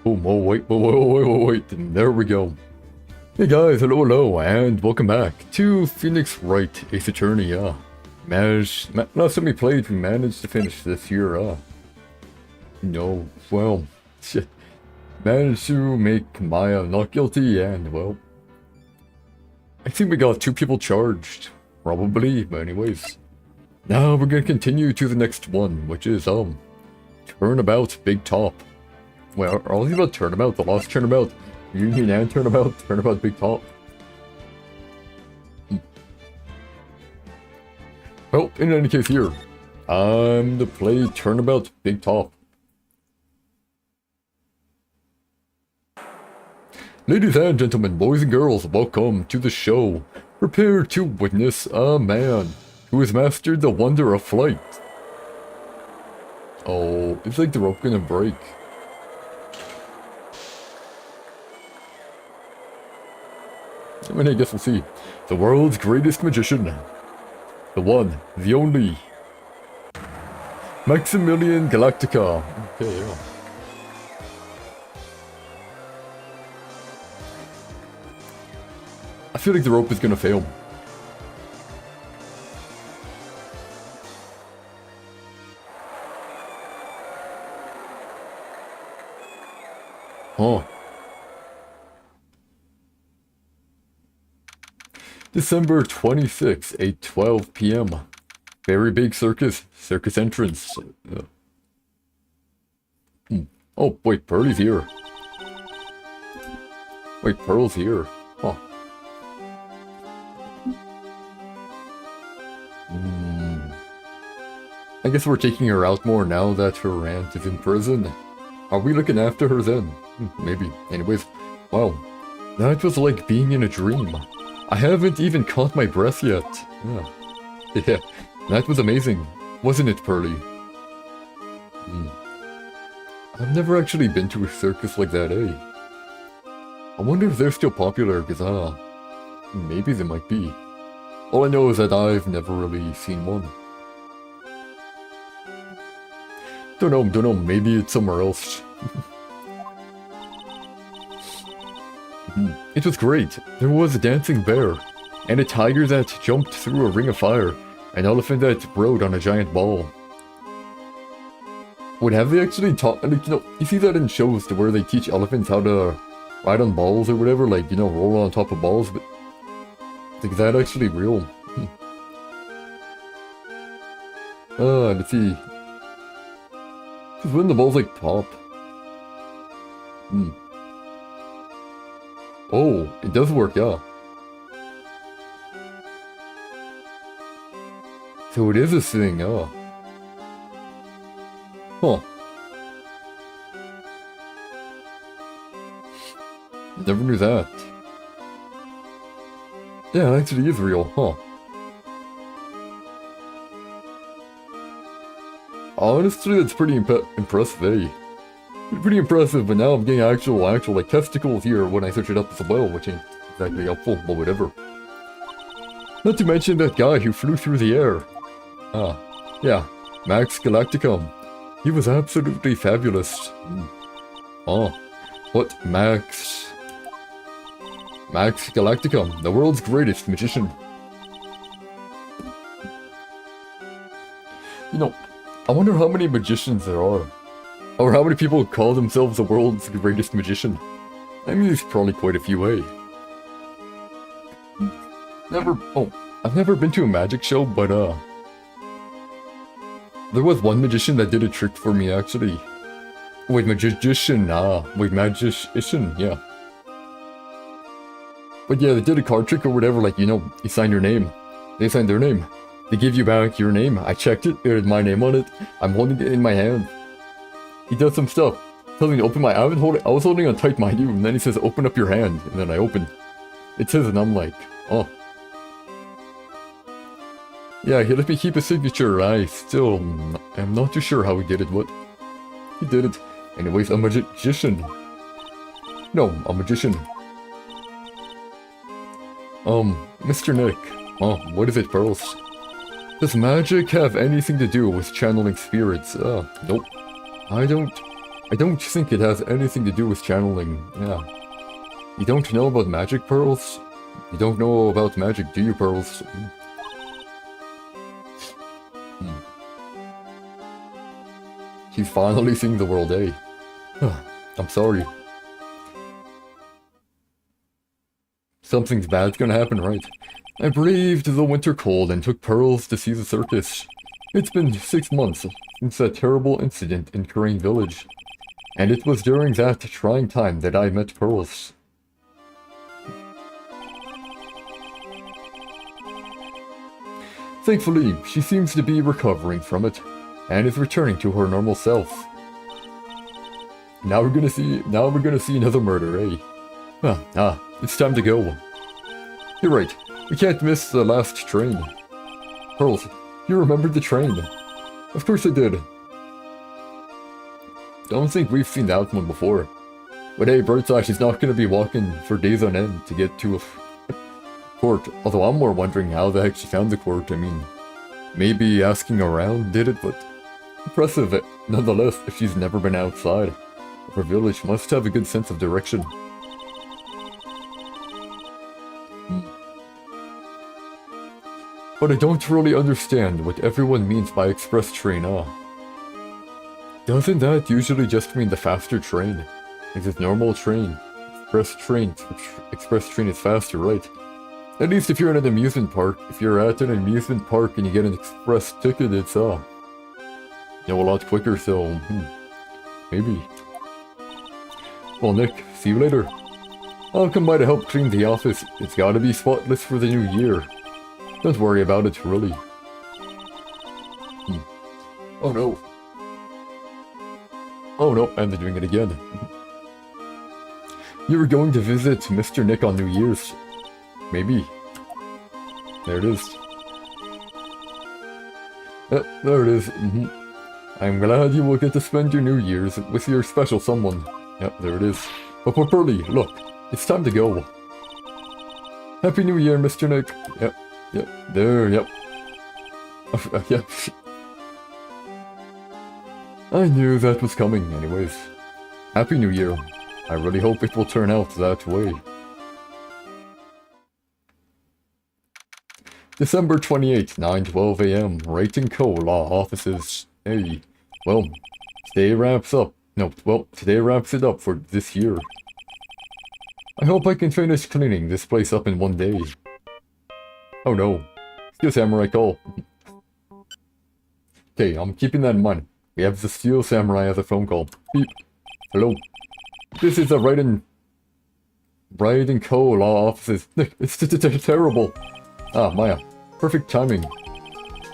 Boom, oh wait, there we go. Hey guys, hello, and welcome back to Phoenix Wright, Ace Attorney, last time we played, we managed to finish this here, no, well, shit, managed to make Maya not guilty, and, well, I think we got 2 people charged, probably, but anyways, now we're gonna continue to the next one, which is, Turnabout Big Top. Well, are all these about Turnabout? The Lost Turnabout? Union and Turnabout Big Top? Well, in any case here, I'm to play Turnabout Big Top. Ladies and gentlemen, boys and girls, welcome to the show. Prepare to witness a man who has mastered the wonder of flight. Oh, it's like the rope gonna break. I mean, I guess we'll see. The world's greatest magician. The one, the only. Maximilian Galactica. Okay, yeah. I feel like the rope is gonna fail. Huh. December 26th, 8:12 p.m. Very big circus entrance. Oh, wait, Pearl's here. Wait, Pearl's here. Huh. I guess we're taking her out more now that her aunt is in prison. Are we looking after her then? Maybe. Anyways, wow. That was like being in a dream. I haven't even caught my breath yet. Yeah, that was amazing. Wasn't it, Pearly? I've never actually been to a circus like that, eh? I wonder if they're still popular, because, maybe they might be. All I know is that I've never really seen one. Don't know, maybe it's somewhere else. It was great. There was a dancing bear, and a tiger that jumped through a ring of fire, an elephant that rode on a giant ball. Would have they actually taught, like, you know, you see that in shows to where they teach elephants how to ride on balls or whatever, like, you know, roll on top of balls, but is that actually real? Let's see. Because when the balls, like, pop. Oh, it does work, yeah. So it is a thing, oh. Huh. Never knew that. Yeah, it actually is real, huh. Honestly, that's pretty impressive, eh? Pretty impressive, but now I'm getting actual, like, testicles here when I search it up as well, which ain't exactly helpful, but whatever. Not to mention that guy who flew through the air. Yeah, Max Galacticum. He was absolutely fabulous. What? Max Galacticum, the world's greatest magician. You know, I wonder how many magicians there are. Or how many people call themselves the world's greatest magician. I mean, there's probably quite a few, eh? I've never been to a magic show, but, there was one magician that did a trick for me, actually. Wait, magician, yeah. But yeah, they did a card trick or whatever, like, you know, you sign your name. They signed their name. They give you back your name. I checked it, there had my name on it. I'm holding it in my hand. He does some stuff. Tells me to open my... I was holding on tight, mind you, and then he says, open up your hand. And then I open. It says, and I'm like, oh. Yeah, he let me keep a signature. I still am not too sure how he did it, but he did it. Anyways, a magician. No, a magician. Mr. Nick. Oh, what is it, Pearls? Does magic have anything to do with channeling spirits? Nope. I don't think it has anything to do with channeling. Yeah. You don't know about magic, Pearls? You don't know about magic, do you, Pearls? She's finally seeing the world, eh? I'm sorry. Something's bad's gonna happen, right? I braved the winter cold and took Pearls to see the circus. It's been 6 months since that terrible incident in Crane Village. And it was during that trying time that I met Pearls. Thankfully, she seems to be recovering from it, and is returning to her normal self. Now we're gonna see another murder, eh? It's time to go. You're right, we can't miss the last train. Pearls, you remembered the train. Of course I did. Don't think we've seen that one before. But hey, Birdseye, she's not gonna be walking for days on end to get to a court. Although I'm more wondering how the heck she found the court. I mean, maybe asking around did it, but impressive nonetheless if she's never been outside of her village. Must have a good sense of direction. But I don't really understand what everyone means by express train, Doesn't that usually just mean the faster train? Like this normal train. Express train is faster, right? At least if you're in an amusement park. If you're at an amusement park and you get an express ticket, it's, a lot quicker, so, maybe. Well, Nick, see you later. I'll come by to help clean the office. It's gotta be spotless for the new year. Don't worry about it, really. Oh no. Oh no, and they're doing it again. You were going to visit Mr. Nick on New Year's. Maybe. There it is. There it is. I'm glad you will get to spend your New Year's with your special someone. Yep, there it is. But Pearly, look, it's time to go. Happy New Year, Mr. Nick. Yep. Yep, there, yep. Yep. I knew that was coming anyways. Happy New Year. I really hope it will turn out that way. December 28th, 9:12 AM, Wright & Co. Law Offices. Hey, well, today wraps it up for this year. I hope I can finish cleaning this place up in one day. Oh no, Steel Samurai call. Okay, I'm keeping that in mind. We have the Steel Samurai as a phone call. Beep. Hello. This is the Wright & Co. Law Offices. It's terrible. Ah, Maya. Perfect timing.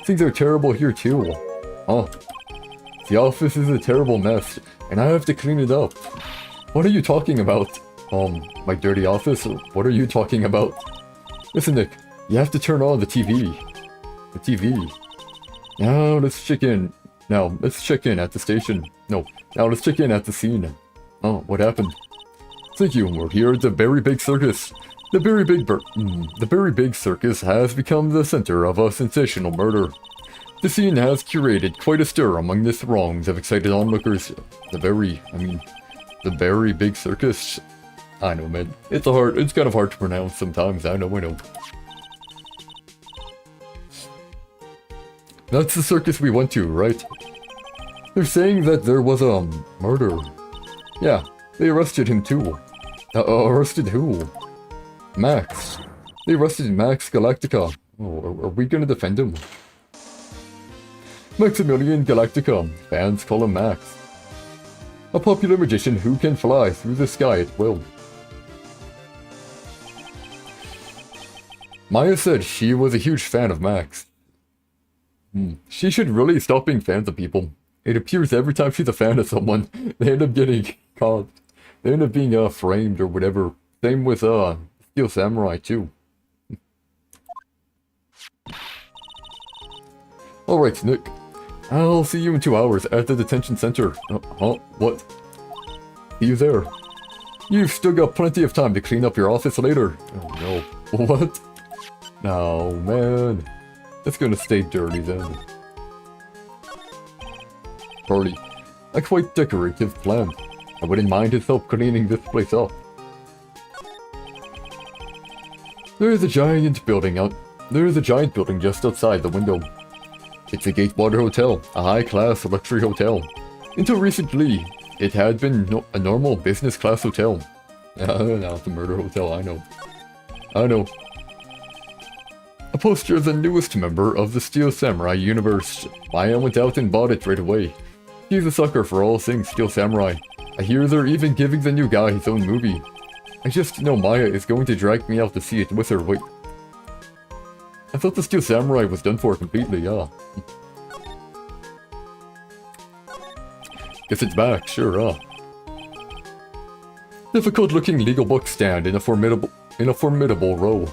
Things are terrible here too. Oh. The office is a terrible mess, and I have to clean it up. What are you talking about? My dirty office? What are you talking about? Listen, Nick. You have to turn on the TV. The TV. Now let's check in. Let's check in at the station. Now let's check in at the scene. Oh, what happened? Thank you, we're here at the Very Big Circus. The Very Big Circus has become the center of a sensational murder. The scene has curated quite a stir among the throngs of excited onlookers. The Very Big Circus. I know, man. It's kind of hard to pronounce sometimes. I know. That's the circus we went to, right? They're saying that there was a murder. Yeah, they arrested him too. Arrested who? Max. They arrested Max Galactica. Oh, are we gonna defend him? Maximilian Galactica. Fans call him Max. A popular magician who can fly through the sky at will. Maya said she was a huge fan of Max. She should really stop being fans of people. It appears every time she's a fan of someone, they end up getting caught. They end up being framed or whatever. Same with Steel Samurai too. Alright, Nick. I'll see you in 2 hours at the detention center. What? See you there. You've still got plenty of time to clean up your office later. Oh no. What? No, man. It's gonna stay dirty then. Party. A quite decorative plan. I wouldn't mind his help cleaning this place up. There's a giant building just outside the window. It's a Gatewater Hotel, a high-class luxury hotel. Until recently, it had been a normal business-class hotel. Now it's a murder hotel, I know. A poster of the newest member of the Steel Samurai universe. Maya went out and bought it right away. She's a sucker for all things Steel Samurai. I hear they're even giving the new guy his own movie. I just know Maya is going to drag me out to see it with her. Wait. I thought the Steel Samurai was done for completely, yeah. Guess it's back, sure, Difficult-looking legal book stand in a formidable row.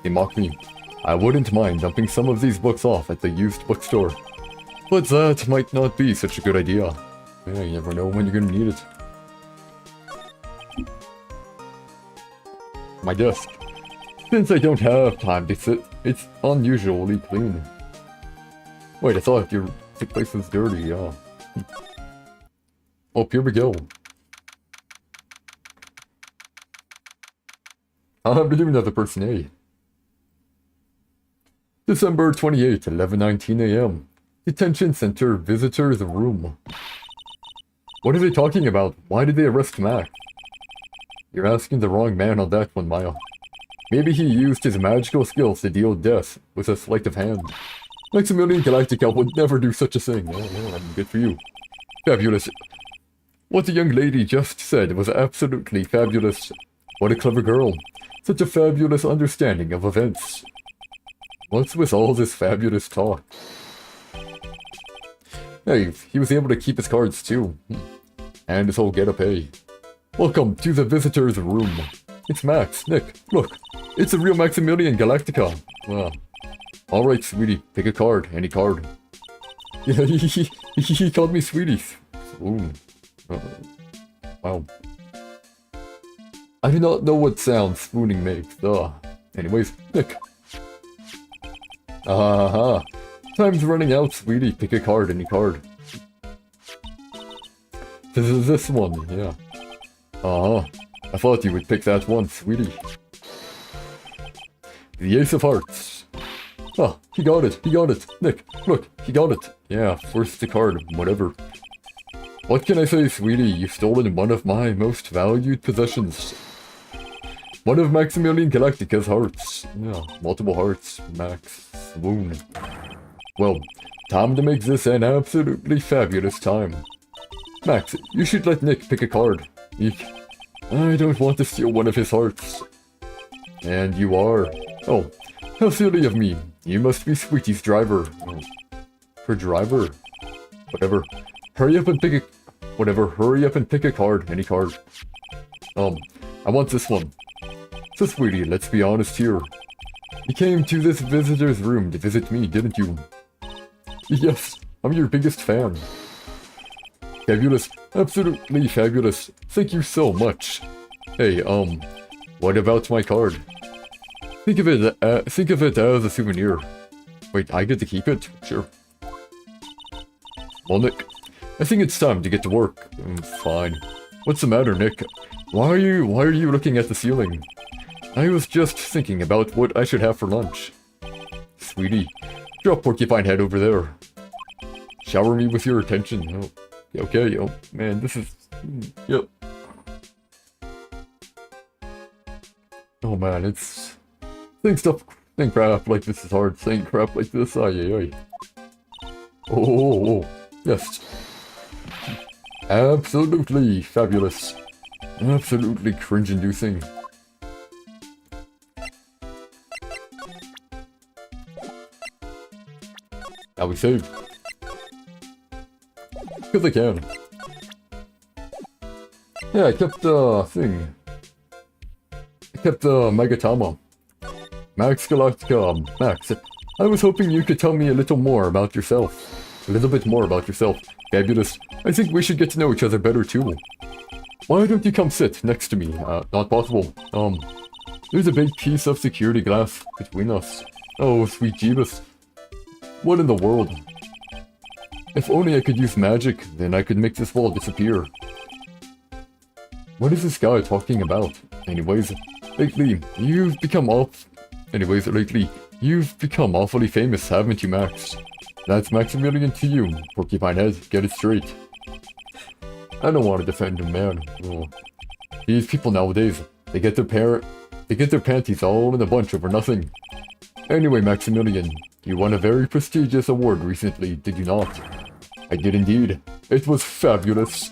They mock me. I wouldn't mind dumping some of these books off at the used bookstore. But that might not be such a good idea. Yeah, you never know when you're gonna need it. My desk. Since I don't have time to sit, it's unusually clean. Wait, I thought your place was dirty, yeah. Oh, here we go. I'm doing another person, eh? December 28th, 11:19 AM. Detention Center Visitors Room. What are they talking about? Why did they arrest Mac? You're asking the wrong man on that one, Maya. Maybe he used his magical skills to deal death with a sleight of hand. Maximilian Galactica would never do such a thing. Oh, good for you. Fabulous. What the young lady just said was absolutely fabulous. What a clever girl. Such a fabulous understanding of events. What's with all this fabulous talk? Hey, he was able to keep his cards too. And his whole get-up, hey. Welcome to the visitor's room. It's Max. Nick, look. It's the real Maximilian Galactica. Wow. Alright, sweetie. Pick a card. Any card. Yeah, he called me sweetie. Ooh. Wow. I do not know what sound spooning makes. Anyways, Nick. Uh-huh. Time's running out, sweetie. Pick a card, any card. This is this one, yeah. Uh-huh. I thought you would pick that one, sweetie. The Ace of Hearts. Ah, he got it, he got it. Nick, look, he got it. Yeah, first the card, whatever. What can I say, sweetie? You've stolen one of my most valued possessions. One of Maximilian Galactica's hearts. Yeah, multiple hearts. Max. Swoon. Well, time to make this an absolutely fabulous time. Max, you should let Nick pick a card. Eek. I don't want to steal one of his hearts. And you are. Oh, how silly of me. You must be Sweetie's driver. Oh. Her driver? Whatever. Hurry up and pick a... Whatever, hurry up and pick a card. Any card. I want this one. So, Sweetie, let's be honest here. You came to this visitor's room to visit me, didn't you? Yes, I'm your biggest fan. Fabulous. Absolutely fabulous. Thank you so much. Hey, what about my card? Think of it as a souvenir. Wait, I get to keep it? Sure. Well, Nick, I think it's time to get to work. Fine. What's the matter, Nick? Why are you looking at the ceiling? I was just thinking about what I should have for lunch. Sweetie, drop Porcupine Head over there. Shower me with your attention. Oh, okay, oh, man, this is... Yep. Oh man, it's... Saying crap like this is hard. Saying crap like this, ay. Oh, yes. Absolutely fabulous. Absolutely cringe-inducing. Now we save. Because I can. Yeah, I kept the thing. I kept the Megatama. Max Galactica, Max. I was hoping you could tell me a little more about yourself. A little bit more about yourself. Fabulous. I think we should get to know each other better too. Why don't you come sit next to me? Not possible. There's a big piece of security glass between us. Oh, sweet Jeebus. What in the world? If only I could use magic, then I could make this wall disappear. What is this guy talking about? Anyways, lately, you've become awfully famous, haven't you, Max? That's Maximilian to you, Porcupine Head, get it straight. I don't want to defend him, man. Oh. These people nowadays, they get their panties all in a bunch over nothing. Anyway, Maximilian, you won a very prestigious award recently, did you not? I did indeed. It was fabulous.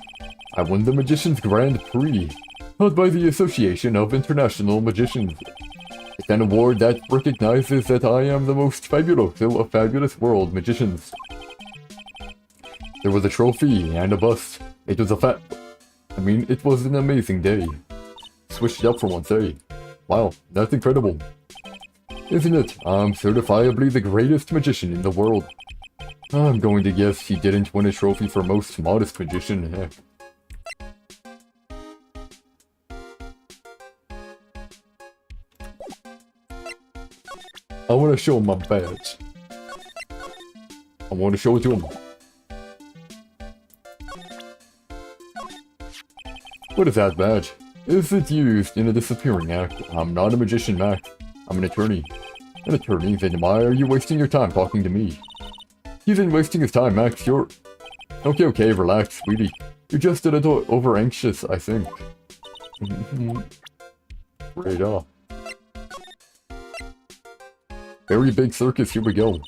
I won the Magician's Grand Prix, held by the Association of International Magicians. It's an award that recognizes that I am the most fabulous of fabulous world magicians. There was a trophy and a bust. It was it was an amazing day. Switched it up for once, eh? Wow, that's incredible. Isn't it? I'm certifiably the greatest magician in the world. I'm going to guess he didn't win a trophy for most modest magician, heck. I want to show him my badge. I want to show it to him. What is that badge? Is it used in a disappearing act? I'm not a magician, Max. I'm an attorney. An attorney? Then why are you wasting your time talking to me? He isn't wasting his time, Max. You're... Okay, relax, sweetie. You're just a little over-anxious, I think. Right off. Very big circus, here we go.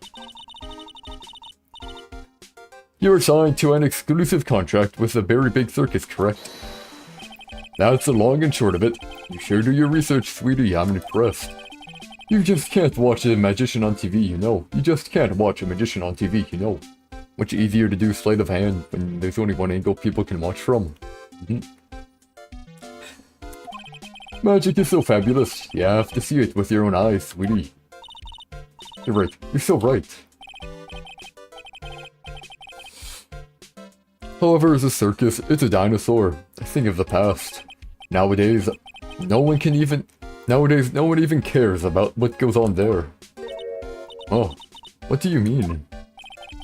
You're assigned to an exclusive contract with a very big circus, correct? That's the long and short of it. You sure do your research, sweetie. I'm impressed. You just can't watch a magician on TV, you know. You just can't watch a magician on TV, you know. Much easier to do sleight of hand when there's only one angle people can watch from. Magic is so fabulous. You have to see it with your own eyes, sweetie. You're right. You're so right. However, as a circus, it's a dinosaur. A thing of the past. Nowadays, no one even cares about what goes on there. Oh, What do you mean?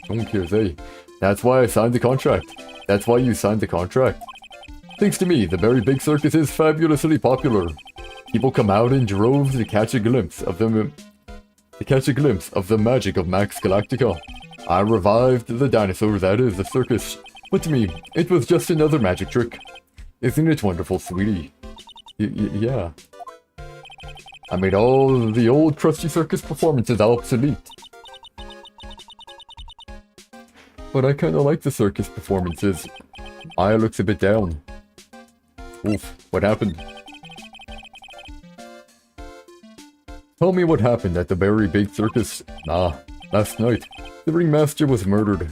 Don't care, say. That's why I signed the contract. That's why you signed the contract. Thanks to me, the Very Big Circus is fabulously popular. People come out in droves to catch a glimpse of the magic of Max Galactica. I revived the dinosaur that is the circus. But to me, it was just another magic trick. Isn't it wonderful, sweetie? Yeah. I made all the old crusty circus performances obsolete. But I kinda like the circus performances. Maya looks a bit down. Oof, what happened? Tell me what happened at the Very Big Circus. Last night, the ringmaster was murdered.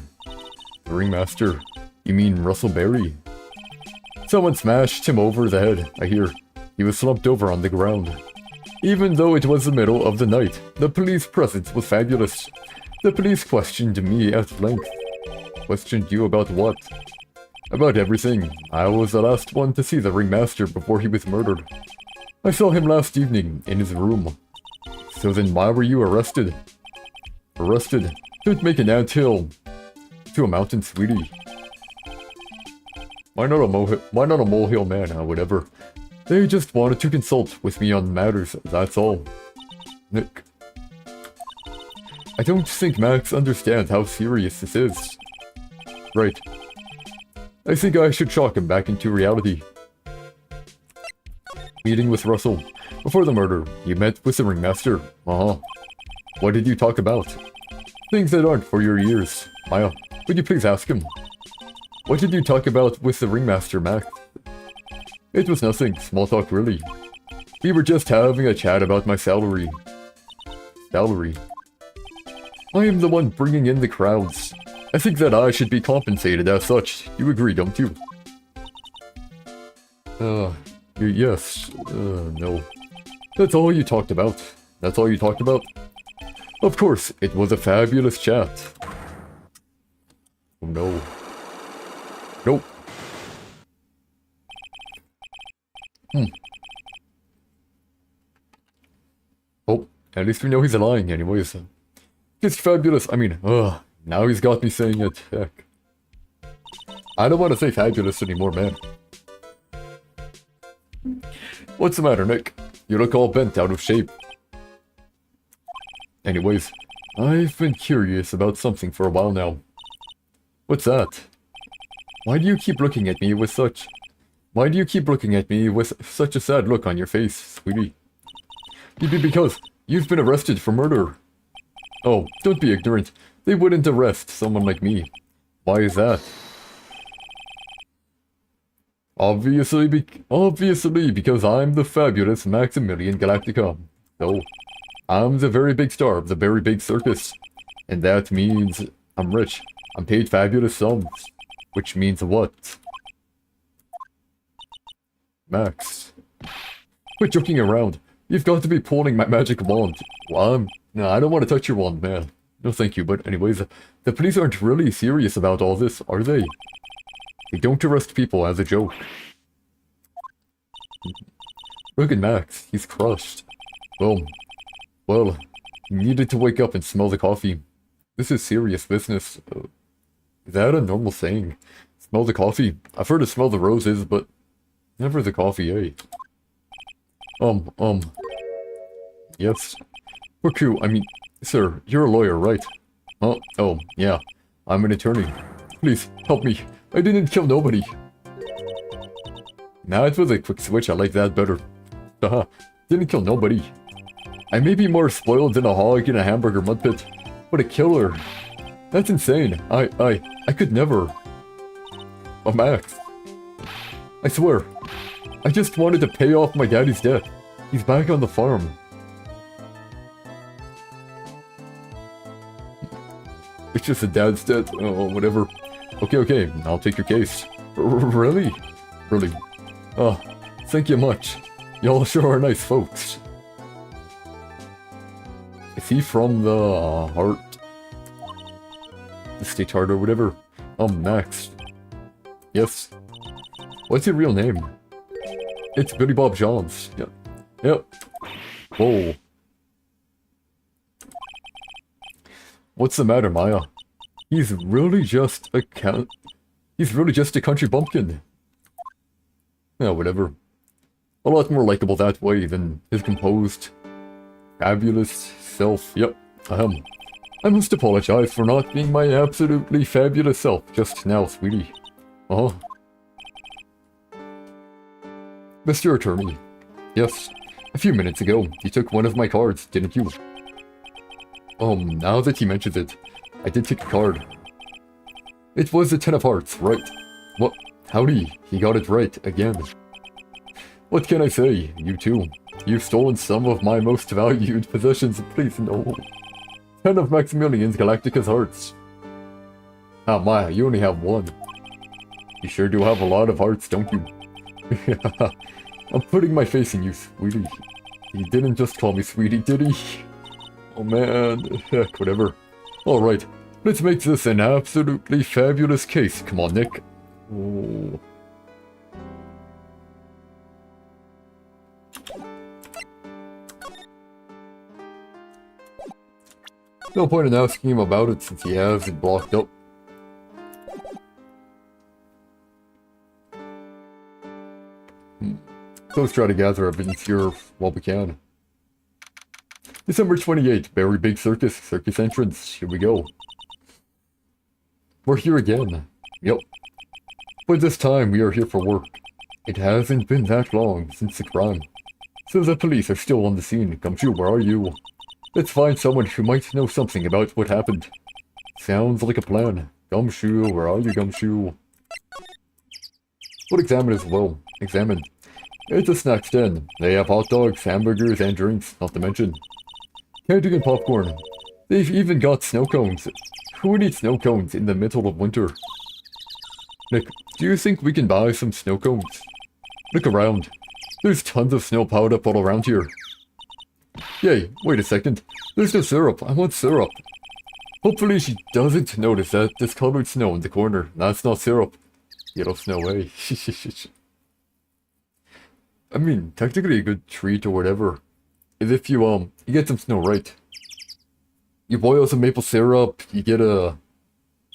The ringmaster? You mean Russell Berry? Someone smashed him over the head, I hear. He was slumped over on the ground. Even though it was the middle of the night, the police presence was fabulous. The police questioned me at length. Questioned you about what? About everything. I was the last one to see the ringmaster before he was murdered. I saw him last evening, in his room. So then why were you arrested? Arrested? Don't make an anthill to a mountain, sweetie. Why not a molehill man, whatever. They just wanted to consult with me on matters, that's all. Nick. I don't think Max understands how serious this is. Right. I think I should shock him back into reality. Meeting with Russell. Before the murder, you met with the ringmaster. What did you talk about? Things that aren't for your ears. Maya, would you please ask him? What did you talk about with the ringmaster, Max? It was nothing, small talk really. We were just having a chat about my salary. Salary? I am the one bringing in the crowds. I think that I should be compensated as such. You agree, don't you? Yes. No. That's all you talked about. That's all you talked about? Of course, it was a fabulous chat. Oh no. Nope. Oh, at least we know he's lying anyways. It's fabulous. I mean, now he's got me saying it. Heck. I don't want to say fabulous anymore, man. What's the matter, Nick? You look all bent out of shape. Anyways, I've been curious about something for a while now. What's that? Why do you keep looking at me with such... Why do you keep looking at me with such a sad look on your face, sweetie? Because you've been arrested for murder. Oh, don't be ignorant. They wouldn't arrest someone like me. Why is that? Obviously because I'm the fabulous Maximilian Galactica. So, I'm the very big star of the very big circus. And that means I'm rich. I'm paid fabulous sums. Which means what? Max. Quit joking around. You've got to be pulling my magic wand. Well, no, I don't want to touch your wand, man. No thank you, but anyways, the police aren't really serious about all this, are they? They don't arrest people as a joke. Look at Max, he's crushed. Well, he needed to wake up and smell the coffee. This is serious business. Is that a normal saying? Smell the coffee? I've heard to smell the roses, but never the coffee, eh? Yes. Sir, you're a lawyer, right? Oh, yeah. I'm an attorney. Please, help me. I didn't kill nobody. Nah, it was a quick switch. I like that better. Haha. Didn't kill nobody. I may be more spoiled than a hog in a hamburger mud pit, but a killer. That's insane. I could never. Oh, Max. I swear. I just wanted to pay off my daddy's debt. He's back on the farm. It's just a dad's debt. Oh, whatever. Okay. I'll take your case. Really? Really? Oh, thank you much. Y'all sure are nice folks. Is he from the heart? The state heart or whatever? Max. Yes. What's your real name? It's Billy Bob Johns. Yep. Whoa. What's the matter, Maya? He's really just a country bumpkin. Yeah, whatever. A lot more likable that way than his composed, fabulous self. Yep, I must apologize for not being my absolutely fabulous self just now, sweetie. Oh. Mr. Attorney. Yes, a few minutes ago, you took one of my cards, didn't you? Now that he mentions it, I did take a card. It was the 10 of hearts, right? What? Howdy, he got it right, again. What can I say? You too. You've stolen some of my most valued possessions, please no. 10 of Maximilian's Galactica's hearts. Ah, Maya, you only have one. You sure do have a lot of hearts, don't you? I'm putting my face in you, sweetie. He didn't just call me sweetie, did he? Oh man, heck, whatever. Alright, let's make this an absolutely fabulous case. Come on, Nick. Oh. No point in asking him about it since he has it blocked up. So let's try to gather evidence here while we can. December 28th, very big circus entrance. Here we go. We're here again. Yep. But this time we are here for work. It hasn't been that long since the crime. So the police are still on the scene. Gumshoe, where are you? Let's find someone who might know something about what happened. Sounds like a plan. Gumshoe, where are you, Gumshoe? We'll examine as well. Examine. It's a snack stand. They have hot dogs, hamburgers, and drinks, not to mention candy and popcorn. They've even got snow cones. Who would eat snow cones in the middle of winter? Nick, do you think we can buy some snow cones? Look around. There's tons of snow piled up all around here. Yay, wait a second. There's no syrup. I want syrup. Hopefully she doesn't notice that discolored snow in the corner. That's not syrup. Yellow snow, eh? I mean, technically a good treat or whatever is if you get some snow, right? You boil some maple syrup, you get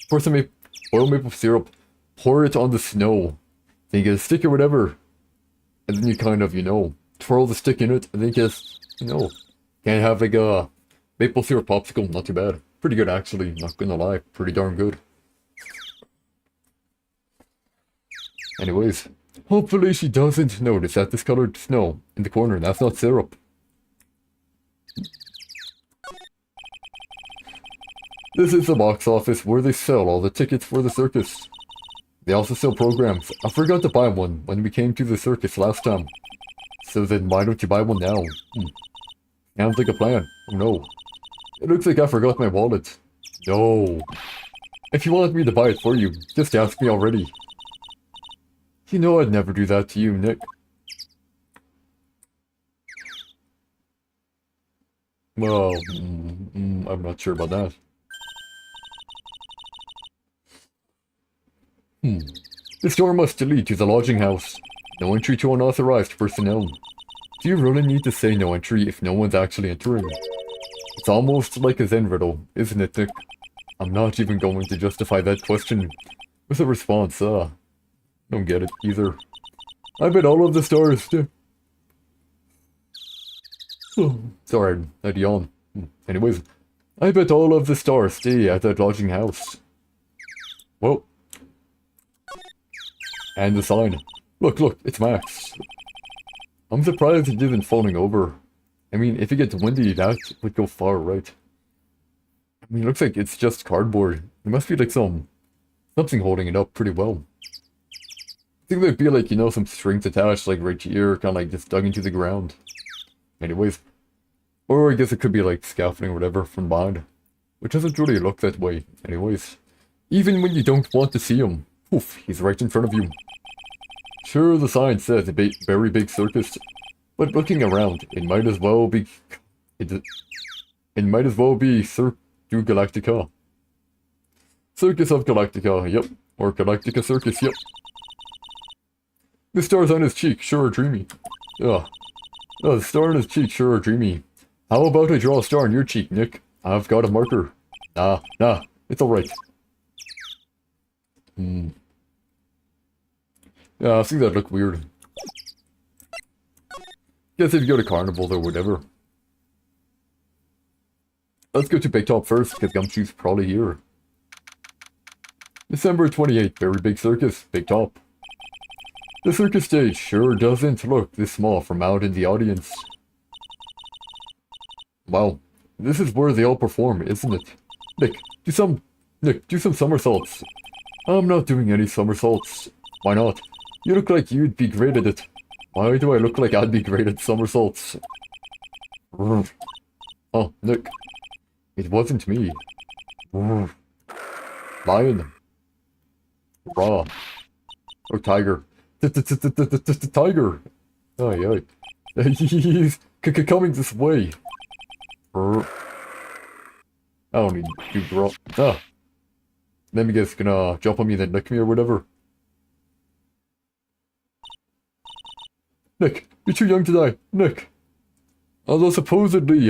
pour some boiled maple syrup, pour it on the snow, then you get a stick or whatever, and then you kind of, twirl the stick in it, and then you just, can have like a maple syrup popsicle. Not too bad. Pretty good actually, not gonna lie, pretty darn good. Anyways. Hopefully she doesn't notice that discolored snow in the corner. That's not syrup. This is the box office where they sell all the tickets for the circus. They also sell programs. I forgot to buy one when we came to the circus last time. So then why don't you buy one now? Sounds like a plan. Oh no. It looks like I forgot my wallet. No. If you want me to buy it for you, just ask me already. You know I'd never do that to you, Nick. Well, I'm not sure about that. This door must lead to the lodging house. No entry to unauthorized personnel. Do you really need to say no entry if no one's actually entering? It's almost like a Zen riddle, isn't it, Nick? I'm not even going to justify that question with a response, don't get it either. I bet all of the stars do. Sorry, I'd yawn. Anyways, I bet all of the stars stay at that lodging house. Whoa. And the sign. Look, it's Max. I'm surprised it isn't falling over. I mean, if it gets windy, that would go far, right? I mean, it looks like it's just cardboard. There must be like something holding it up pretty well. I think there'd be like, some strings attached, like right here, kind of like just dug into the ground. Anyways. Or I guess it could be like scaffolding or whatever from behind. Which doesn't really look that way. Anyways. Even when you don't want to see him. Poof, he's right in front of you. Sure, the sign says a very big circus. But looking around, it might as well be... It might as well be Cirque du Galactica. Circus of Galactica, yep. Or Galactica Circus, yep. The stars on his cheek sure are dreamy. Ugh. Oh, the star on his cheek sure are dreamy. How about I draw a star on your cheek, Nick? I've got a marker. Nah, it's alright. Yeah, I think that look weird. Guess if you go to carnivals or whatever. Let's go to Big Top first, because Gumshoe's probably here. December 28th, Very Big Circus, Big Top. The circus stage sure doesn't look this small from out in the audience. Wow, this is where they all perform, isn't it? Nick, do some somersaults. I'm not doing any somersaults. Why not? You look like you'd be great at it. Why do I look like I'd be great at somersaults? Oh, Nick. It wasn't me. Lion. Raw. Or tiger. Tiger. Oh, yeah. He's coming this way. I don't need to draw. Then you guys gonna jump on me and then lick me or whatever. Nick, you're too young to die. Nick. Although supposedly,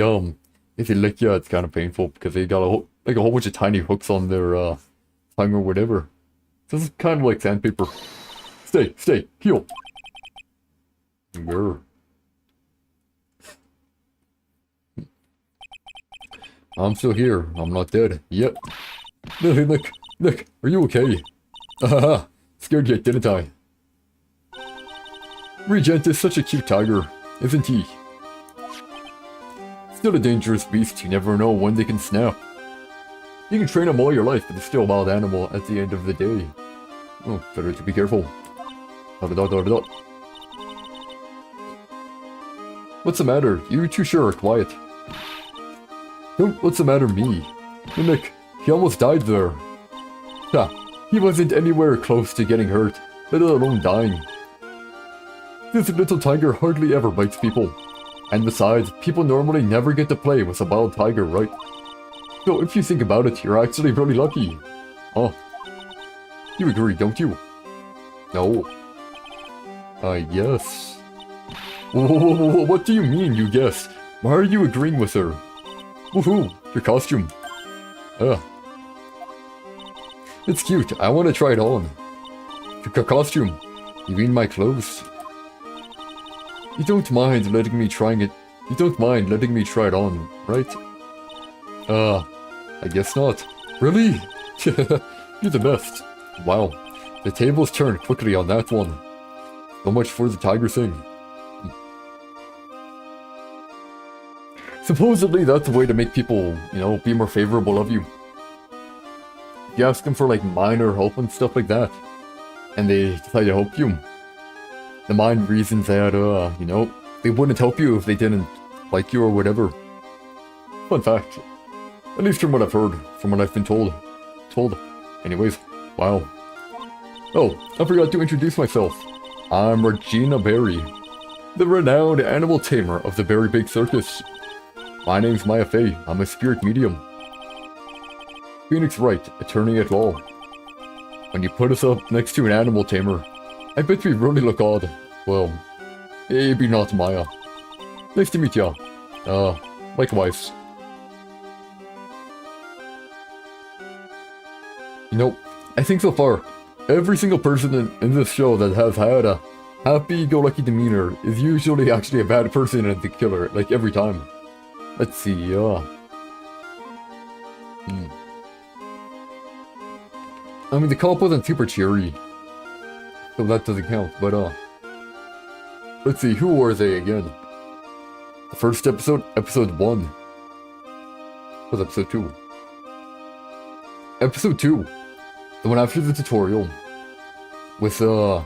if they lick you, it's kind of painful because they got a whole bunch of tiny hooks on their tongue or whatever. This is kind of like sandpaper. Stay, heal. Grr. I'm still here. I'm not dead. Yep. Nick, are you okay? Scared you, didn't I? Regent is such a cute tiger, isn't he? Still a dangerous beast, you never know when they can snap. You can train them all your life, but they're still a wild animal at the end of the day. Oh, better to be careful. What's the matter? You too sure, quiet. What's the matter, me? Nick, he almost died there. He wasn't anywhere close to getting hurt, let alone dying. This little tiger hardly ever bites people. And besides, people normally never get to play with a wild tiger, right? So if you think about it, you're actually really lucky. Huh? You agree, don't you? No. Yes. Whoa, what do you mean, you guess? Why are you agreeing with her? Woohoo, your costume. It's cute, I want to try it on. Your costume. You mean my clothes? You don't mind letting me try it on, right? I guess not. Really? You're the best. Wow, the tables turned quickly on that one. So much for the tiger thing. Supposedly that's a way to make people, be more favorable of you. You ask them for like minor help and stuff like that, and they decide to help you. The mind reasons that, they wouldn't help you if they didn't like you or whatever. Fun fact. At least from what I've heard, from what I've been told. Anyways, wow. Oh, I forgot to introduce myself. I'm Regina Berry, the renowned animal tamer of the Very Big Circus. My name's Maya Fey. I'm a spirit medium. Phoenix Wright, attorney at law. When you put us up next to an animal tamer, I bet we really look odd. Well, maybe not Maya. Nice to meet ya. Likewise. I think so far, every single person in this show that has had a happy-go-lucky demeanor is usually actually a bad person and the killer, like every time. Let's see, I mean, the cop wasn't super cheery, so that doesn't count, but, let's see, who were they again? The first episode? Episode 1. What was episode 2? Episode 2. The one after the tutorial. With, the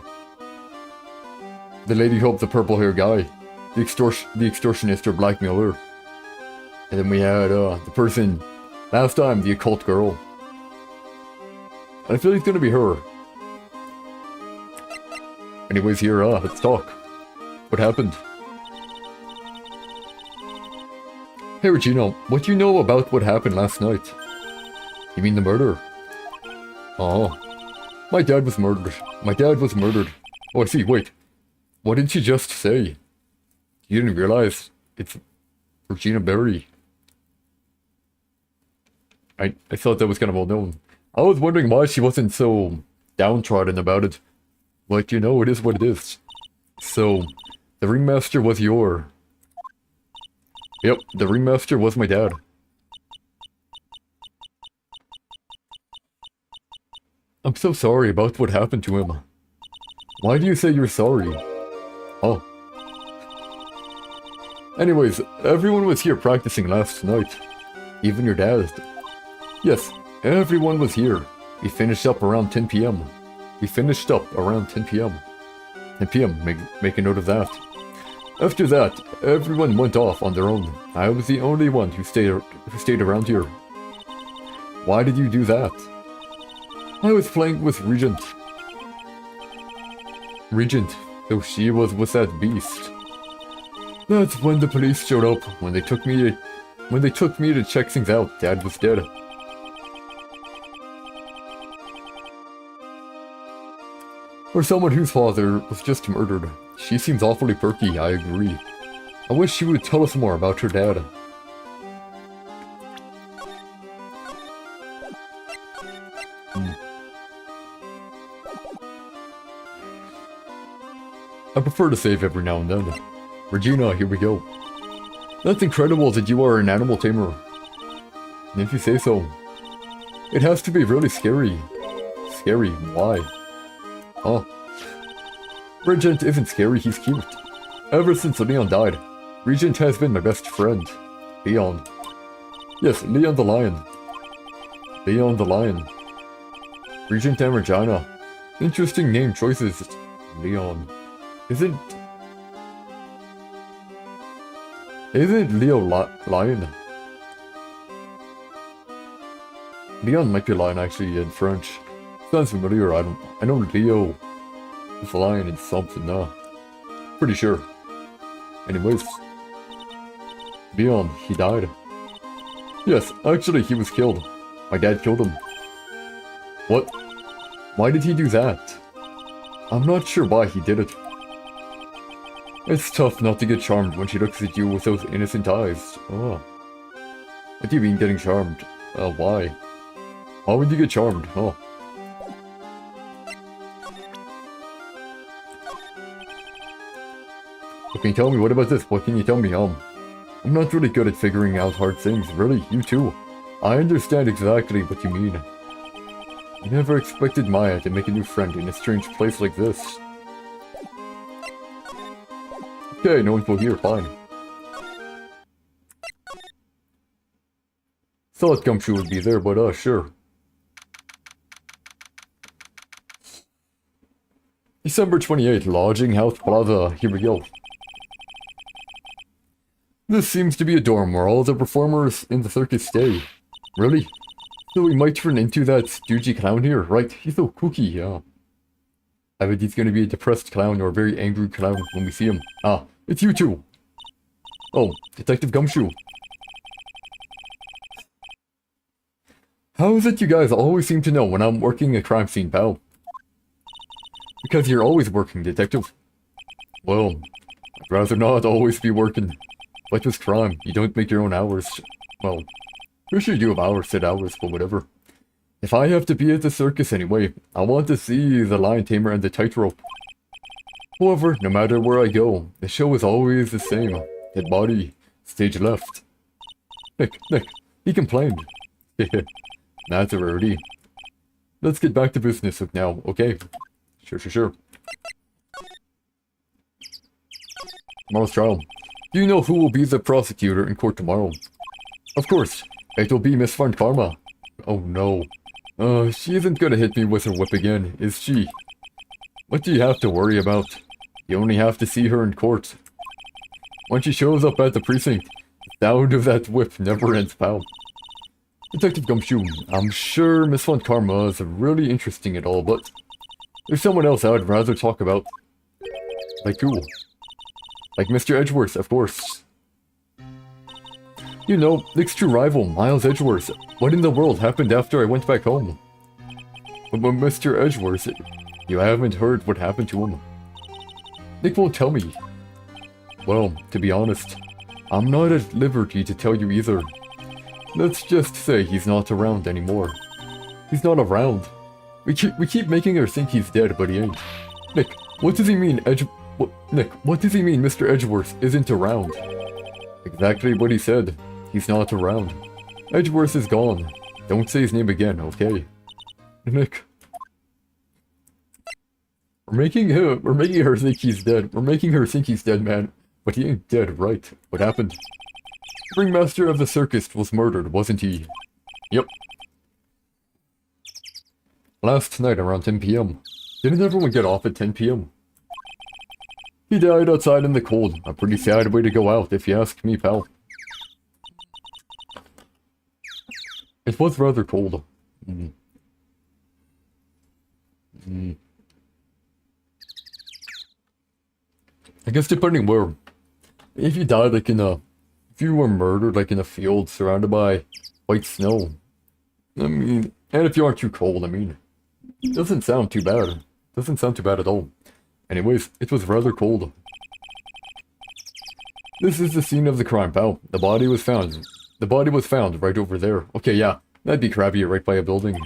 lady who helped the purple hair guy. The extortionist or blackmailer. And then we had, the person, last time, the occult girl. I feel like it's gonna be her. Anyways, here, let's talk. What happened? Hey Regina, what do you know about what happened last night? You mean the murder? Oh. My dad was murdered. Oh, I see, wait. What did she just say? You didn't realize it's Regina Berry. I thought that was kind of well known. I was wondering why she wasn't so downtrodden about it. But you know, it is what it is. So, the ringmaster was your... Yep, the ringmaster was my dad. I'm so sorry about what happened to him. Why do you say you're sorry? Oh. Anyways, everyone was here practicing last night. Even your dad. Yes, everyone was here. We finished up around 10 p.m. 10 p.m. 10 p.m., make a note of that. After that, everyone went off on their own. I was the only one who stayed around here. Why did you do that? I was playing with Regent. So she was with that beast. That's when the police showed up. When they took me to check things out, Dad was dead. For someone whose father was just murdered, she seems awfully perky, I agree. I wish she would tell us more about her dad. I prefer to save every now and then. Regina, here we go. That's incredible that you are an animal tamer. And if you say so. It has to be really scary. Scary, why? Oh. Regent isn't scary, he's cute. Ever since Leon died, Regent has been my best friend. Leon. Yes, Leon the Lion. Leon the Lion. Regent and Regina. Interesting name choices. Leon. Isn't Leo Lion? Leon might be Lion actually in French. Sounds familiar. I know Leo is Lion in something now. Pretty sure. Anyways. Leon, he died. Yes, actually he was killed. My dad killed him. What? Why did he do that? I'm not sure why he did it. It's tough not to get charmed when she looks at you with those innocent eyes. Oh. What do you mean getting charmed? Why? Why would you get charmed? Oh. What can you tell me? What about this? What can you tell me? I'm not really good at figuring out hard things. Really? You too? I understand exactly what you mean. I never expected Maya to make a new friend in a strange place like this. Okay, no info here, fine. Thought Gumshoe would be there, but sure. December 28th, Lodging House Plaza, here we go. This seems to be a dorm where all the performers in the circus stay. Really? So we might turn into that stoogey clown here, right? He's so kooky, yeah. I bet he's gonna be a depressed clown or a very angry clown when we see him. Ah, it's you two! Oh, Detective Gumshoe. How is it you guys always seem to know when I'm working a crime scene, pal? Because you're always working, Detective. Well, I'd rather not always be working. Like with crime, you don't make your own hours. Well, pretty sure you do have hours, set hours, but whatever. If I have to be at the circus anyway, I want to see the lion tamer and the tightrope. However, no matter where I go, the show is always the same. Dead body, stage left. Nick, he complained. That's a rarity. Let's get back to business now, okay? Sure. Tomorrow's trial. Do you know who will be the prosecutor in court tomorrow? Of course, it will be Miss Fun Karma. Oh no. She isn't gonna hit me with her whip again, is she? What do you have to worry about? You only have to see her in court. When she shows up at the precinct, the sound of that whip never ends, pal. Detective Gumshoe, I'm sure Miss Fun Karma is really interesting at all, but there's someone else I'd rather talk about. Like who? Like Mr. Edgeworth, of course. You know, Nick's true rival, Miles Edgeworth. What in the world happened after I went back home? But Mr. Edgeworth, you haven't heard what happened to him. Nick won't tell me. Well, to be honest, I'm not at liberty to tell you either. Let's just say he's not around anymore. He's not around. We keep making her think he's dead, but he ain't. Nick, what does he mean Nick, what does he mean Mr. Edgeworth isn't around? Exactly what he said. He's not around. Edgeworth is gone. Don't say his name again, okay? Nick. We're making her think he's dead. We're making her think he's dead, man. But he ain't dead, right? What happened? The ringmaster of the circus was murdered, wasn't he? Yep. Last night around 10 PM. Didn't everyone get off at 10 PM? He died outside in the cold. A pretty sad way to go out, if you ask me, pal. It was rather cold. I guess depending where. If you died like in a... If you were murdered like in a field surrounded by white snow. I mean... And if you aren't too cold, I mean... It doesn't sound too bad. Doesn't sound too bad at all. Anyways, it was rather cold. This is the scene of the crime, pal. The body was found. The body was found right over there. Okay, yeah. That'd be crabby right by a building.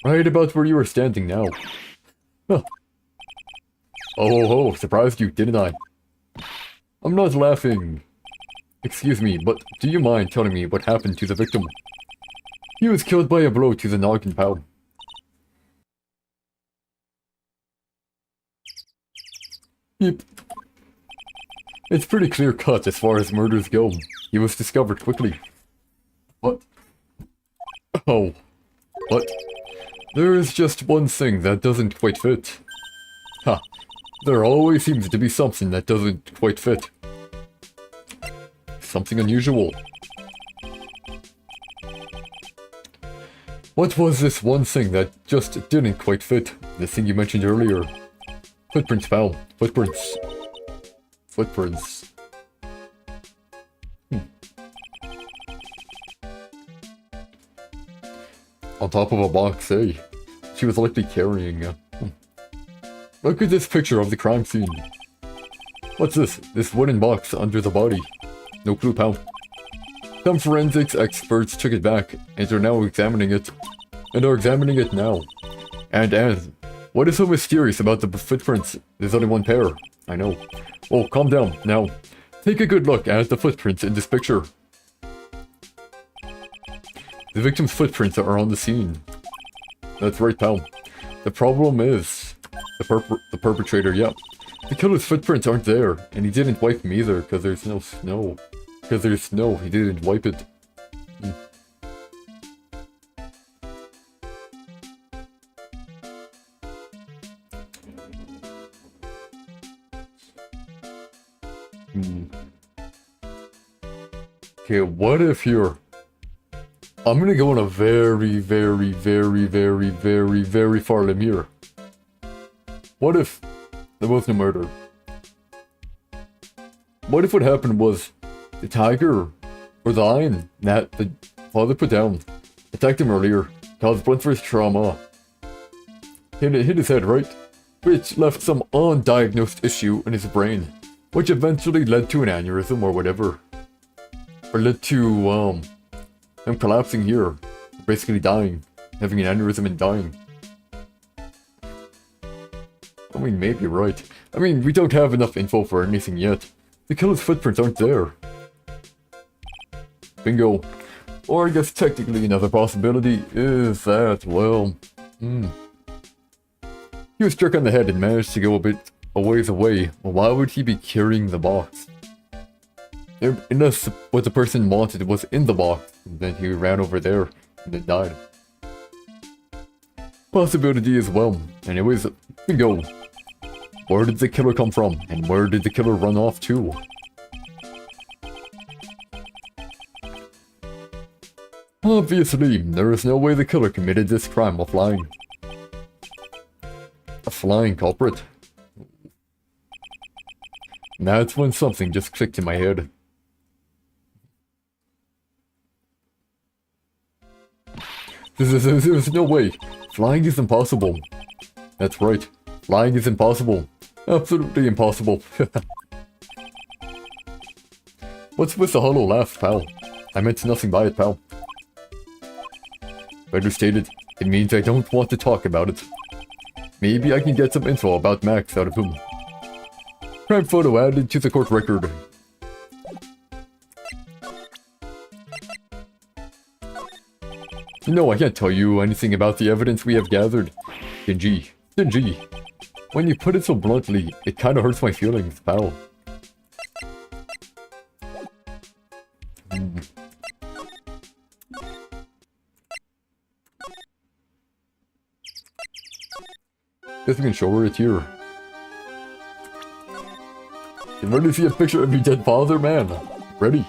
Right about where you were standing now. Huh. Oh, surprised you, didn't I? I'm not laughing. Excuse me, but do you mind telling me what happened to the victim? He was killed by a blow to the noggin, pal. Yep. It's pretty clear cut as far as murders go. He was discovered quickly. What? Oh. What? There is just one thing that doesn't quite fit. Ha. There always seems to be something that doesn't quite fit. Something unusual. What was this one thing that just didn't quite fit? The thing you mentioned earlier. Footprints, pal. Footprints. Footprints. On top of a box, eh? She was likely carrying Look at this picture of the crime scene. What's this? This wooden box under the body. No clue, pal. Some forensics experts took it back and are now examining it. And are examining it now. And, what is so mysterious about the footprints? There's only one pair. I know. Oh, calm down. Now, take a good look at the footprints in this picture. The victim's footprints are on the scene. That's right, pal. The problem is... The perpetrator, yeah. The killer's footprints aren't there, and he didn't wipe them either, because there's no snow. Because there's snow, he didn't wipe it. Okay, what if you're... I'm gonna go on a very far limb here. What if there was no murder? What if what happened was the tiger or the lion that the father put down attacked him earlier, caused blunt force trauma, hit his head, right? Which left some undiagnosed issue in his brain, which eventually led to an aneurysm or whatever. Or led to, him collapsing here, basically dying, having an aneurysm and dying. I mean, maybe right. I mean, we don't have enough info for anything yet. The killer's footprints aren't there. Bingo. Or I guess technically another possibility is that, well... He was struck on the head and managed to go a ways away. Well, why would he be carrying the box? Unless what the person wanted was in the box, and then he ran over there and then died. Possibility as well. Anyways, bingo. Where did the killer come from? And where did the killer run off to? Obviously, there is no way the killer committed this crime while flying. A flying culprit. That's when something just clicked in my head. There's no way. Flying is impossible. That's right. Flying is impossible. Absolutely impossible. What's with the hollow laugh, pal? I meant nothing by it, pal. Better stated, it means I don't want to talk about it. Maybe I can get some info about Max out of him. Crime photo added to the court record. No, I can't tell you anything about the evidence we have gathered. Stingy. When you put it so bluntly, it kinda hurts my feelings, pal. Guess we can show her it here. You ready to see a picture of your dead father, man? Ready?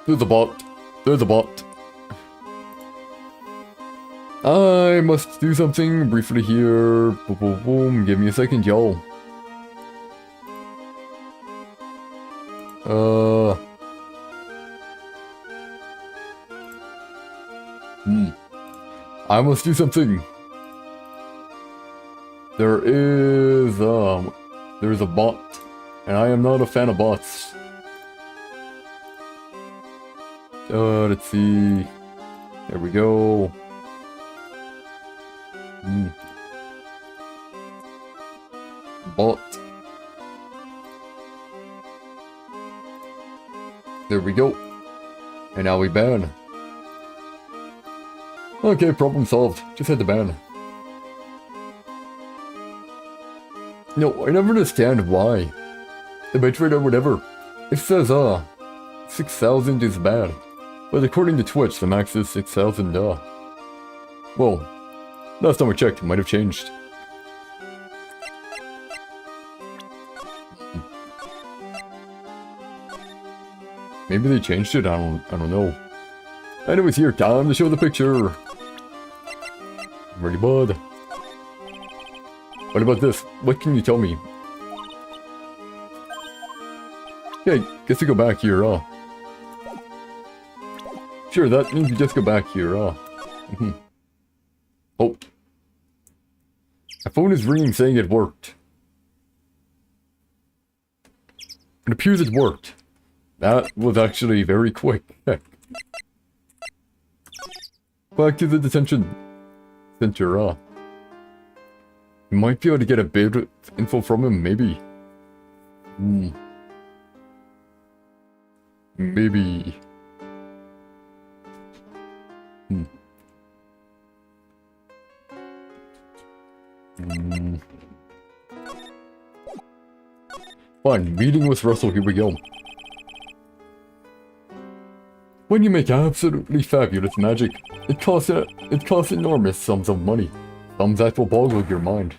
There's a bot. There's a bot. I must do something briefly here. Boom, boom, boom. Give me a second, y'all. I must do something. There's a bot, and I am not a fan of bots. Let's see. There we go. Bot. There we go. And now we ban. Okay, problem solved. Just had to ban. No, I never understand why. The bitrate or whatever. It says, 6,000 is bad. But according to Twitch, the max is 6,000, Well, last time I checked, it might have changed. Maybe they changed it, I don't know. Anyways, here, time to show the picture. Ready, bud? What about this? What can you tell me? Yeah, guess we go back here, Sure, that means we just go back here, Oh. My phone is ringing saying it worked. It appears it worked. That was actually very quick. Heck. Back to the detention center, We might be able to get a bit of info from him, maybe. Maybe. Fine, meeting with Russell, here we go. When you make absolutely fabulous magic, it costs enormous sums of money. Sums that will boggle your mind.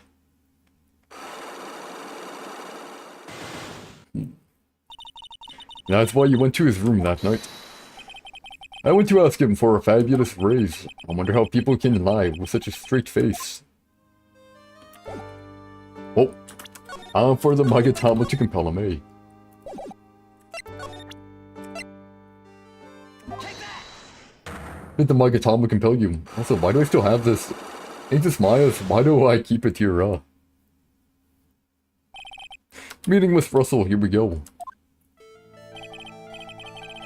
That's why you went to his room that night. I went to ask him for a fabulous raise. I wonder how people can lie with such a straight face. Oh, I'm for the Magatama to compel him, eh? Did the Magatama compel you? Also, why do I still have this? Ain't this Maya's? Why do I keep it here, Meeting with Russell, here we go.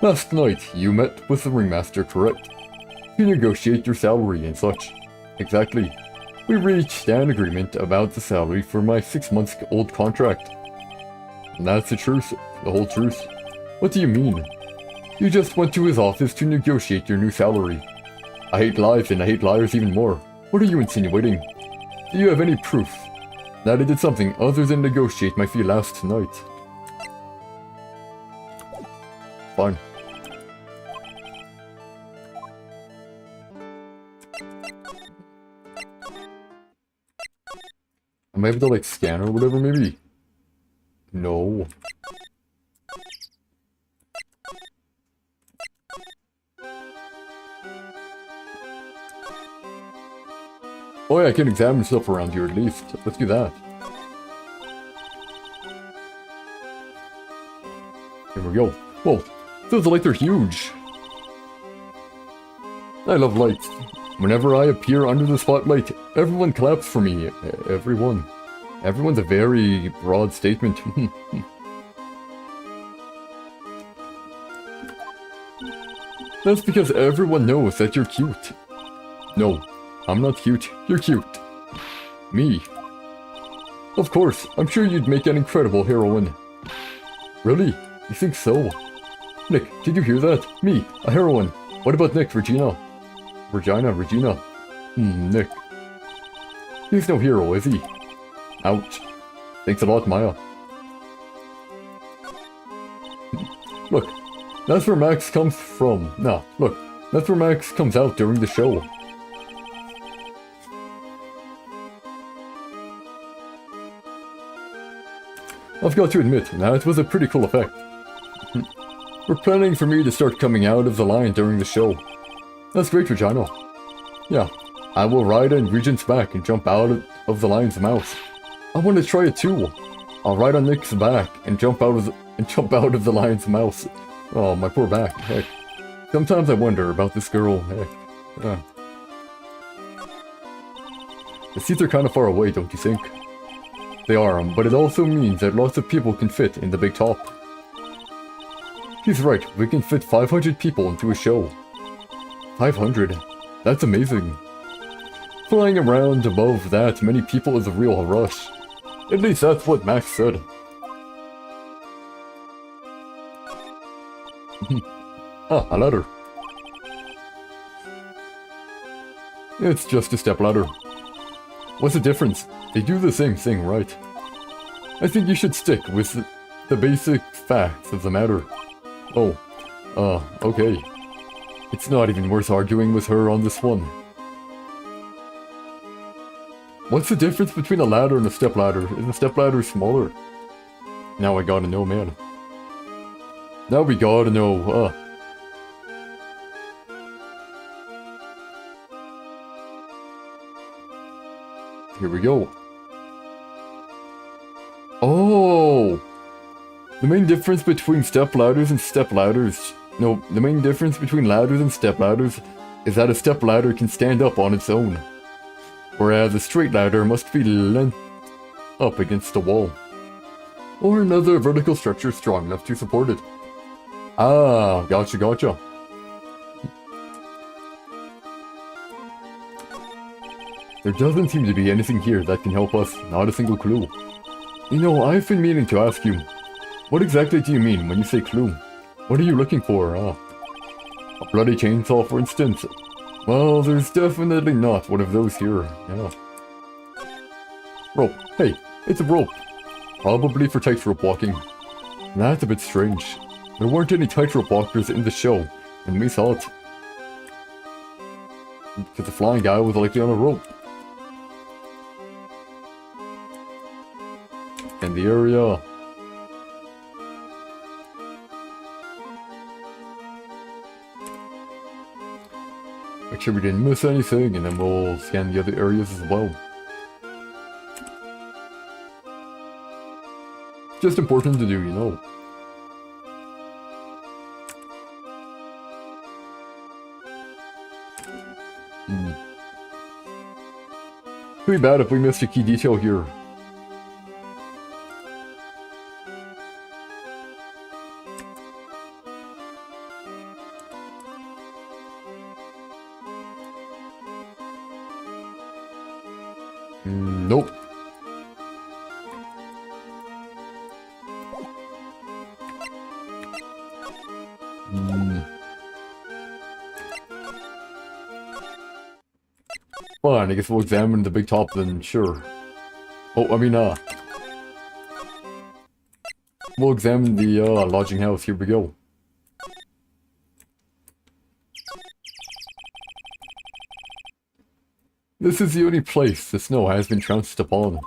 Last night, you met with the ringmaster, correct? To negotiate your salary and such. Exactly. We reached an agreement about the salary for my 6-month-old contract. And that's the truth, the whole truth. What do you mean? You just went to his office to negotiate your new salary. I hate lies and I hate liars even more. What are you insinuating? Do you have any proof that I did something other than negotiate my fee last night? Fine. Am I able to like scan or whatever maybe? No. Oh yeah, I can examine stuff around here at least. Let's do that. Here we go. Whoa, those lights are huge. I love lights. Whenever I appear under the spotlight, everyone claps for me. Everyone. Everyone's a very broad statement. That's because everyone knows that you're cute. No, I'm not cute. You're cute. Me. Of course, I'm sure you'd make an incredible heroine. Really? You think so? Nick, did you hear that? Me, a heroine. What about Nick, Regina? Regina. Nick. He's no hero, is he? Ouch. Thanks a lot, Maya. Look, that's where Max comes from. Nah, look, that's where Max comes out during the show. I've got to admit, that was a pretty cool effect. We're planning for me to start coming out of the line during the show. That's great, Regina. Yeah, I will ride on Regent's back and jump out of the lion's mouth. I want to try it too. I'll ride on Nick's back and jump out of the lion's mouth. Oh, my poor back. Heck. Sometimes I wonder about this girl. Heck. The seats are kind of far away, don't you think? They are, but it also means that lots of people can fit in the big top. He's right, we can fit 500 people into a show. 500? That's amazing. Flying around above that many people is a real rush. At least that's what Max said. Ah, a ladder. It's just a step ladder. What's the difference? They do the same thing, right? I think you should stick with the basic facts of the matter. Oh, okay. It's not even worth arguing with her on this one. What's the difference between a ladder and a stepladder? Is a stepladder smaller? Now I gotta know, man. Now we gotta know, Here we go. Oh! The main difference between stepladders and stepladders... No, the main difference between ladders and stepladders is that a stepladder can stand up on its own, whereas a straight ladder must be leant up against a wall, or another vertical structure strong enough to support it. Ah, gotcha. There doesn't seem to be anything here that can help us, not a single clue. You know, I've been meaning to ask you, what exactly do you mean when you say clue? What are you looking for, A bloody chainsaw, for instance? Well, there's definitely not one of those here, yeah. Rope. Hey, it's a rope. Probably for tightrope walking. That's a bit strange. There weren't any tightrope walkers in the show, and we saw it. Because the flying guy was likely on a rope. And the area... Make sure we didn't miss anything, and then we'll scan the other areas as well. Just important to do, you know. Too bad if we missed a key detail here. Nope. Fine, I guess we'll examine the big top then, sure. Oh, I mean, we'll examine the, lodging house, here we go. This is the only place the snow has been trounced upon.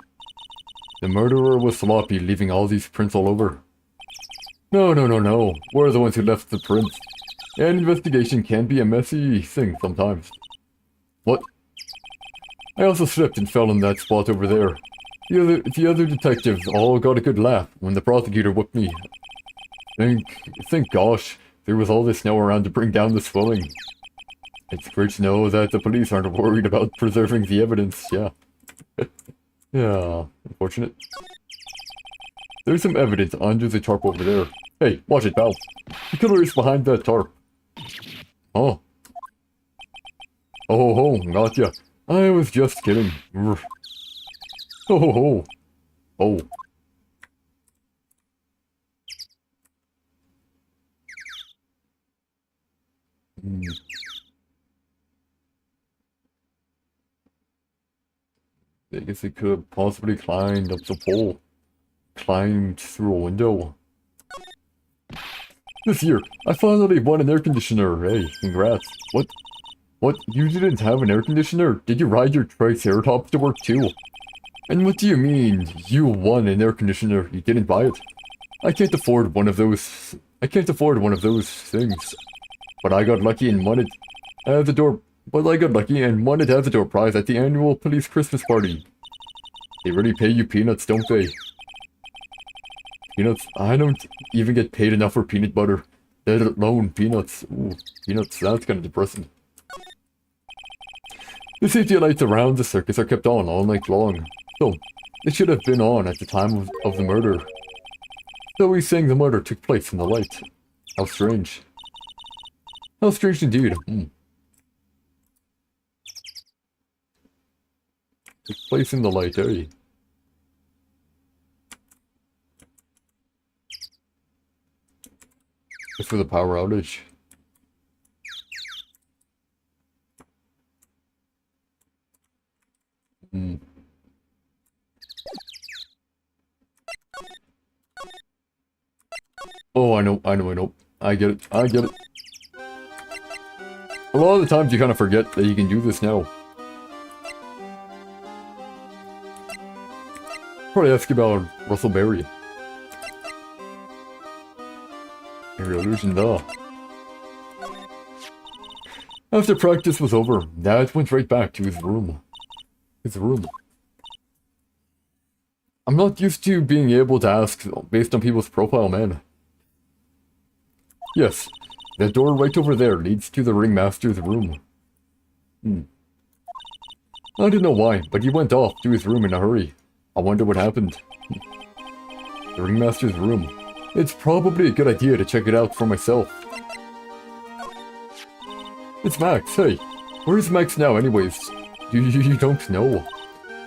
The murderer was sloppy, leaving all these prints all over. No. We're the ones who left the prints. An investigation can be a messy thing sometimes. What? I also slipped and fell in that spot over there. The other detectives all got a good laugh when the prosecutor whipped me. Thank gosh, there was all this snow around to bring down the swelling. It's great to know that the police aren't worried about preserving the evidence, yeah. Yeah, unfortunate. There's some evidence under the tarp over there. Hey, watch it, pal. The killer is behind that tarp. Oh. Oh ho ho, gotcha. I was just kidding. Oh ho ho. Oh. Hmm. I guess it could have possibly climbed up the pole. Climbed through a window. This year, I finally won an air conditioner. Hey, congrats. What? What? You didn't have an air conditioner? Did you ride your Triceratops to work too? And what do you mean, you won an air conditioner? You didn't buy it? I can't afford one of those... I can't afford one of those things. But I got lucky and won it as a door... But I got lucky and won it as a door prize at the annual police Christmas party. They really pay you peanuts, don't they? Peanuts? I don't even get paid enough for peanut butter. Let alone peanuts. Ooh, peanuts, that's kind of depressing. The safety lights around the circus are kept on all night long. So, it should have been on at the time of the murder. So he's saying the murder took place in the light. How strange. How strange indeed. Took place in the light, eh? Just for the power outage. Oh, I know. I get it. A lot of the times you kind of forget that you can do this now. Probably ask about Russell Berry. Your illusion, though. After practice was over, Dad went right back to his room. I'm not used to being able to ask based on people's profile, man. Yes, that door right over there leads to the ringmaster's room. I don't know why, but he went off to his room in a hurry. I wonder what happened. The ringmaster's room. It's probably a good idea to check it out for myself. It's Max, hey. Where's Max now anyways? You don't know?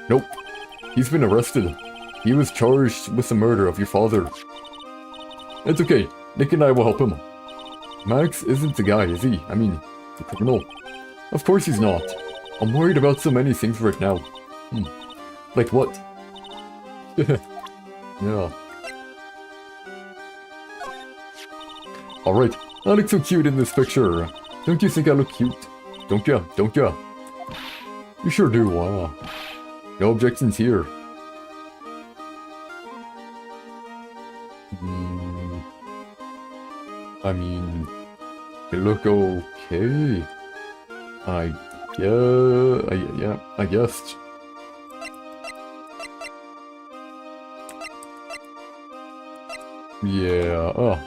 Nope. He's been arrested. He was charged with the murder of your father. It's okay. Nick and I will help him. Max isn't the guy, is he? I mean, the criminal. Of course he's not. I'm worried about so many things right now. Like what? Yeah. Alright, I look so cute in this picture. Don't you think I look cute? Don't ya? Don't ya? You sure do, no objections here. I mean, you look okay. Yeah, I guess. Yeah,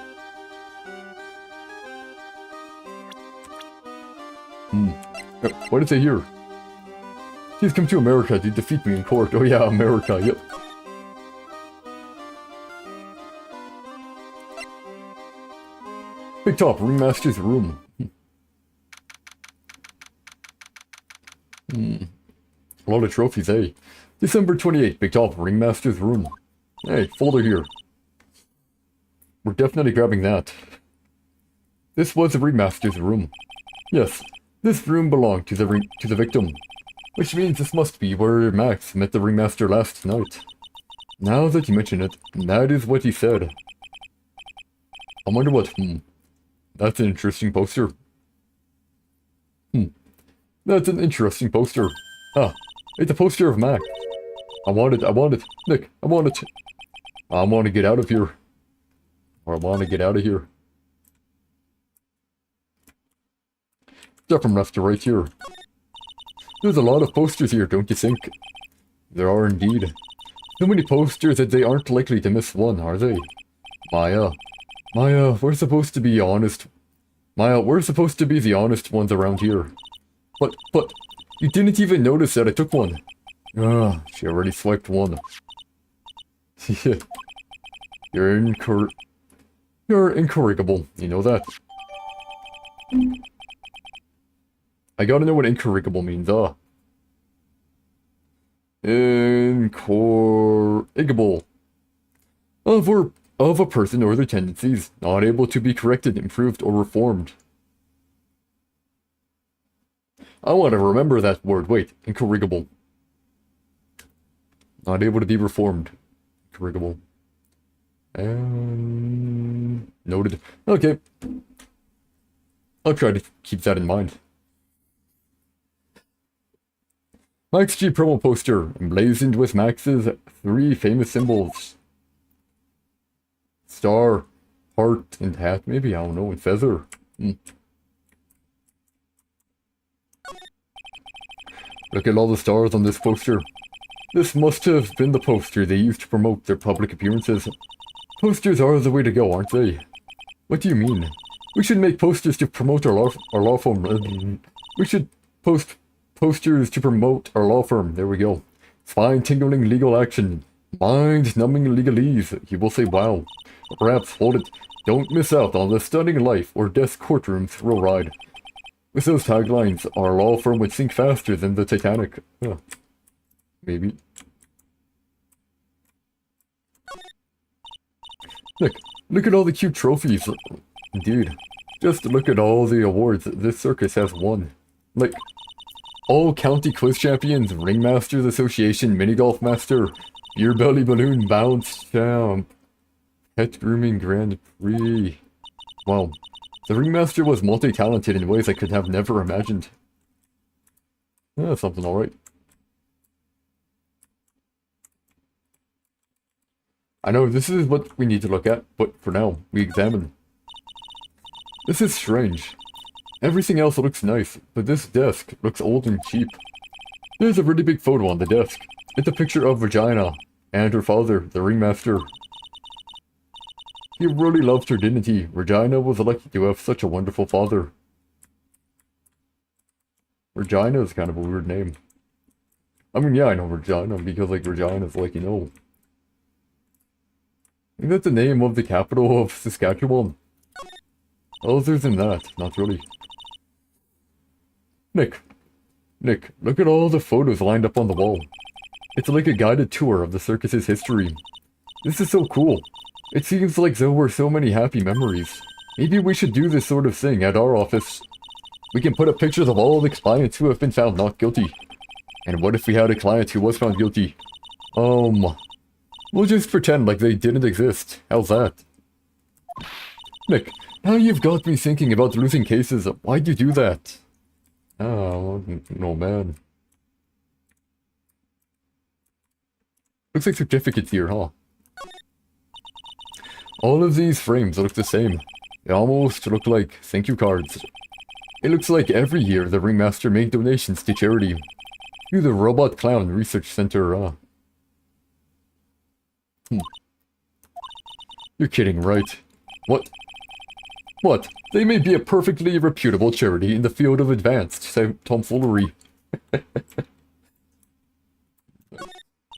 What is it here? He's come to America to defeat me in court. Oh yeah, America, yep. Big Top, Ringmaster's room. A lot of trophies, eh? December 28th, Big Top, Ringmaster's room. Hey, folder here. We're definitely grabbing that. This was the Ringmaster's room. Yes, this room belonged to the victim. Which means this must be where Max met the Ringmaster last night. Now that you mention it, that is what he said. I wonder what, That's an interesting poster. That's an interesting poster. Ah, it's a poster of Max. I want it. Nick, I want it. I want to get out of here. Or I want to get out of here. Step from left to right here. There's a lot of posters here, don't you think? There are indeed. So many posters that they aren't likely to miss one, are they? Maya, we're supposed to be honest. Maya, we're supposed to be the honest ones around here. But, you didn't even notice that I took one. Ah, she already swiped one. You're You're incorrigible. You know that. I gotta know what incorrigible means, Incorrigible. Of a person or their tendencies, not able to be corrected, improved, or reformed. I want to remember that word. Wait, incorrigible. Not able to be reformed. Incorrigible. Noted. Okay. I'll try to keep that in mind. Max G promo poster, emblazoned with Max's 3 famous symbols. Star, heart, and hat, maybe, I don't know, and feather. Look at all the stars on this poster. This must have been the poster they used to promote their public appearances. Posters are the way to go, aren't they? What do you mean? We should make posters to promote our law firm. We should post posters to promote our law firm. There we go. Spine-tingling legal action. Mind-numbing legalese. You will say wow. Or perhaps, hold it, don't miss out on the stunning life or death courtroom thrill ride. With those taglines, our law firm would sink faster than the Titanic. Huh. Maybe. Look at all the cute trophies. Dude, just look at all the awards this circus has won. Like, all county quiz champions, ringmasters association, mini golf master, beer belly balloon bounce champ, pet grooming grand prix. Wow, the ringmaster was multi-talented in ways I could have never imagined. Yeah, something alright. I know this is what we need to look at, but for now, we examine. This is strange. Everything else looks nice, but this desk looks old and cheap. There's a really big photo on the desk. It's a picture of Regina and her father, the ringmaster. He really loved her, didn't he? Regina was lucky to have such a wonderful father. Regina is kind of a weird name. I mean, yeah, I know Regina, because, like, Regina's, like, you know... I think that's the name of the capital of Saskatchewan. Other than that, not really. Nick, look at all the photos lined up on the wall. It's like a guided tour of the circus's history. This is so cool. It seems like there were so many happy memories. Maybe we should do this sort of thing at our office. We can put up pictures of all the clients who have been found not guilty. And what if we had a client who was found guilty? We'll just pretend like they didn't exist. How's that? Nick, now you've got me thinking about losing cases. Why'd you do that? Oh, no man. Looks like certificates here, huh? All of these frames look the same. They almost look like thank you cards. It looks like every year the ringmaster made donations to charity. To the Robot Clown Research Center, You're kidding, right? What? What? They may be a perfectly reputable charity in the field of advanced tomfoolery.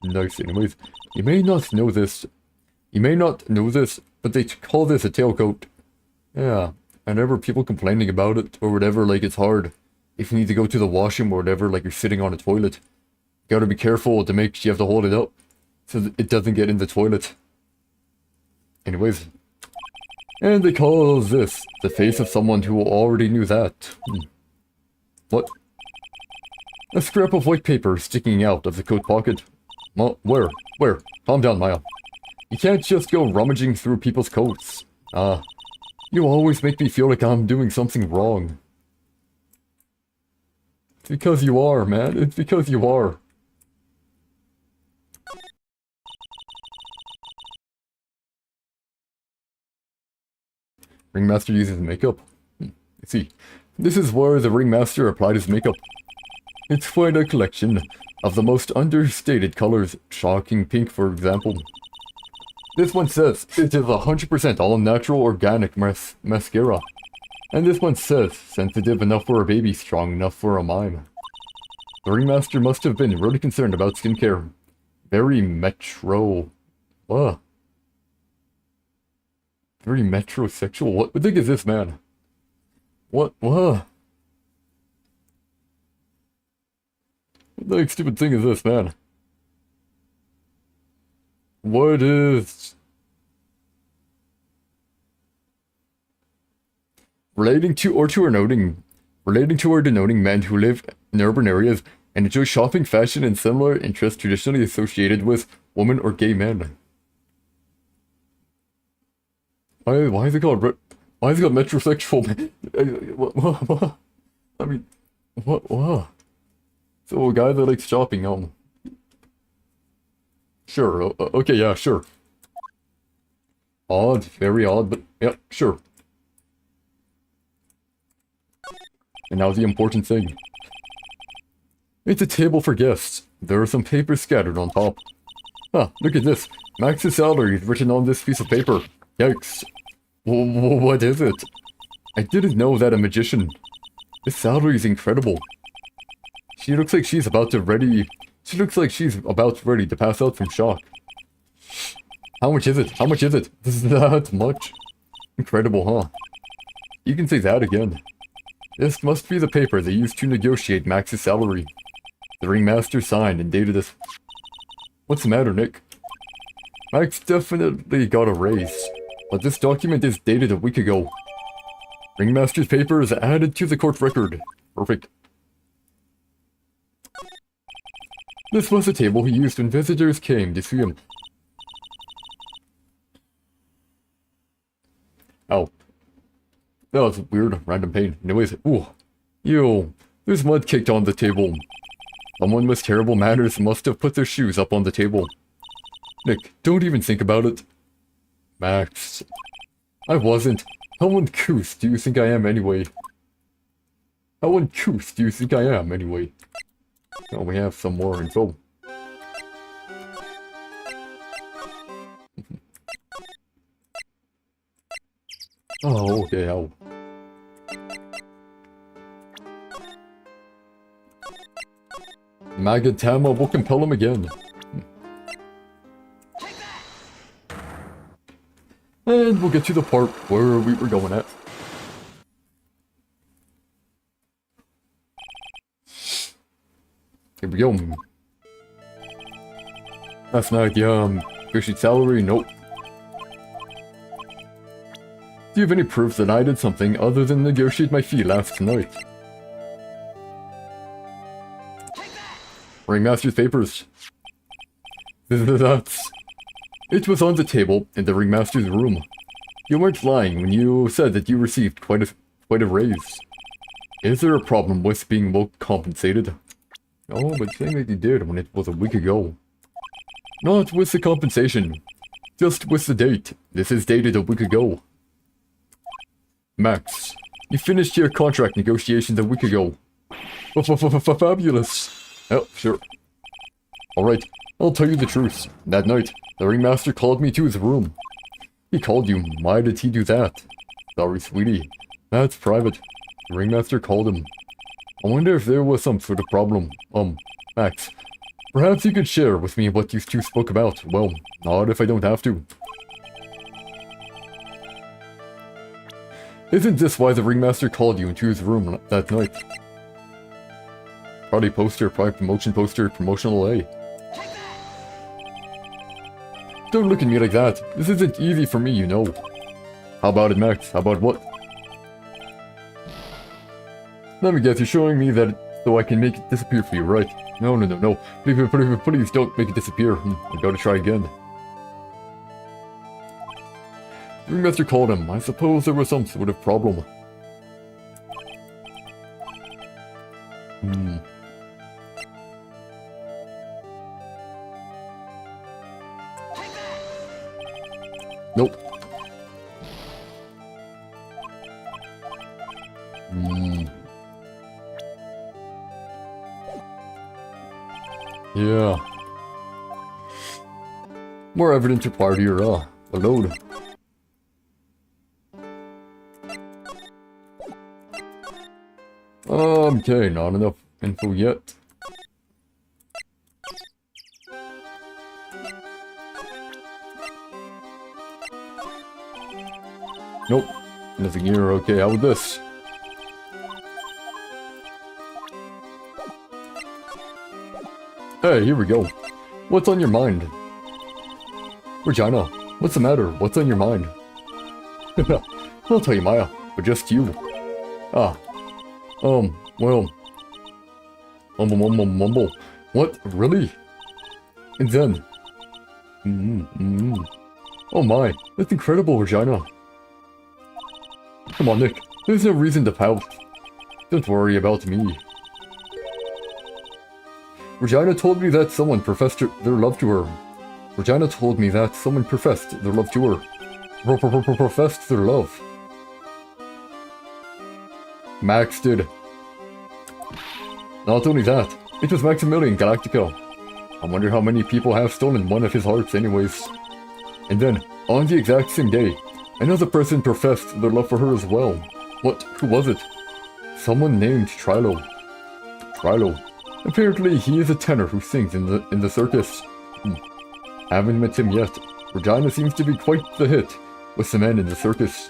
Nice, anyways. You may not know this, but they call this a tailcoat. Yeah, whenever people complaining about it, or whatever, like it's hard. If you need to go to the washroom or whatever, like you're sitting on a toilet. You gotta be careful to make sure you have to hold it up, so that it doesn't get in the toilet. Anyways. And they call this the face of someone who already knew that. What? A scrap of white paper sticking out of the coat pocket. Where? Calm down, Maya. You can't just go rummaging through people's coats. You always make me feel like I'm doing something wrong. It's because you are, man. It's because you are. Ringmaster uses makeup? Let's see. This is where the ringmaster applied his makeup. It's quite a collection of the most understated colors, shocking pink for example. This one says it is 100% all natural organic mascara. And this one says sensitive enough for a baby, strong enough for a mime. The ringmaster must have been really concerned about skincare. Very metro. What? Very metrosexual. What the heck is this, man? What? What? What the heck stupid thing is this, man? What is... Relating to or denoting men who live in urban areas and enjoy shopping, fashion, and similar interests traditionally associated with women or gay men. Why is it called metrosexual? What? I mean, what? So a guy that likes shopping, sure, okay, yeah, sure. Odd, very odd, but yeah, sure. And now the important thing. It's a table for guests. There are some papers scattered on top. Huh, look at this. Max's salary is written on this piece of paper. Yikes. What is it? I didn't know that a magician. This salary is incredible. She looks like she's about ready to pass out from shock. How much is it? How much is it? This is that much. Incredible, huh? You can say that again. This must be the paper they used to negotiate Max's salary. The ringmaster signed and dated this. What's the matter, Nick? Max definitely got a raise, but this document is dated a week ago. Ringmaster's paper is added to the court record. Perfect. This was the table he used when visitors came to see him. Ow. That was weird, random pain. Anyways, ooh. Ew. There's mud caked on the table. Someone with terrible manners must have put their shoes up on the table. Nick, don't even think about it. Max. I wasn't. How uncouth do you think I am anyway? How uncouth do you think I am anyway? Oh, we have some more info. Oh, okay, ow. Magatama will compel him again. And we'll get to the part where we were going at. Here we go. Last night, Fishy salary? Nope. Do you have any proof that I did something other than negotiate my fee last night? Ringmaster's papers. It was on the table in the ringmaster's room. You weren't lying when you said that you received quite a raise. Is there a problem with being well compensated? Oh, but saying that you did when it was a week ago. Not with the compensation. Just with the date. This is dated a week ago. Max, you finished your contract negotiations a week ago. Fabulous. Oh, sure. Alright, I'll tell you the truth. That night, the ringmaster called me to his room. He called you. Why did he do that? Sorry, sweetie. That's private. The ringmaster called him. I wonder if there was some sort of problem. Max, perhaps you could share with me what you two spoke about. Well, not if I don't have to. Isn't this why the ringmaster called you into his room that night? Party poster, product promotion poster, promotional A. Don't look at me like that. This isn't easy for me, you know. How about it, Max? How about what? Let me guess, you're showing me that so I can make it disappear for you, right? No. Please don't make it disappear. I gotta try again. The ringmaster called him. I suppose there was some sort of problem. Nope. Yeah. More evidence required here, a load. Okay, not enough info yet. Nope. Nothing here. Okay, how about this? Hey, here we go. What's on your mind? Regina, what's the matter? What's on your mind? I'll tell you, Maya, but just you. Ah. Well. Mumble. What? Really? And then... Oh my, that's incredible, Regina. Come on, Nick. There's no reason to pout. Don't worry about me. Regina told me that someone professed their love to her. Regina told me that someone professed their love to her. Professed their love. Max did. Not only that, it was Maximilian Galactica. I wonder how many people have stolen one of his hearts anyways. And then, on the exact same day, another person professed their love for her as well. What? Who was it? Someone named Trilo. Trilo. Apparently, he is a tenor who sings in the circus. Haven't met him yet. Regina seems to be quite the hit with the men in the circus.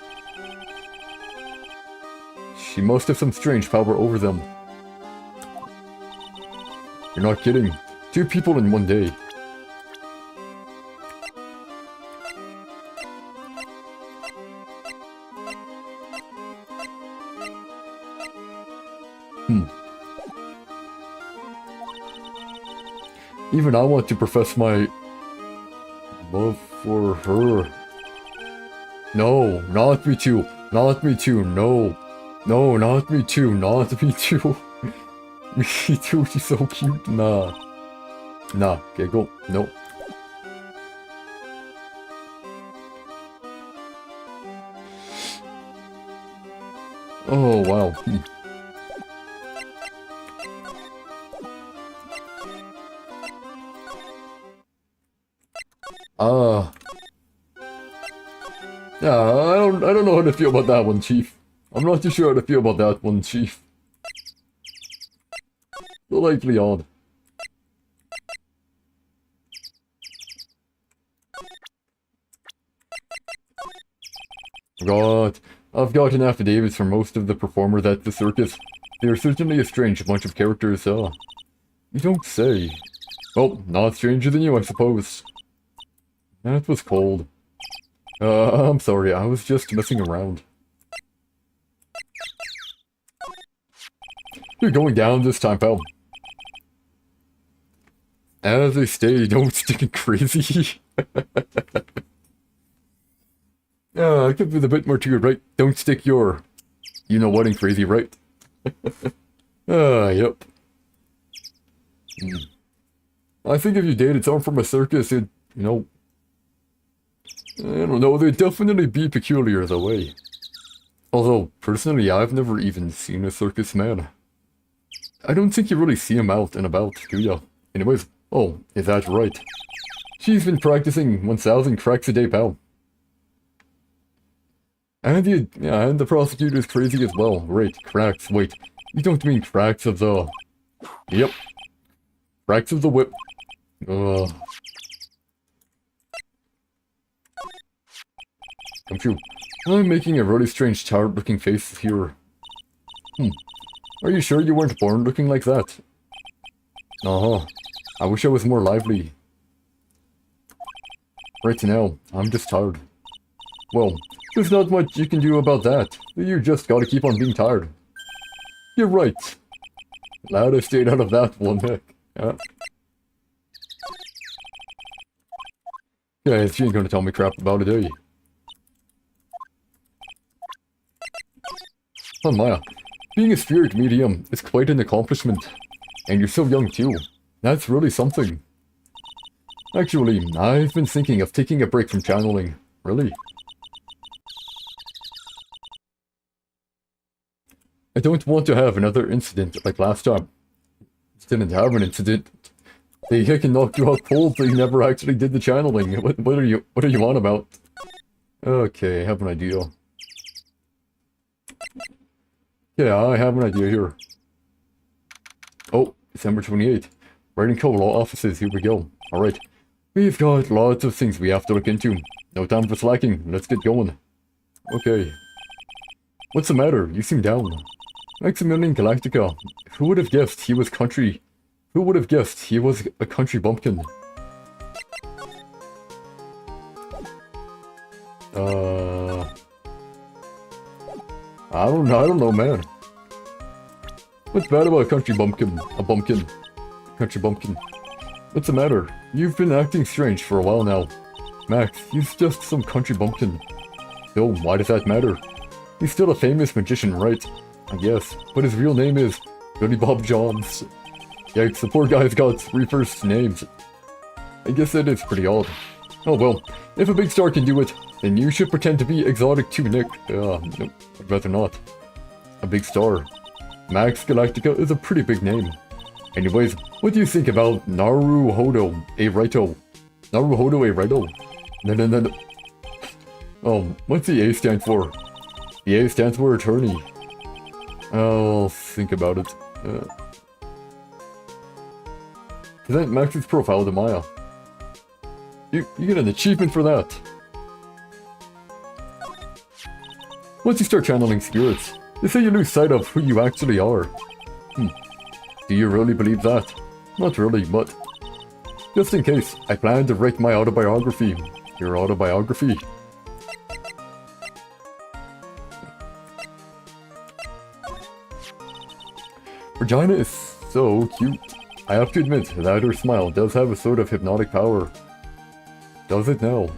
She must have some strange power over them. You're not kidding. 2 people in one day. Even I want to profess my love for her. No, not me too. Not me too. No. No, not me too. Not me too. Me too, she's so cute. Nah. Nah, okay, go. No. Oh, wow. Yeah, I don't know how to feel about that one, Chief. I'm not too sure how to feel about that one, Chief. Slightly odd. I've gotten affidavits from most of the performers at the circus. They are certainly a strange bunch of characters, You don't say. Well, not stranger than you, I suppose. That was cold. I'm sorry, I was just messing around. You're going down this time, pal. As they say, don't stick it crazy. I could be a bit more to your right. Don't stick your... You know what in crazy, right? Yep. I think if you dated someone from a circus, it'd, you know... I don't know, they'd definitely be peculiar the way. Although, personally, I've never even seen a circus man. I don't think you really see him out and about, do ya? Anyways, oh, is that right? She's been practicing 1,000 cracks a day, pal. And the prosecutor's crazy as well. Right, cracks, wait. You don't mean cracks of the... Yep. Cracks of the whip. Come true. I'm making a really strange, tired-looking face here. Are you sure you weren't born looking like that? Uh-huh. I wish I was more lively. Right now, I'm just tired. Well, there's not much you can do about that. You just gotta keep on being tired. You're right. Glad I stayed out of that one, heck. Yeah. Yeah, she ain't gonna tell me crap about it, are you? Oh, Maya. Being a spirit medium is quite an accomplishment. And you're so young, too. That's really something. Actually, I've been thinking of taking a break from channeling. Really? I don't want to have another incident like last time. Didn't have an incident. They can knock you out cold, but you never actually did the channeling. What are you on about? Okay, I have an idea. Yeah, I have an idea here. Oh, December 28th. Writing co-law offices, here we go. Alright. We've got lots of things we have to look into. No time for slacking, let's get going. Okay. What's the matter? You seem down. Maximilian Galactica. Who would have guessed he was country? Who would have guessed he was a country bumpkin? I don't know, man. What's bad about a country bumpkin? A bumpkin. Country bumpkin. What's the matter? You've been acting strange for a while now. Max, he's just some country bumpkin. So, why does that matter? He's still a famous magician, right? I guess. But his real name is Billy Bob Johns. Yikes, the poor guy's got 3 first names. I guess that is pretty odd. Oh well, if a big star can do it, then you should pretend to be exotic too, Nick. Nope, I'd rather not. A big star. Max Galactica is a pretty big name. Anyways, what do you think about Naruhodo a Raito? Naruhodo a Raito? No. Oh, what's the A stand for? The A stands for attorney. I'll think about it. Present Max's profile to Maya. You get an achievement for that. Once you start channeling spirits, they say you lose sight of who you actually are. Do you really believe that? Not really, but... just in case, I plan to write my autobiography. Your autobiography? Regina is so cute. I have to admit that her smile does have a sort of hypnotic power. Does it now?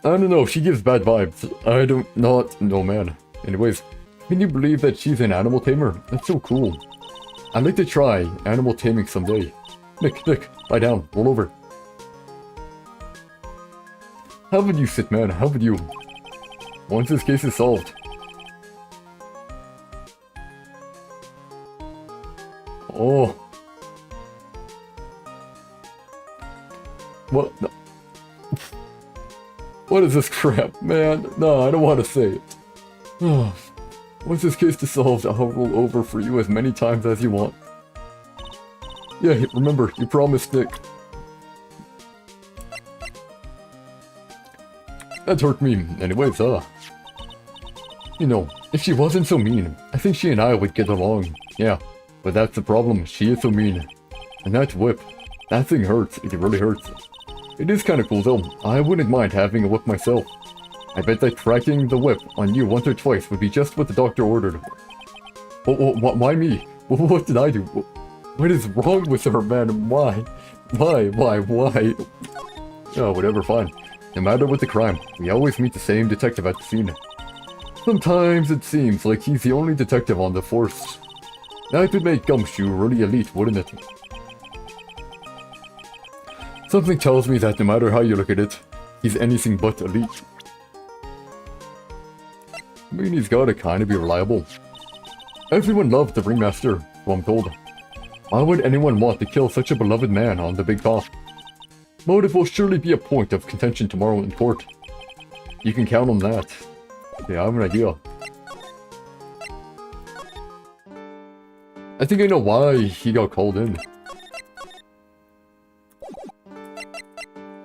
I don't know, she gives bad vibes. I don't not know, man. Anyways, can you believe that she's an animal tamer? That's so cool. I'd like to try animal taming someday. Nick, lie down, roll over. How would you sit, man? How would you? Once this case is solved. Oh. What? No. What is this crap, man? No, I don't want to say it. Once this case is solved, I'll roll over for you as many times as you want. Yeah, remember, you promised, Nick. That hurt me. Anyways, you know, if she wasn't so mean, I think she and I would get along. Yeah, but that's the problem. She is so mean. And that whip, that thing hurts. It really hurts. It is kind of cool though. I wouldn't mind having a whip myself. I bet that cracking the whip on you once or twice would be just what the doctor ordered. Why me? What did I do? What is wrong with her, man? Why? Why? Oh, whatever, fine. No matter what the crime, we always meet the same detective at the scene. Sometimes it seems like he's the only detective on the force. That would make Gumshoe really elite, wouldn't it? Something tells me that no matter how you look at it, he's anything but elite. I mean, he's gotta kinda be reliable. Everyone loved the Ringmaster, so I'm told. Why would anyone want to kill such a beloved man on the big top? Motive will surely be a point of contention tomorrow in court. You can count on that. Okay, I have an idea. I think I know why he got called in.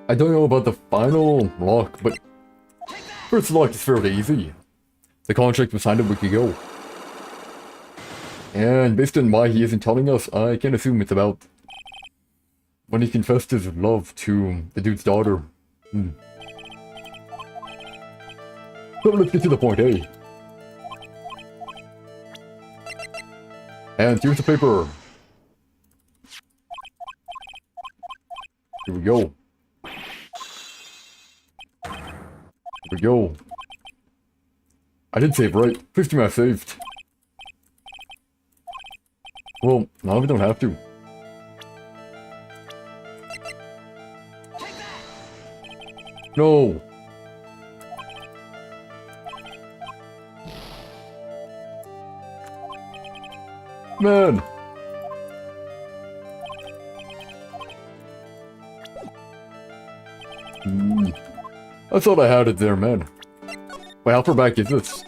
I don't know about the final lock, but first lock is fairly easy. The contract was signed a week ago. And based on why he isn't telling us, I can assume it's about when he confessed his love to the dude's daughter. So let's get to the point, eh? And here's the paper. Here we go. Here we go. I did save, right? 50 I saved. Well, now we don't have to. No! Man! I thought I had it there, man. Wait, how far back is this?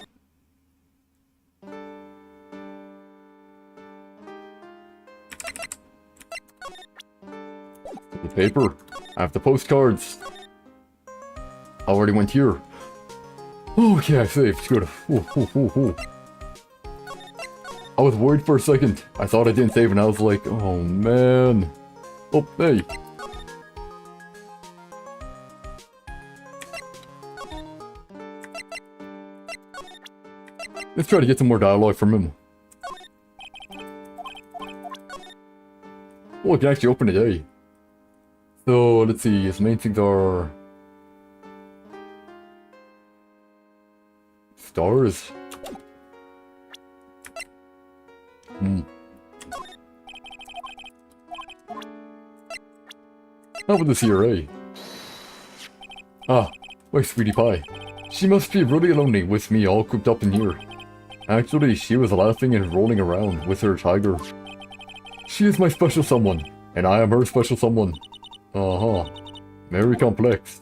The paper. I have the postcards. I already went here. Okay, I saved. Good. Ooh, ooh, ooh, ooh. I was worried for a second. I thought I didn't save and I was like, oh man. Oh, hey. Let's try to get some more dialogue from him. Oh, I can actually open it, eh? So, let's see, his main things are... stars? How about this here, eh? Ah, where's Sweetie Pie? She must be really lonely with me all cooped up in here. Actually, she was laughing and rolling around with her tiger. She is my special someone, and I am her special someone. Uh-huh. Very complex.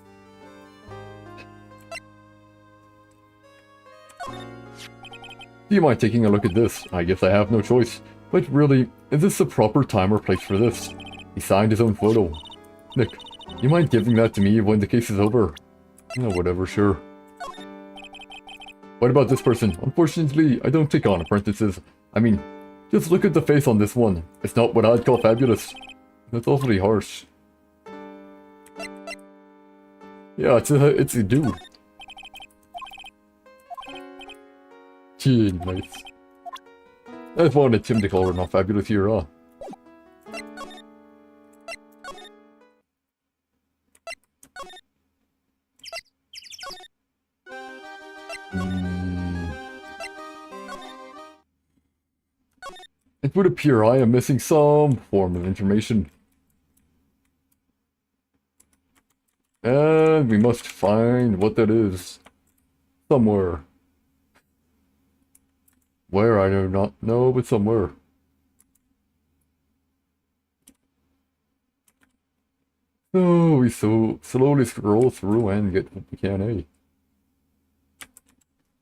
Do you mind taking a look at this? I guess I have no choice. But really, is this the proper time or place for this? He signed his own photo. Nick, you mind giving that to me when the case is over? No, whatever, sure. What about this person? Unfortunately, I don't take on apprentices. I mean, just look at the face on this one. It's not what I'd call fabulous. That's awfully harsh. Yeah, it's a dude. Gee, nice. I just wanted Tim to call her not fabulous here, huh? It would appear I am missing some form of information. And we must find what that is. Somewhere. Where, I do not know, but somewhere. So we slowly scroll through and get what we can,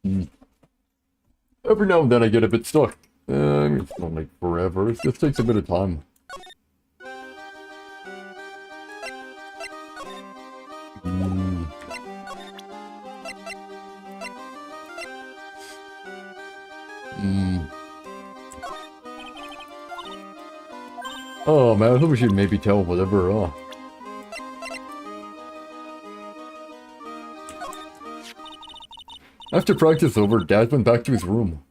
eh? Every now and then I get a bit stuck. I mean, it's not like forever, it just takes a bit of time. Oh man, I thought we should maybe tell whatever, After practice over, Dad went back to his room.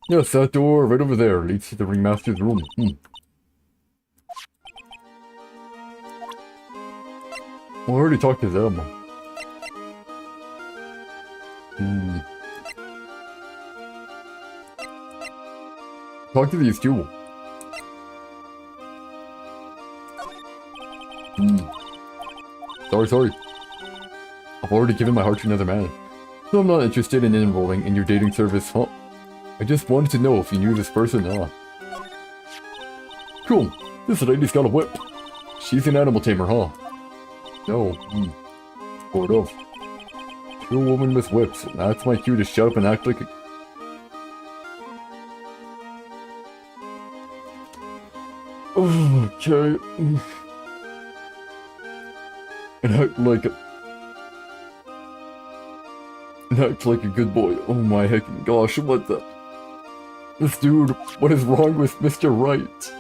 Yes, that door right over there leads to the ringmaster's room. Well, I already talked to them. Talk to these two. Sorry. I've already given my heart to another man. So I'm not interested in enrolling in your dating service, huh? I just wanted to know if you knew this person, Cool. This lady's got a whip. She's an animal tamer, huh? No. Sort of. Two women with whips. That's my cue to shut up and act like a... Okay. And act like a... act like a good boy. Oh my heckin' gosh, what the... This dude, what is wrong with Mr. Wright?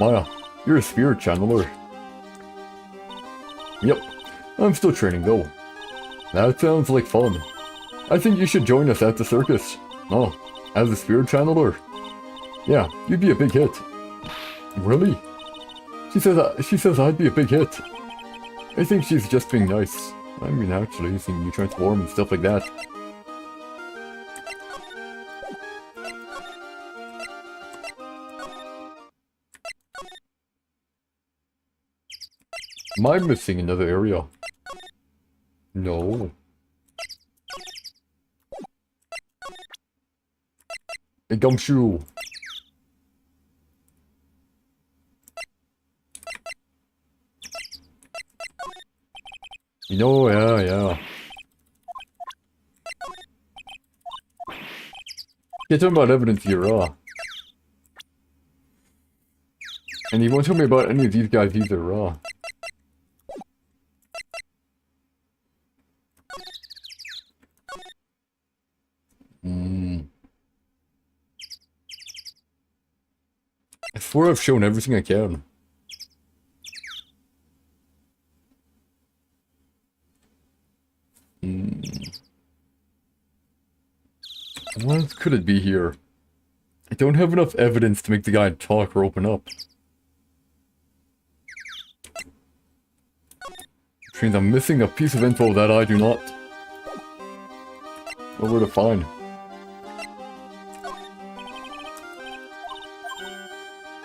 Maya, you're a spirit channeler. Yep, I'm still training though. That sounds like fun. I think you should join us at the circus. Oh, as a spirit channeler? Yeah, you'd be a big hit. Really? She says I'd be a big hit. I think she's just being nice. I mean, actually, seeing you transform and stuff like that. Am I missing another area? No. A gumshoe. You know, yeah. You're talking about evidence here, And he won't tell me about any of these guys either, I swear I've shown everything I can. What could it be here? I don't have enough evidence to make the guy talk or open up. Which means I'm missing a piece of info that I do not know where to find.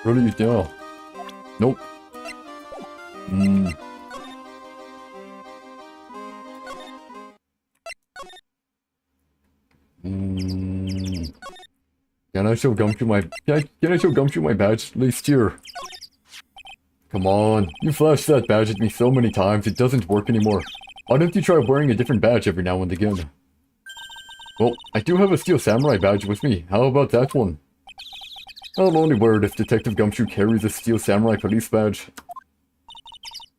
Really? Yeah. Nope. Can I show Gumshoe my... Can I show Gumshoe my badge? At least here. Come on. You flashed that badge at me so many times, it doesn't work anymore. Why don't you try wearing a different badge every now and again? Well, I do have a Steel Samurai badge with me. How about that one? I'll only wear it if Detective Gumshoe carries a Steel Samurai police badge.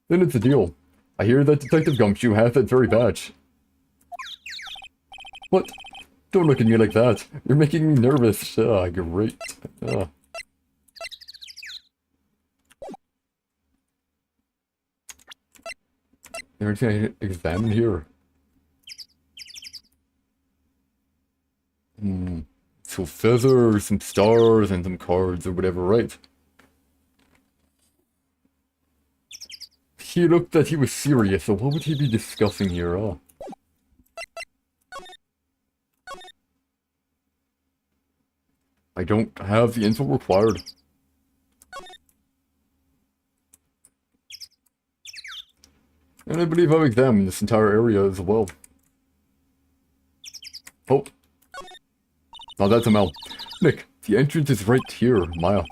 Then it's a deal. I hear that Detective Gumshoe has that very badge. What? Don't look at me like that. You're making me nervous. Ah, great. Everything I examine here. So feathers, some stars, and some cards or whatever, right? He looked that he was serious, so what would he be discussing here? I don't have the info required. And I believe I've examined this entire area as well. Oh. Now that's a Mel. Nick, the entrance is right here, Maya.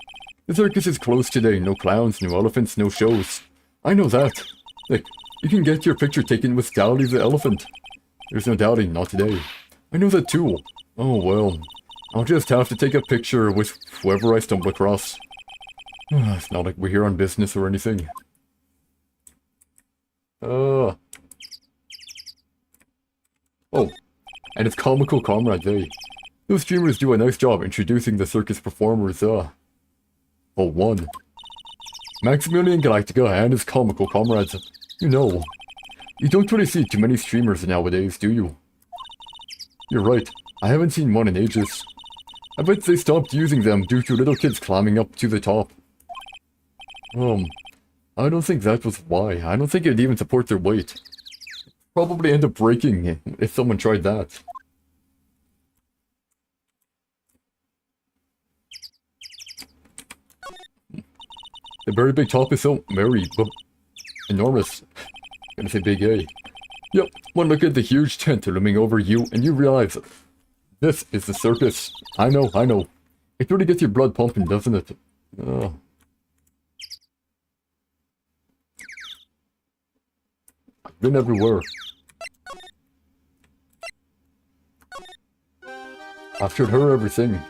The circus is closed today. No clowns, no elephants, no shows. I know that. Nick, you can get your picture taken with Dowdy the elephant. There's no Dowdy, not today. I know that too. Oh well. I'll just have to take a picture with whoever I stumble across. It's not like we're here on business or anything. Oh, and it's Comical Comrades, eh? Those streamers do a nice job introducing the circus performers, Oh, one. Maximilian Galactica and his Comical Comrades. You know, you don't really see too many streamers nowadays, do you? You're right, I haven't seen one in ages. I bet they stopped using them due to little kids climbing up to the top. I don't think that was why. I don't think it'd even support their weight. Probably end up breaking if someone tried that. The very big top is so but enormous. Gonna say big A. Yep, one look at the huge tent looming over you and you realize this is the circus. I know. It really gets your blood pumping, doesn't it? I've been everywhere. I've showed her everything.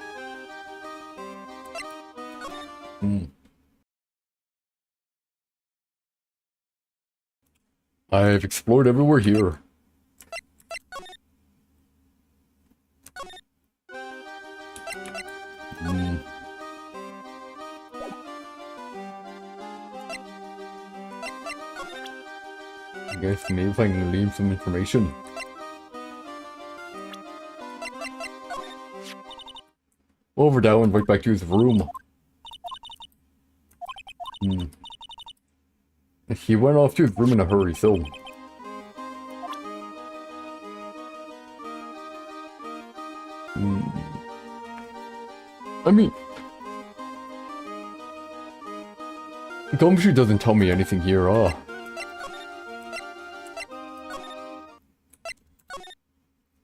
I've explored everywhere here. I guess maybe if I can leave some information. Over that one, right back to his room. He went off to his room in a hurry, so... I mean... Gumshoe doesn't tell me anything here,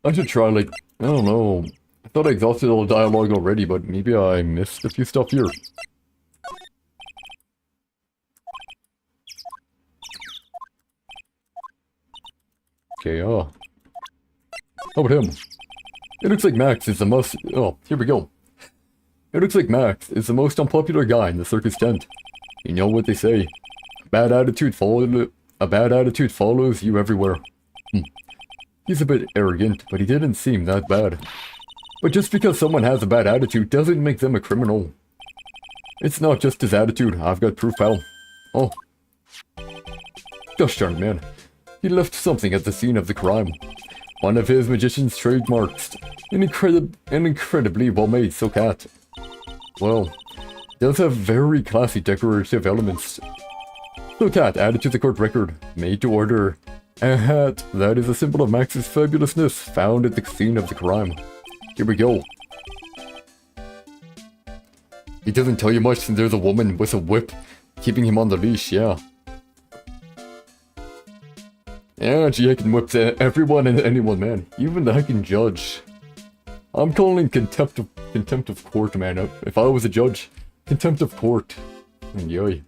I should try, like, I don't know. I thought I exhausted all the dialogue already, but maybe I missed a few stuff here. Okay, how about him? It looks like Max is the most... Oh, here we go. It looks like Max is the most unpopular guy in the circus tent. You know what they say. A bad attitude follows you everywhere. He's a bit arrogant, but he didn't seem that bad. But just because someone has a bad attitude doesn't make them a criminal. It's not just his attitude. I've got proof, pal. Oh. Gosh darn, man. He left something at the scene of the crime. One of his magician's trademarks. An incredibly well-made silk hat. Well, it does have very classy decorative elements. Silk hat added to the court record. Made to order. A hat that is a symbol of Max's fabulousness found at the scene of the crime. Here we go. He doesn't tell you much since there's a woman with a whip keeping him on the leash, yeah. Yeah, she heckin' whips everyone and anyone, man. Even the heckin' judge. I'm calling contempt of court, man. If I was a judge, contempt of court. Yoy.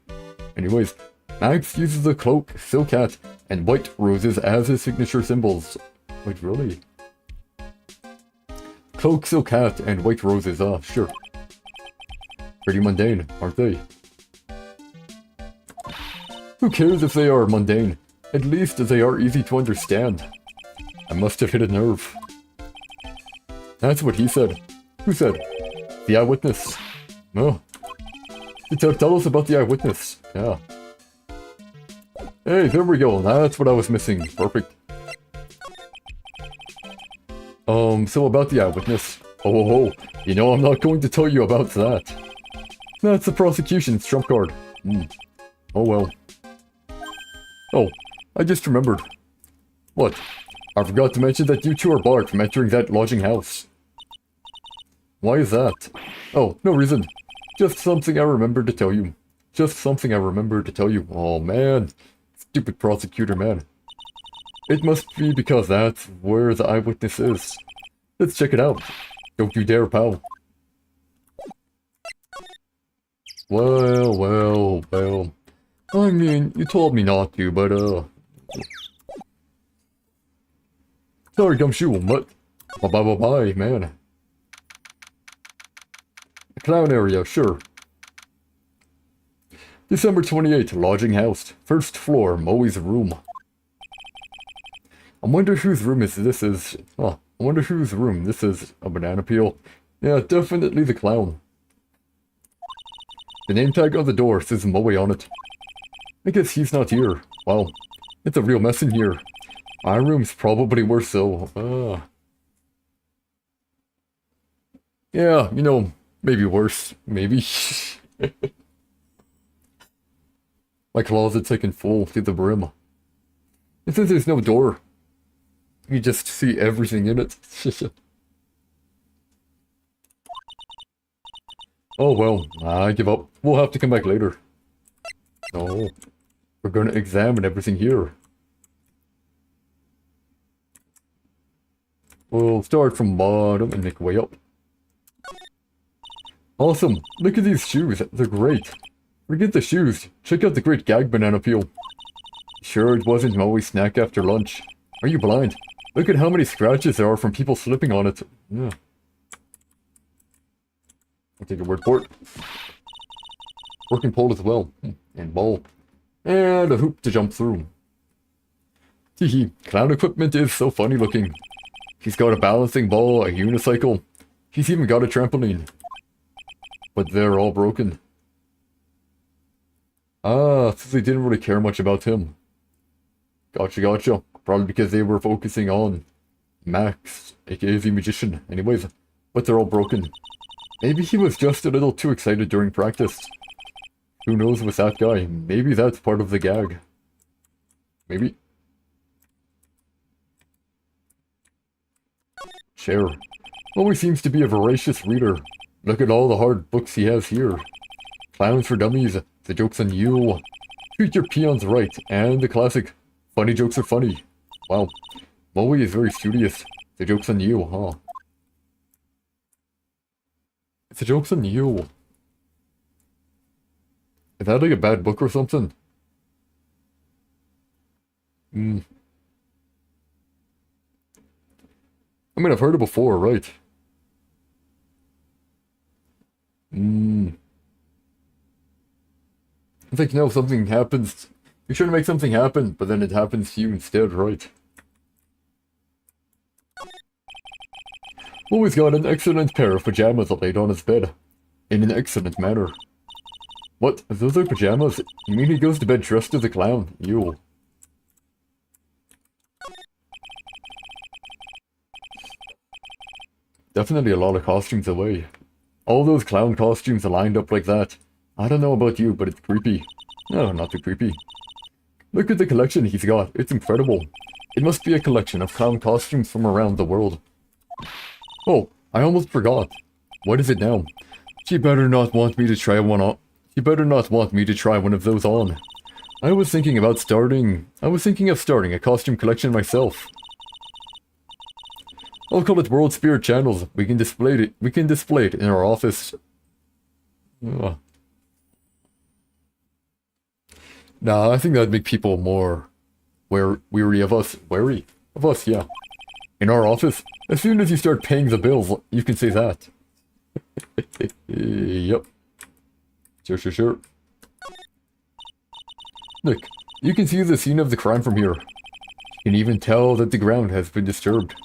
Anyways, Max uses the cloak, silk hat, and white roses as his signature symbols. Wait, really? Cloak, silk hat, and white roses, sure. Pretty mundane, aren't they? Who cares if they are mundane? At least they are easy to understand. I must have hit a nerve. That's what he said. Who said? The eyewitness. Oh. Tell us about the eyewitness. Yeah. Hey, there we go. That's what I was missing. Perfect. So about the eyewitness. Oh, you know I'm not going to tell you about that. That's the prosecution's trump card. Oh well. Oh, I just remembered. What? I forgot to mention that you two are barred from entering that lodging house. Why is that? Oh, no reason. Just something I remembered to tell you. Just something I remembered to tell you. Oh man. Stupid prosecutor, man. It must be because that's where the eyewitness is. Let's check it out. Don't you dare, pal. Well. I mean, you told me not to, but, sorry, gumshoe, but... Bye, man. Clown area, sure. December 28th, lodging house. First floor, Moe's room. I wonder whose room this is. Oh, I wonder whose room this is. A banana peel. Yeah, definitely the clown. The name tag on the door says Moe on it. I guess he's not here. Wow, it's a real mess in here. My room's probably worse so. Yeah, you know, maybe worse. Maybe. My closet's taken full to the brim. And since there's no door, you just see everything in it. Oh well, I give up. We'll have to come back later. No, we're gonna examine everything here. We'll start from bottom and make our way up. Awesome! Look at these shoes, they're great. Forget the shoes, check out the great gag banana peel. Sure it wasn't Moe's snack after lunch. Are you blind? Look at how many scratches there are from people slipping on it. Yeah. I'll take your word for it. Working pole as well. And ball. And a hoop to jump through. Hehe, clown equipment is so funny looking. He's got a balancing ball, a unicycle. He's even got a trampoline. But they're all broken. Ah, so they didn't really care much about him. Gotcha. Probably because they were focusing on Max, aka the magician. Anyways, but they're all broken. Maybe he was just a little too excited during practice. Who knows with that guy? Maybe that's part of the gag. Maybe. Chair. Always seems to be a voracious reader. Look at all the hard books he has here. Clowns for Dummies, The Joke's on You, Treat Your Peons Right, and the classic, Funny Jokes Are Funny. Wow. Moe is very studious. The Joke's on You, huh? It's a Joke's on You. Is that like a bad book or something? I mean, I've heard it before, right? It's like, no, something happens. You're trying to make something happen, but then it happens to you instead, right? Always got an excellent pair of pajamas laid on his bed. In an excellent manner. What? Those are pajamas? You mean he goes to bed dressed as a clown? You. Definitely a lot of costumes away. All those clown costumes are lined up like that. I don't know about you, but it's creepy. No, not too creepy. Look at the collection he's got. It's incredible. It must be a collection of clown costumes from around the world. Oh, I almost forgot. What is it now? She better not want me to try one on. She better not want me to try one of those on. I was thinking of starting a costume collection myself. I'll call it World Spirit Channels. We can display it in our office. Ugh. Nah, I think that'd make people more weary of us. Wary of us, yeah. In our office, as soon as you start paying the bills, you can say that. Yep. Sure. Look, you can see the scene of the crime from here. You can even tell that the ground has been disturbed.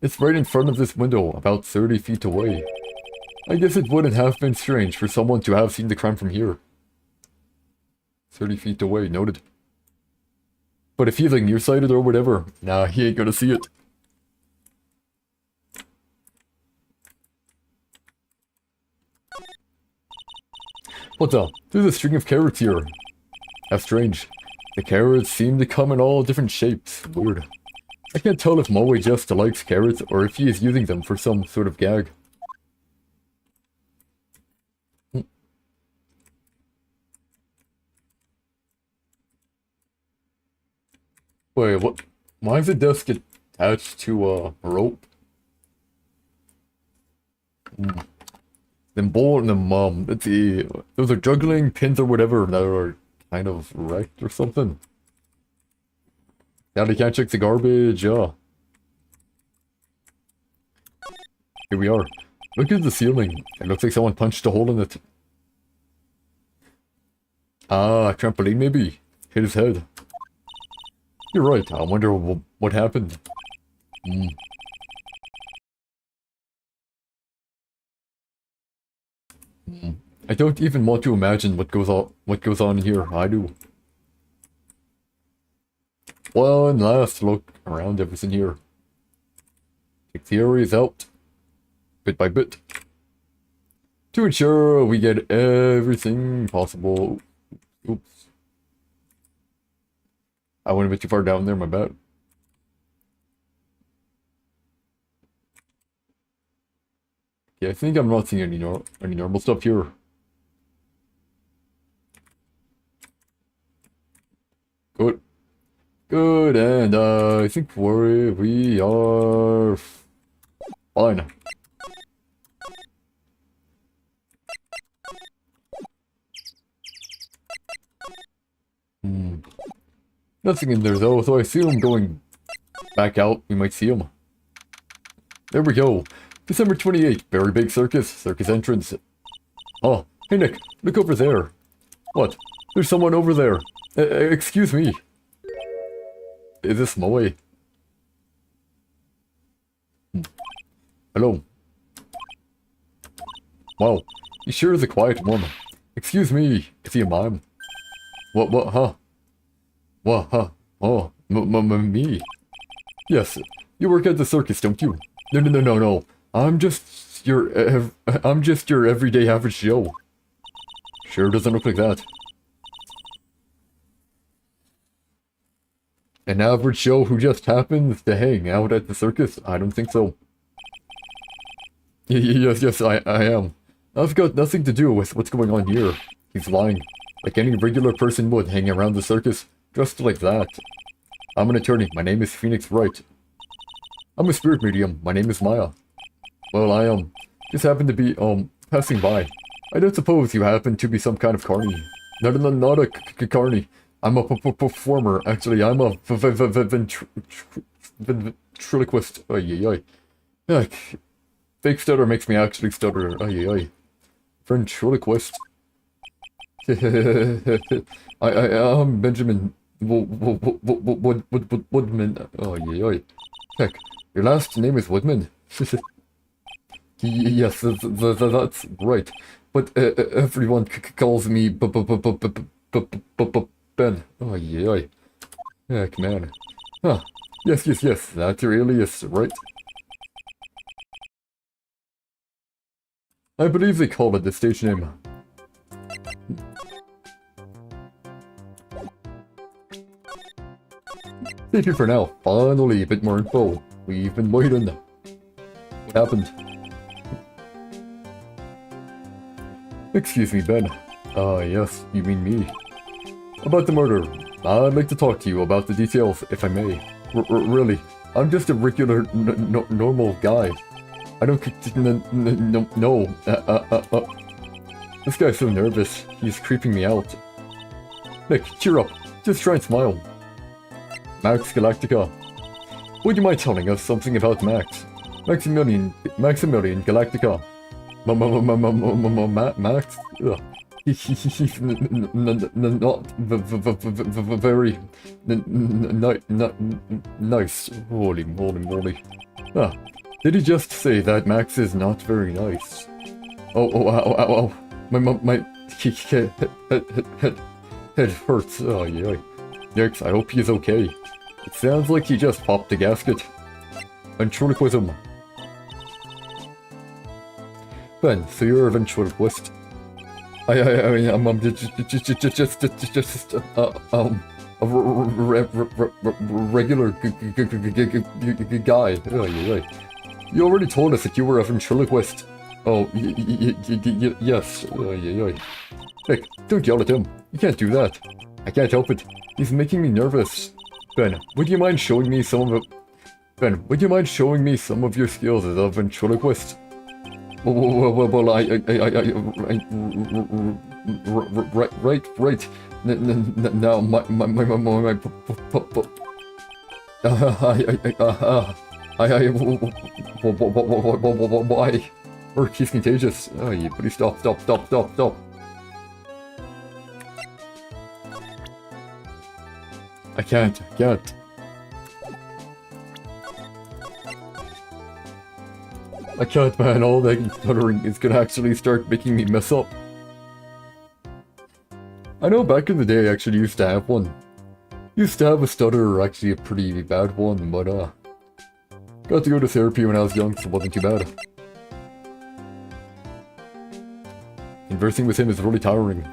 It's right in front of this window, about 30 feet away. I guess it wouldn't have been strange for someone to have seen the crime from here. 30 feet away, noted. But if he's like nearsighted or whatever, nah, he ain't gonna see it. What the? There's a string of carrots here. How strange. The carrots seem to come in all different shapes. Weird. I can't tell if Moe just likes carrots or if he is using them for some sort of gag. Wait, what? Why is the desk attached to a rope? Them let's see, those are juggling pins or whatever that are kind of wrecked or something. Now they can't check the garbage, yeah. Here we are. Look at the ceiling. It looks like someone punched a hole in it. Ah, a trampoline maybe. Hit his head. You're right, I wonder what happened. I don't even want to imagine what goes on here. I do. One last look around everything here. Take the areas out, bit by bit, to ensure we get everything possible. Oops. I went a bit too far down there, my bad. Yeah, I think I'm not seeing any normal stuff here. Good. Good, and I think we are fine. Nothing in there though, so I see him going back out. We might see him. There we go. December 28th, very big circus entrance. Oh, hey Nick, look over there. What? There's someone over there. Excuse me. Is this Moe? Hello. Wow, he sure is a quiet one. Excuse me, is he a mime? What, huh? What, huh? Oh, me? Yes, you work at the circus, don't you? No. I'm just your everyday average Joe. Sure doesn't look like that. An average Joe who just happens to hang out at the circus? I don't think so. Yes, I am. I've got nothing to do with what's going on here. He's lying. Like any regular person would hang around the circus, dressed like that. I'm an attorney. My name is Phoenix Wright. I'm a spirit medium. My name is Maya. Well, I, just happened to be, passing by. I don't suppose you happen to be some kind of carny. Not a carny. I'm a performer. Actually, I'm a ventriloquist. Ay. Fake stutter makes me actually stutter. Ay. Ventriloquist. I'm Benjamin Woodman. Oh, yeah. Heck, your last name is Woodman? Yes, that's right. But everyone calls me Ben. Oh, yeah. Heck, man. Huh. Yes, that's your alias, right? I believe they call it the stage name. Thank you for now. Finally, a bit more info. We've been waiting. What happened? Excuse me, Ben. Yes, you mean me. About the murder. I'd like to talk to you about the details, if I may. Really, I'm just a regular, normal guy. I don't no. This guy's so nervous. He's creeping me out. Nick, cheer up. Just try and smile. Max Galactica. Would you mind telling us something about Max? Maximilian Galactica. Max? Ugh. He's not very nice. Holy moly. Ah, did he just say that Max is not very nice? Oh. My head hurts. Oh, yeah. Yikes, I hope he's okay. It sounds like he just popped a gasket. Ventriloquism. Ben, so you're a ventriloquist. I'm just a regular guy. Oh, you're right. You already told us that you were a ventriloquist. Oh, yes. Nick, don't yell at him. You can't do that. I can't help it. He's making me nervous. Ben, would you mind showing me some of your skills as a ventriloquist? Well, right. Now, why? Or he's contagious. Oh, you please stop. I can't. I can't, man. All that stuttering is gonna actually start making me mess up. I know back in the day I actually used to have one. Used to have a stutter, actually a pretty bad one, but got to go to therapy when I was young, so it wasn't too bad. Conversing with him is really tiring.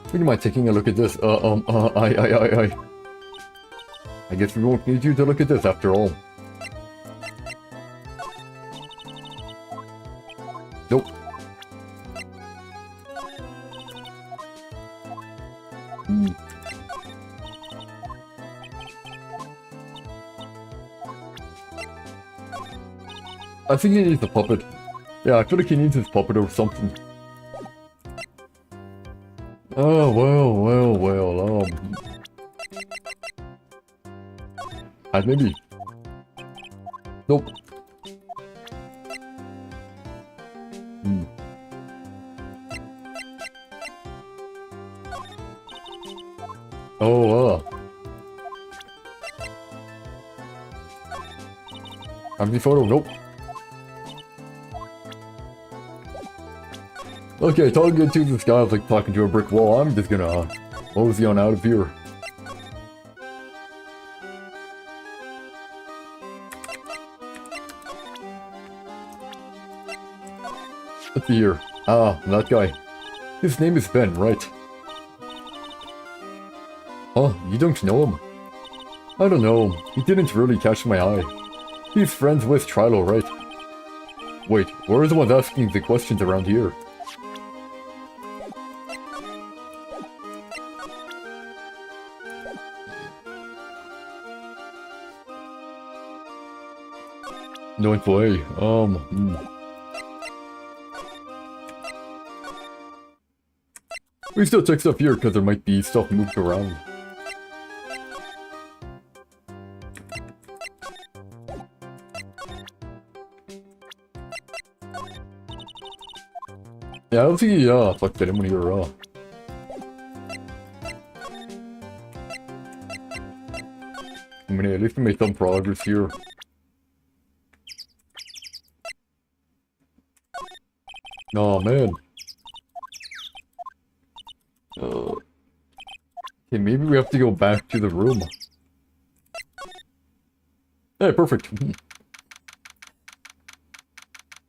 Would you mind taking a look at this? I guess we won't need you to look at this after all. Nope. I think he needs a puppet. Yeah, I feel like he needs his puppet or something. Oh, well, maybe. Nope. Oh, Family photo, nope. Okay, talking to this guy is like talking to a brick wall. I'm just gonna mosey on out of here. Let's see here. Ah, that guy. His name is Ben, right? Huh? You don't know him? I don't know. He didn't really catch my eye. He's friends with Trilo, right? Wait, we're the ones asking the questions around here. No way. We still check stuff here because there might be stuff moved around. Yeah, I don't think he fucked anyone here, I mean, at least we made some progress here. Oh man. Okay, maybe we have to go back to the room. Hey, perfect.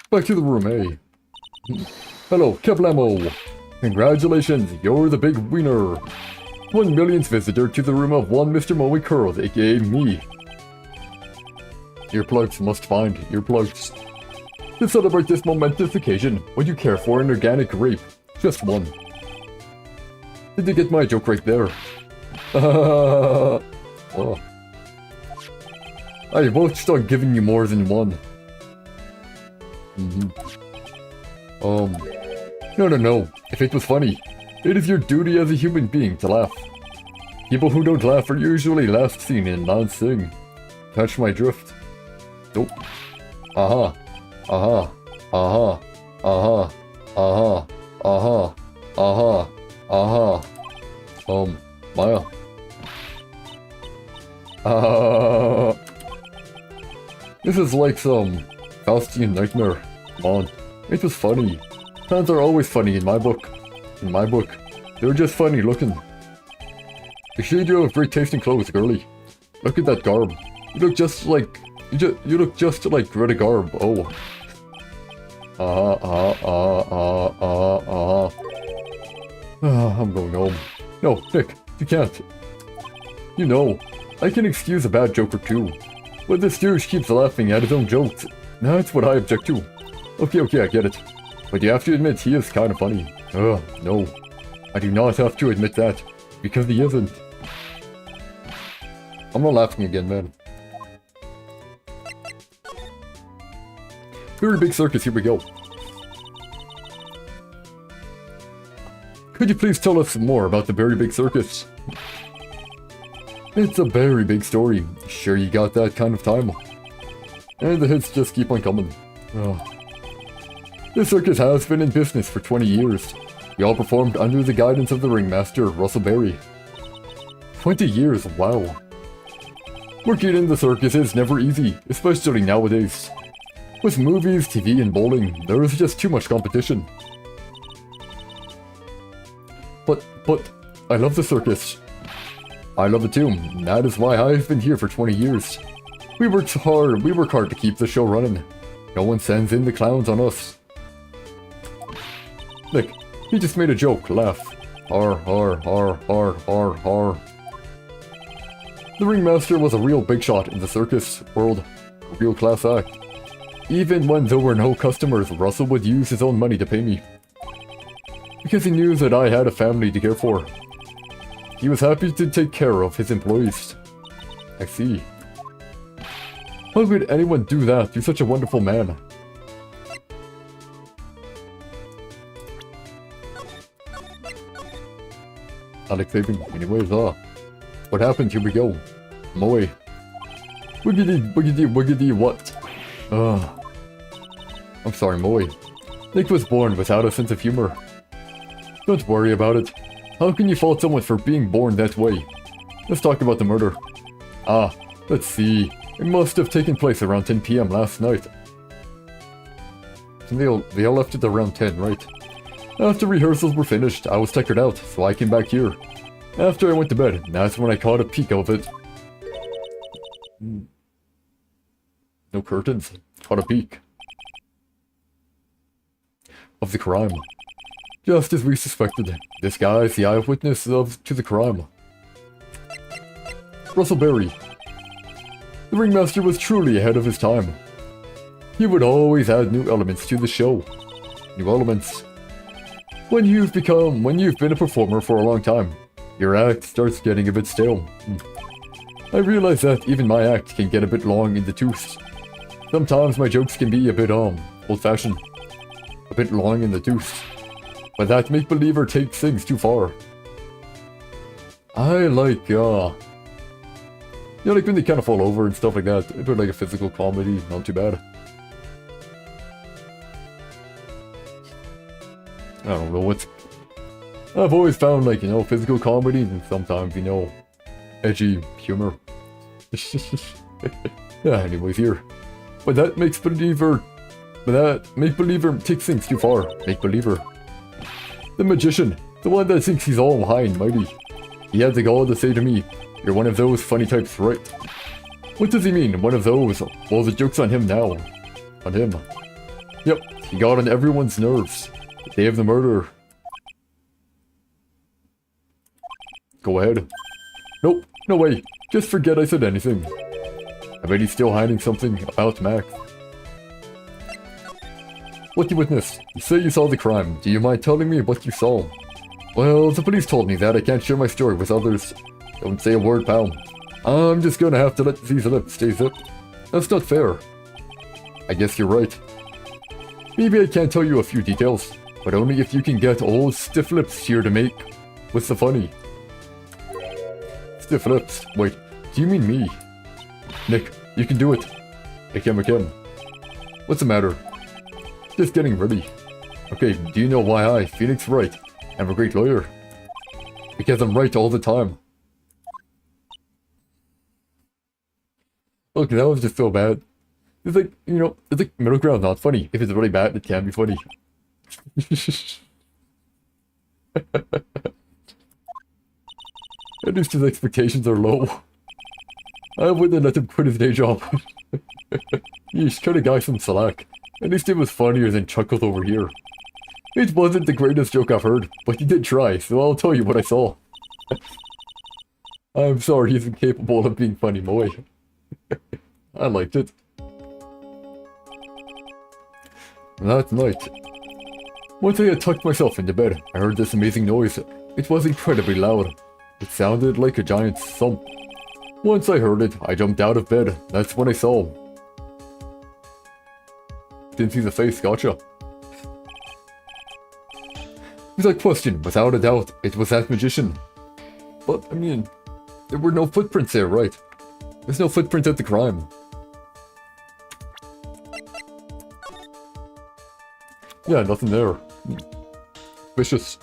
Back to the room, hey. Hello, Keblamo. Congratulations, you're the big winner. 1 millionth visitor to the room of one Mr. Moe Curls, aka me. Earplugs must find earplugs. To celebrate this momentous occasion, would you care for an organic grape? Just one. Did you get my joke right there? Oh. I vouched on giving you more than one. No. If it was funny, it is your duty as a human being to laugh. People who don't laugh are usually last seen in non-sing. Catch my drift? Nope. Aha. Aha. Aha. Aha. Aha. Aha. Aha. Aha. Maya. This is like some Faustian nightmare. Come on. It was funny. Fans are always funny in my book. In my book. They're just funny looking. Actually, you have great taste in clothes, girly. Look at that garb. You look just like... You look just like Greta Garb. Oh. I'm going home. No, Nick, you can't. You know, I can excuse a bad joke or two. But this douche keeps laughing at his own jokes. That's what I object to. Okay, I get it. But you have to admit he is kind of funny. No. I do not have to admit that. Because he isn't. I'm not laughing again, man. Very big circus, here we go. Could you please tell us more about the very big circus? It's a very big story. Sure you got that kind of time? And the hits just keep on coming. This circus has been in business for 20 years. We all performed under the guidance of the ringmaster, Russell Berry. 20 years, wow. Working in the circus is never easy, especially nowadays. With movies, TV, and bowling, there is just too much competition. But, I love the circus. I love it too, and that is why I've been here for 20 years. We work hard to keep the show running. No one sends in the clowns on us. Look, he just made a joke, laugh. Har. The ringmaster was a real big shot in the circus world. A real class act. Even when there were no customers, Russell would use his own money to pay me. Because he knew that I had a family to care for. He was happy to take care of his employees. I see. Why would anyone do that? You're such a wonderful man. Alex saving. Anyways, what happened? Here we go. Moe. Wiggity, what? I'm sorry, Moe. Nick was born without a sense of humor. Don't worry about it. How can you fault someone for being born that way? Let's talk about the murder. Let's see. It must have taken place around 10 PM last night. They all left it around 10, right? After rehearsals were finished, I was tuckered out, so I came back here. After I went to bed, that's when I caught a peek of it. No curtains. Caught a peek. Of the crime. Just as we suspected, this guy is the eyewitness to the crime. Russell Berry. The ringmaster was truly ahead of his time. He would always add new elements to the show. New elements. When you've been a performer for a long time, your act starts getting a bit stale. I realize that even my act can get a bit long in the tooth. Sometimes my jokes can be a bit, old-fashioned. A bit long in the tooth. But that make-believer takes things too far. I like, like when they kind of fall over and stuff like that. A bit like a physical comedy, not too bad. I don't know what's... I've always found, like, you know, physical comedy and sometimes, you know, edgy humor. Yeah, anyways, here. But that makes believer... But that make-believer takes things too far. Make-believer. The magician. The one that thinks he's all high and mighty. He had the gall to say to me, "You're one of those funny types, right?" What does he mean, one of those? Well, the joke's on him now. On him. Yep, he got on everyone's nerves. The day of the murder. Go ahead. Nope, no way. Just forget I said anything. I bet he's still hiding something about Max. What you witnessed? You say you saw the crime. Do you mind telling me what you saw? Well, the police told me that I can't share my story with others. Don't say a word, pal. I'm just gonna have to let these lips stay zipped. That's not fair. I guess you're right. Maybe I can't tell you a few details, but only if you can get old stiff lips here to make with the funny. Stiff lips? Wait, do you mean me? Nick, you can do it. Akem. What's the matter? Just getting ready. Okay, do you know why I, Phoenix Wright, am a great lawyer? Because I'm right all the time. Look, that was just so bad. It's like, you know, it's like middle ground, not funny. If it's really bad, it can be funny. At least his expectations are low. I wouldn't let him quit his day job. Yeesh, cut a guy some slack. At least it was funnier than chuckles over here. It wasn't the greatest joke I've heard, but he did try, so I'll tell you what I saw. I'm sorry he's incapable of being funny, Moe. I liked it. That night, once I had tucked myself into bed, I heard this amazing noise. It was incredibly loud. It sounded like a giant thump. Once I heard it, I jumped out of bed. That's when I saw him. Didn't see the face, gotcha. Without question, without a doubt, it was that magician. But, I mean, there were no footprints there, right? There's no footprint at the crime. Yeah, nothing there. Vicious.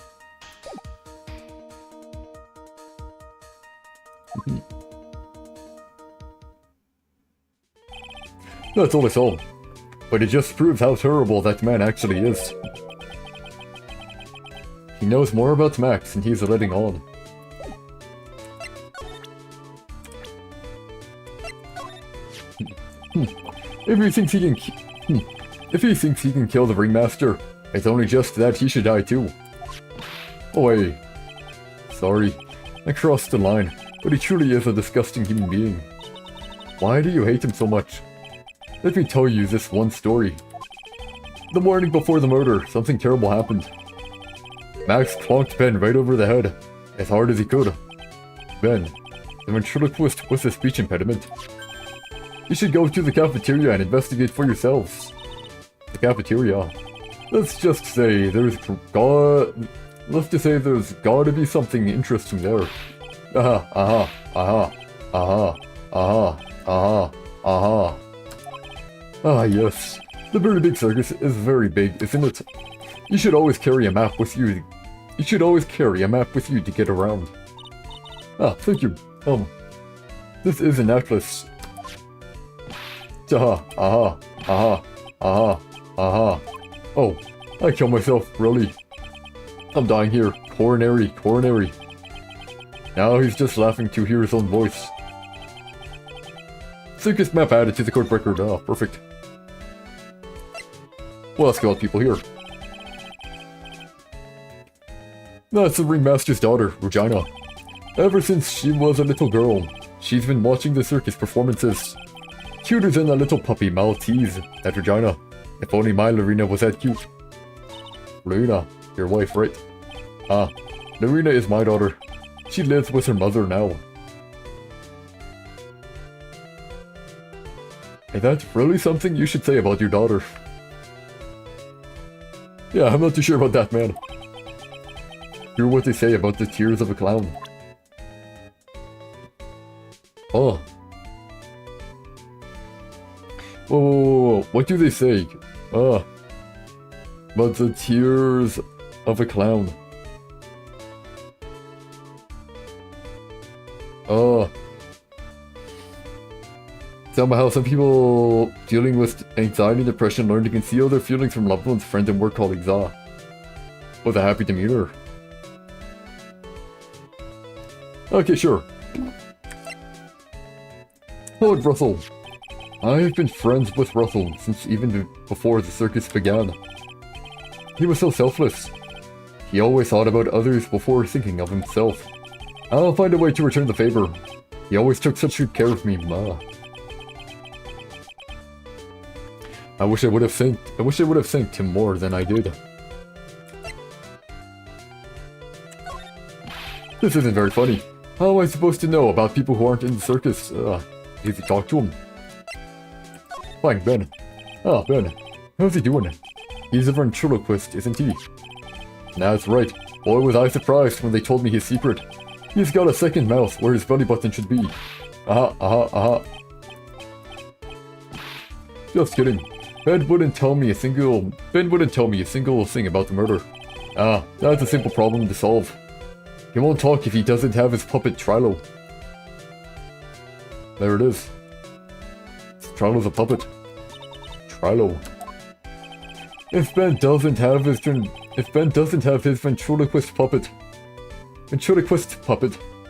That's all I saw. But it just proves how terrible that man actually is. He knows more about Max than he's letting on. If he thinks he can kill the ringmaster, it's only just that he should die too. Oh hey. Sorry, I crossed the line, but he truly is a disgusting human being. Why do you hate him so much? Let me tell you this one story. The morning before the murder, something terrible happened. Max clonked Ben right over the head, as hard as he could. Ben, the ventriloquist with a speech impediment. You should go to the cafeteria and investigate for yourselves. The cafeteria. Let's just say there's gotta be something interesting there. Aha. Ah yes, the very big circus is very big, isn't it? You should always carry a map with you. You should always carry a map with you to get around. Ah, thank you. This is an necklace. Aha. Oh, I killed myself, really. I'm dying here. Coronary. Now he's just laughing to hear his own voice. Circus map added to the court record. Oh, perfect. Well, let's go, people here. That's the ringmaster's daughter, Regina. Ever since she was a little girl, she's been watching the circus performances. Cuter than a little puppy Maltese, that Regina. If only my Lorena was that cute. Lorena, your wife, right? Ah, Lorena is my daughter. She lives with her mother now. Is that really something you should say about your daughter? Yeah, I'm not too sure about that, man. Hear what they say about the tears of a clown. Oh. Whoa. What do they say? But the tears of a clown. Oh. Somehow some people dealing with anxiety and depression learn to conceal their feelings from loved ones, friends, and work colleagues. With a happy demeanor. Okay, sure. Hello, Russell. I have been friends with Russell since even before the circus began. He was so selfless. He always thought about others before thinking of himself. I'll find a way to return the favor. He always took such good care of me, Ma. I wish I would have thanked him more than I did. This isn't very funny. How am I supposed to know about people who aren't in the circus? Easy to talk to him. Fine, Ben. Ben. How's he doing? He's a ventriloquist, isn't he? That's right. Boy, was I surprised when they told me his secret. He's got a second mouth where his belly button should be. Just kidding. Ben wouldn't tell me a single thing about the murder. That's a simple problem to solve. He won't talk if he doesn't have his puppet Trilo. There it is. Trilo's a puppet. Trilo. If Ben doesn't have his ventriloquist puppet,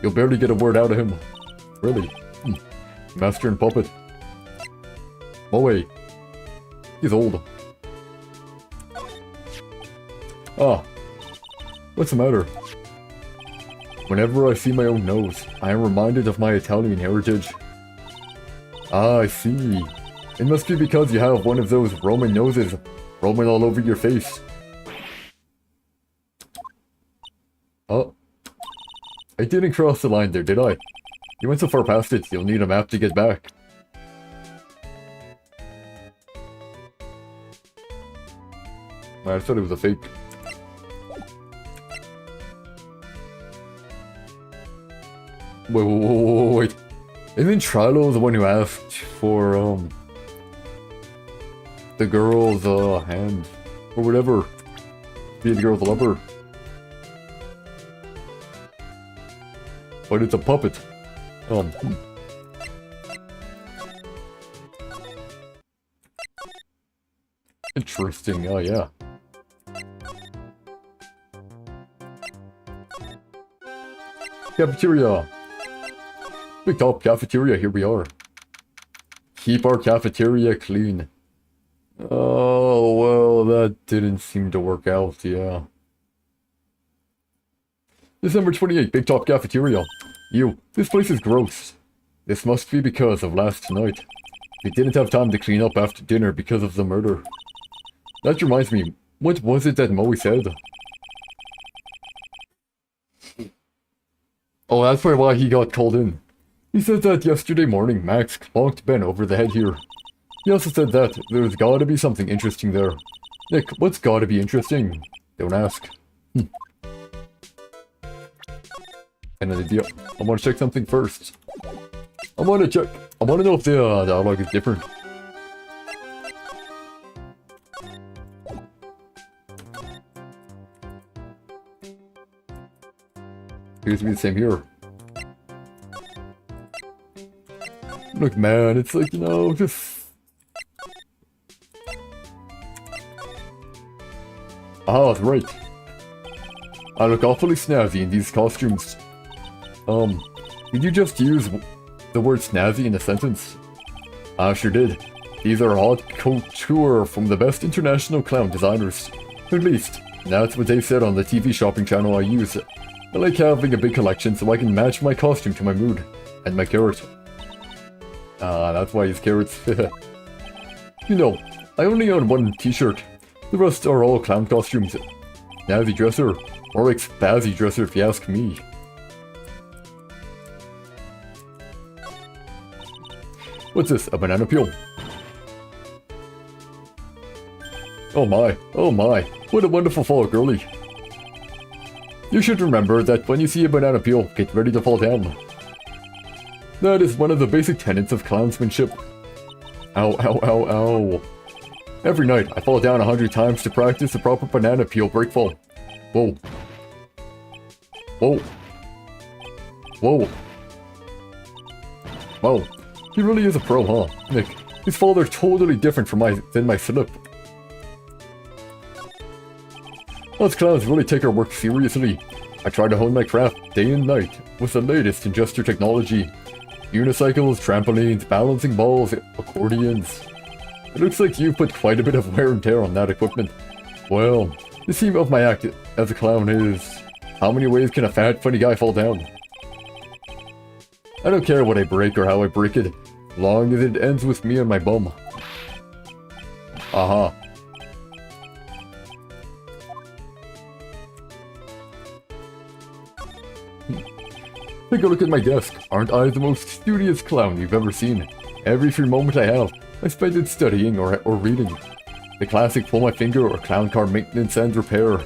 you'll barely get a word out of him. Really? Master and puppet. Oh wait. He's old. What's the matter? Whenever I see my own nose, I am reminded of my Italian heritage. I see. It must be because you have one of those Roman noses roaming all over your face. I didn't cross the line there, did I? You went so far past it, you'll need a map to get back. I thought it was a fake. Wait. Isn't Trilo the one who asked for, the girl's, hand? Or whatever. Be the girl's lover. But it's a puppet. Interesting, oh yeah. Cafeteria! Big top cafeteria, here we are. Keep our cafeteria clean. Oh, well, that didn't seem to work out, yeah. December 28th, Big Top Cafeteria. This place is gross. This must be because of last night. We didn't have time to clean up after dinner because of the murder. That reminds me, what was it that Moe said? Oh, that's probably why he got called in. He said that yesterday morning Max clonked Ben over the head here. He also said that there's gotta be something interesting there. Nick, what's gotta be interesting? Don't ask. And an idea. I want to check something first. I want to know if the dialogue is different. Appears to be the same here. Look, man, it's like, you know, just... that's right. I look awfully snazzy in these costumes. Did you just use the word snazzy in a sentence? I sure did. These are haute couture from the best international clown designers. At least, that's what they said on the TV shopping channel I use. I like having a big collection so I can match my costume to my mood. And my carrot. That's why he's carrots. You know, I only own one t-shirt. The rest are all clown costumes. Snazzy dresser, or like spazzy dresser if you ask me. What's this, a banana peel? Oh my, what a wonderful fall, girly. You should remember that when you see a banana peel, get ready to fall down. That is one of the basic tenets of clownsmanship. Ow, ow, ow, ow. Every night, I fall down 100 times to practice the proper banana peel break fall. Whoa. Whoa. Whoa. Wow. He really is a pro, huh? Nick, his father totally different than my Philip. Us clowns really take our work seriously. I try to hone my craft day and night with the latest in gesture technology. Unicycles, trampolines, balancing balls, accordions. It looks like you've put quite a bit of wear and tear on that equipment. Well, the theme of my act as a clown is, how many ways can a fat, funny guy fall down? I don't care what I break or how I break it, long as it ends with me and my bum. Aha. Take a look at my desk. Aren't I the most studious clown you've ever seen? Every free moment I have, I spend it studying or reading. The classic pull my finger or clown car maintenance and repair.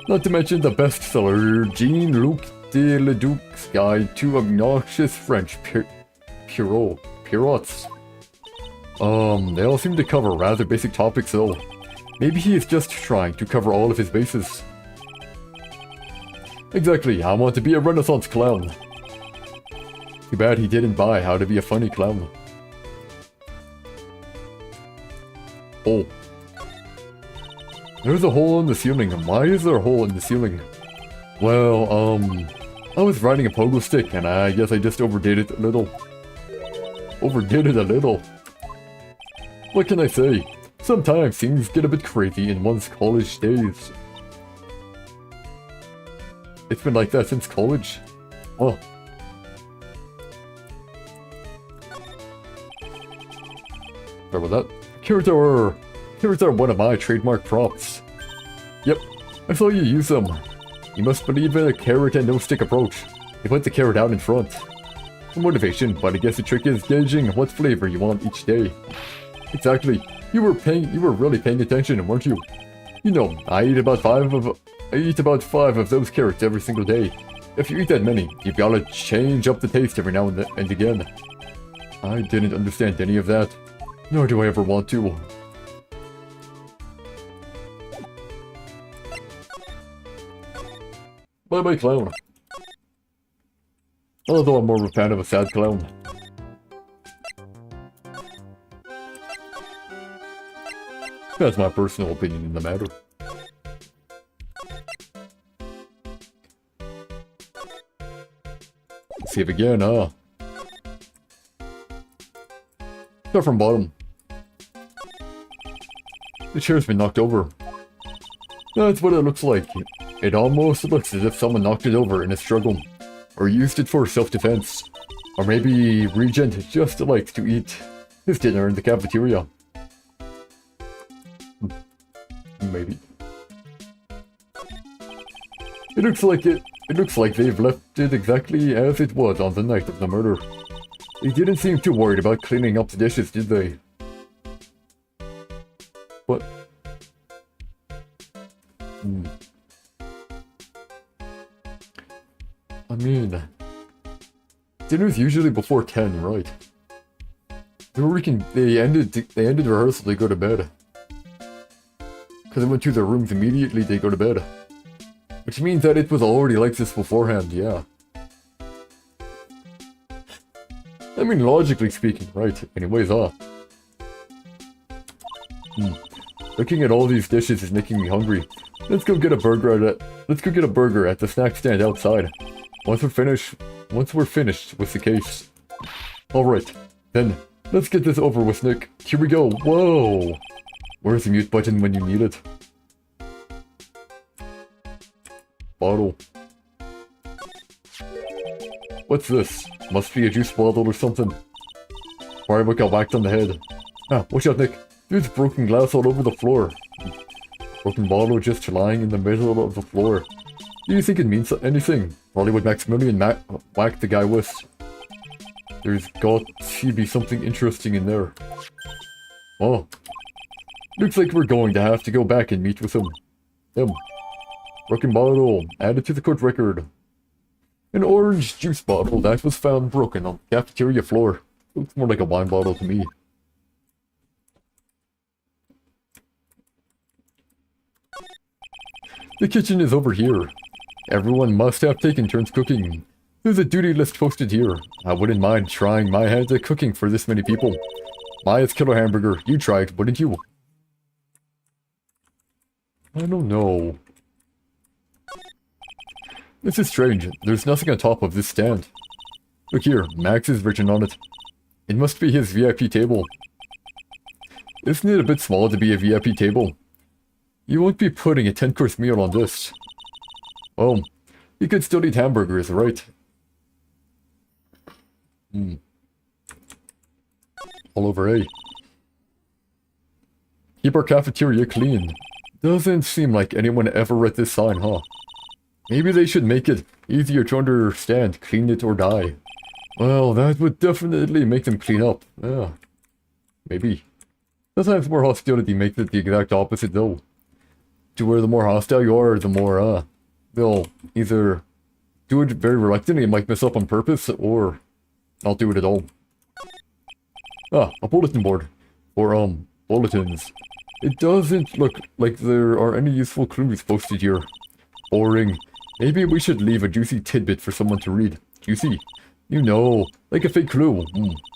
Not to mention the bestseller Jean-Luc de Leduc's Guide to Obnoxious French Pierrots. They all seem to cover rather basic topics though. Maybe he is just trying to cover all of his bases. Exactly, I want to be a Renaissance clown. Too bad he didn't buy How to Be a Funny Clown. Oh. There's a hole in the ceiling. Why is there a hole in the ceiling? Well, I was riding a pogo stick and I guess I just overdid it a little. What can I say? Sometimes things get a bit crazy in one's college days. It's been like that since college. Oh. Sorry about that. Carrots are one of my trademark props. Yep, I saw you use them. You must believe in a carrot and no stick approach. You put the carrot out in front. For motivation, but I guess the trick is gauging what flavor you want each day. Exactly. You were really paying attention, weren't you? You know, I eat about five of those carrots every single day. If you eat that many, you've gotta change up the taste every now and again. I didn't understand any of that. Nor do I ever want to. Bye-bye, clown. Although I'm more of a fan of a sad clown. That's my personal opinion in the matter. Save again, huh? Start from bottom. The chair's been knocked over. That's what it looks like. It almost looks as if someone knocked it over in a struggle. Or used it for self-defense. Or maybe Regent just likes to eat his dinner in the cafeteria. Maybe. It looks like they've left it exactly as it was on the night of the murder. They didn't seem too worried about cleaning up the dishes, did they? What? I mean, dinner's usually before 10, right? They ended rehearsal, they go to bed. Because they went to their rooms immediately, they go to bed. Which means that it was already like this beforehand, yeah. I mean, logically speaking, right? Anyways, Looking at all these dishes is making me hungry. Let's go get a burger at the snack stand outside. Once we're finished with the case. Alright, then, let's get this over with, Nick. Here we go. Whoa! Where's the mute button when you need it? Bottle. What's this? Must be a juice bottle or something. Sorry, I got whacked on the head. Ah, watch out, Nick. There's broken glass all over the floor. Broken bottle just lying in the middle of the floor. Do you think it means anything? Probably what Maximilian whacked the guy with. There's got to be something interesting in there. Oh. Looks like we're going to have to go back and meet with him. Broken bottle. Added to the court record. An orange juice bottle that was found broken on the cafeteria floor. Looks more like a wine bottle to me. The kitchen is over here. Everyone must have taken turns cooking. There's a duty list posted here. I wouldn't mind trying my hand at cooking for this many people. Maya's killer hamburger. You tried, wouldn't you? I don't know. This is strange. There's nothing on top of this stand. Look here, Max is written on it. It must be his VIP table. Isn't it a bit small to be a VIP table? You won't be putting a 10-course meal on this. Well, you could still eat hamburgers, right? All over A. Keep our cafeteria clean. Doesn't seem like anyone ever read this sign, huh? Maybe they should make it easier to understand, clean it or die. Well, that would definitely make them clean up. Yeah, maybe. Sometimes more hostility makes it the exact opposite though. To where the more hostile you are, the more, they'll either do it very reluctantly and might mess up on purpose, or not do it at all. Ah, a bulletin board. Or, bulletins. It doesn't look like there are any useful clues posted here. Boring. Maybe we should leave a juicy tidbit for someone to read. Juicy? You know, like a fake clue.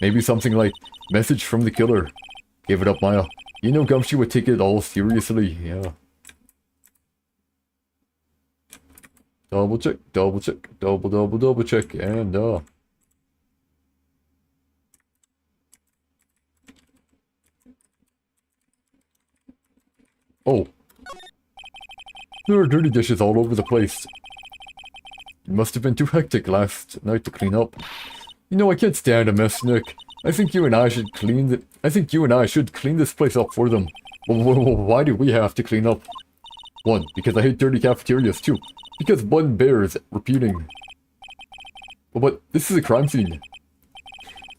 Maybe something like, message from the killer. Give it up, Maya. You know Gumshoe would take it all seriously, yeah. Double check, double check, and, oh. There are dirty dishes all over the place. It must have been too hectic last night to clean up. You know, I can't stand a mess, Nick. I think you and I should clean this place up for them. Why do we have to clean up? 1, because I hate dirty cafeterias. 2, because one bears repeating. But this is a crime scene.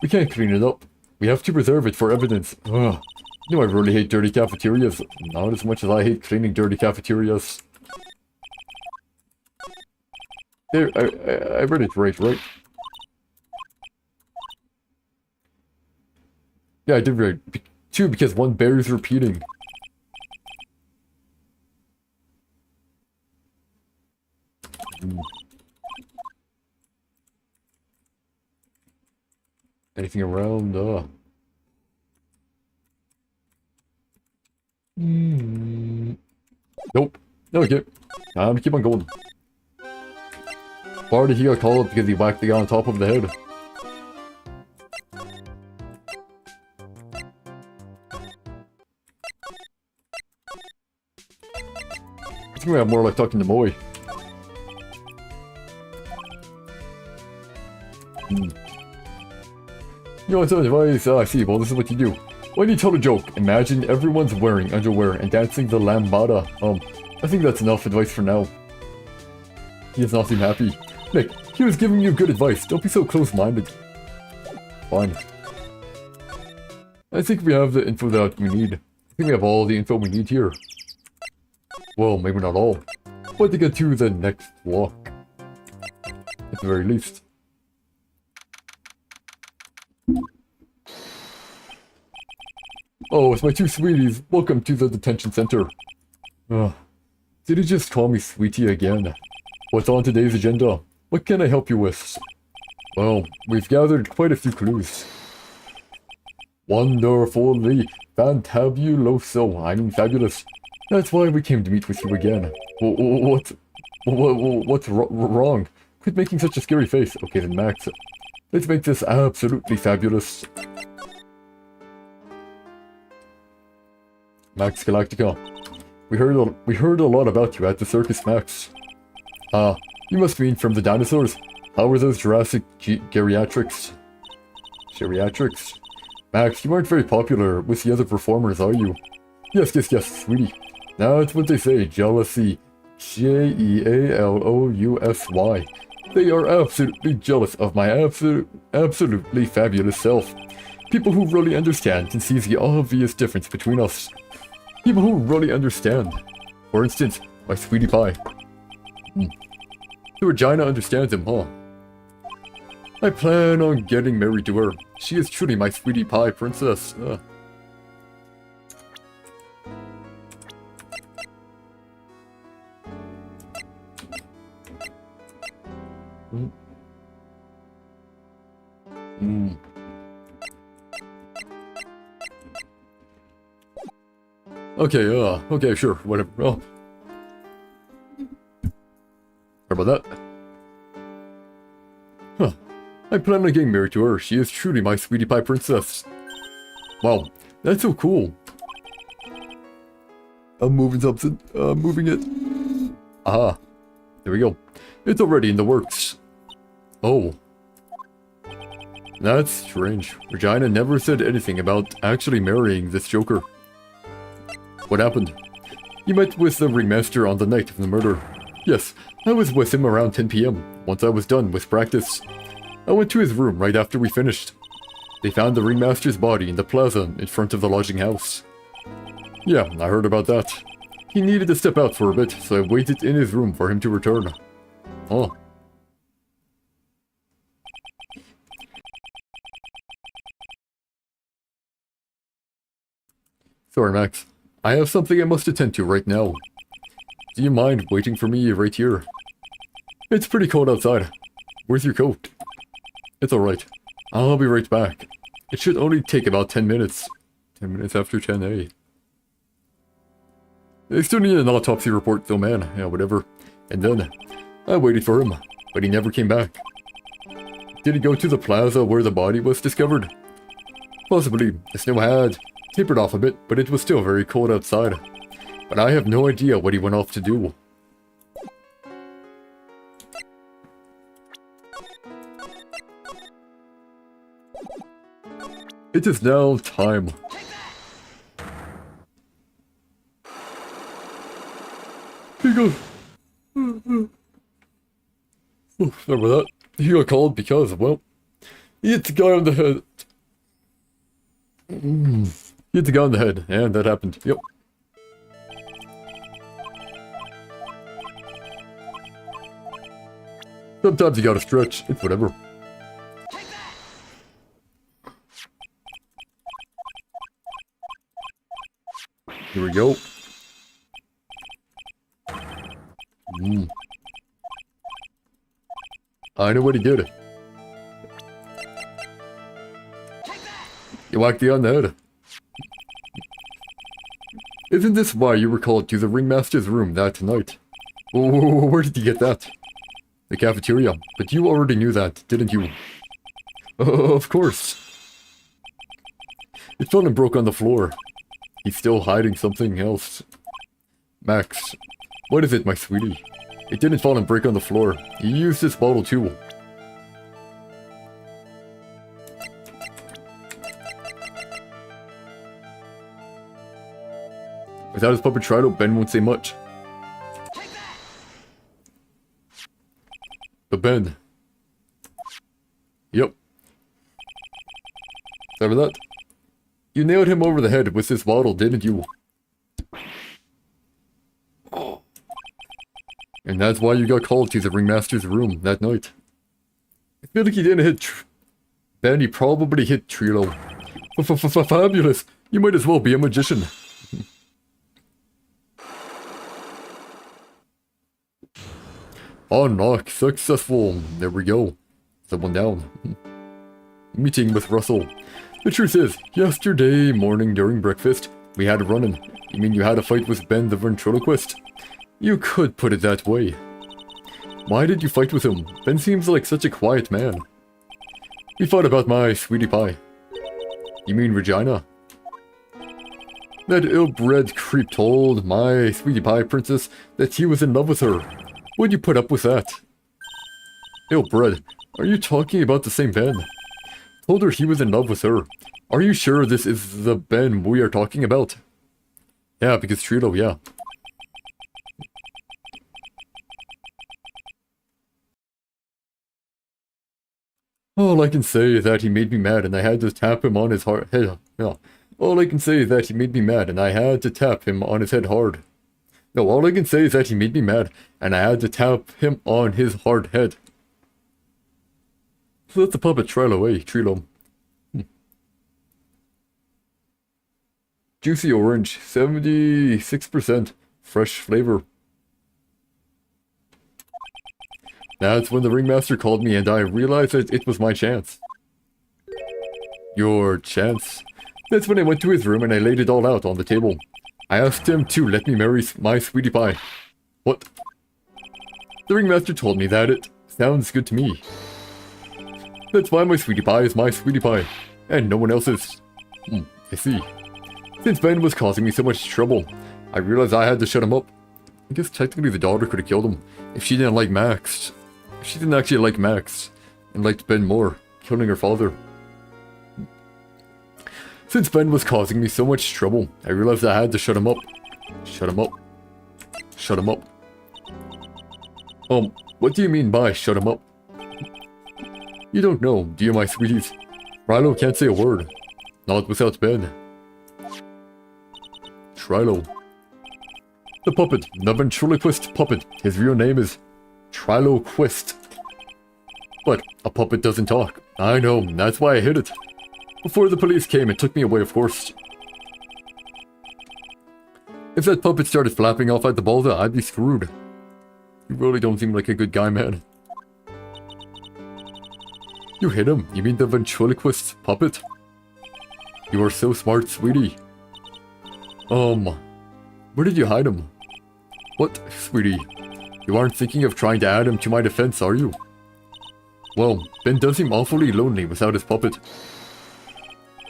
We can't clean it up. We have to preserve it for evidence. Ugh. You know, I really hate dirty cafeterias. Not as much as I hate cleaning dirty cafeterias. There, I read it right? Yeah, I did right. 2, because one bear is repeating. Anything around? Nope. Okay. I'm gonna keep on going. Barty, he got called up because he whacked the guy on top of the head. I think we have more like talking to Moy. You know, some advice, I see, well, this is what you do. When you tell a joke, imagine everyone's wearing underwear and dancing the lambada. I think that's enough advice for now. He does not seem happy. Nick, he was giving you good advice. Don't be so close-minded. Fine. I think we have the info that we need. I think we have all the info we need here. Well, maybe not all. But to get to the next block. At the very least. Oh, it's my 2 sweeties. Welcome to the detention center. Did he just call me sweetie again? What's on today's agenda? What can I help you with? Well, we've gathered quite a few clues. Wonderfully fantabuloso. I mean fabulous. That's why we came to meet with you again. What's wrong? Quit making such a scary face. Okay then, Max. Let's make this absolutely fabulous. Max Galactica. We heard a lot about you at the circus, Max. You must mean from the dinosaurs. How were those Jurassic geriatrics? Geriatrics? Max, you aren't very popular with the other performers, are you? Yes, sweetie. That's what they say, jealousy. Jealousy. They are absolutely jealous of my absolutely fabulous self. People who really understand can see the obvious difference between us. People who really understand. For instance, my sweetie pie. The Regina understands him, huh? I plan on getting married to her. She is truly my sweetie pie princess. Okay, okay, sure, whatever. Oh. Sorry about that. Huh. I plan on getting married to her. She is truly my sweetie pie princess. Wow, that's so cool. I'm moving something. Moving it. Aha. There we go. It's already in the works. Oh. That's strange. Regina never said anything about actually marrying this joker. What happened? You met with the ringmaster on the night of the murder. Yes, I was with him around 10 PM, once I was done with practice. I went to his room right after we finished. They found the ringmaster's body in the plaza in front of the lodging house. Yeah, I heard about that. He needed to step out for a bit, so I waited in his room for him to return. Oh. Sorry, Max. I have something I must attend to right now. Do you mind waiting for me right here? It's pretty cold outside. Where's your coat? It's alright. I'll be right back. It should only take about 10 minutes. 10 minutes after 10A. They still need an autopsy report though, man. Yeah, whatever. And then, I waited for him, but he never came back. Did he go to the plaza where the body was discovered? Possibly. The snow had tapered off a bit, but it was still very cold outside. But I have no idea what he went off to do. It is now time. Here you go. Oh, sorry about that. He got called because, well, he hit the guy on the head. He hit the guy on the head, and that happened. Yep. Sometimes you gotta stretch. It's whatever. Here we go. I know what he did. You whacked the guy on the head. Isn't this why you were called to the ringmaster's room that night? Where did you get that? The cafeteria. But you already knew that, didn't you? Of course. It fell and broke on the floor. He's still hiding something else. Max, what is it, my sweetie? It didn't fall and break on the floor. He used this bottle too. Without his puppet Trilogy, Ben won't say much. But Ben. Yep. Sorry about that. You nailed him over the head with this bottle, didn't you? And that's why you got called to the ringmaster's room that night. I feel like he didn't hit Ben, he probably hit Trilogy. Fabulous! You might as well be a magician. Unlock successful. There we go. Someone down. Meeting with Russell. The truth is, yesterday morning during breakfast, we had a run-in. You mean you had a fight with Ben the ventriloquist? You could put it that way. Why did you fight with him? Ben seems like such a quiet man. We fought about my sweetie pie. You mean Regina? That ill-bred creep told my sweetie pie princess that he was in love with her. Would you put up with that? Ill-bred, are you talking about the same Ben? Told her he was in love with her. Are you sure this is the Ben we are talking about? Yeah, because Trilogy, yeah. All I can say is that he made me mad and I had to tap him on his head. Yeah. All I can say is that he made me mad and I had to tap him on his head hard. No, all I can say is that he made me mad and I had to tap him on his hard head. So that's the puppet Trilogy, Trilogy. Juicy orange, 76% fresh flavor. That's when the ringmaster called me and I realized that it was my chance. Your chance? That's when I went to his room and I laid it all out on the table. I asked him to let me marry my sweetie pie. What? The ringmaster told me that it sounds good to me. That's why my sweetie pie is my sweetie pie, and no one else's. I see. Since Ben was causing me so much trouble, I realized I had to shut him up. I guess technically the daughter could have killed him if she didn't like Max. If she didn't actually like Max and liked Ben more, killing her father. Since Ben was causing me so much trouble, I realized I had to shut him up. Shut him up. Shut him up. What do you mean by shut him up? You don't know, do you, my sweeties? Trilo can't say a word. Not without Ben. Trilo. The puppet, the ventriloquist puppet. His real name is Triloquist. But a puppet doesn't talk. I know, that's why I hid it. Before the police came and took me away, of course. If that puppet started flapping off at the ball, I'd be screwed. You really don't seem like a good guy, man. You hit him? You mean the ventriloquist puppet? You are so smart, sweetie. Where did you hide him? What, sweetie? You aren't thinking of trying to add him to my defense, are you? Well, Ben does seem awfully lonely without his puppet.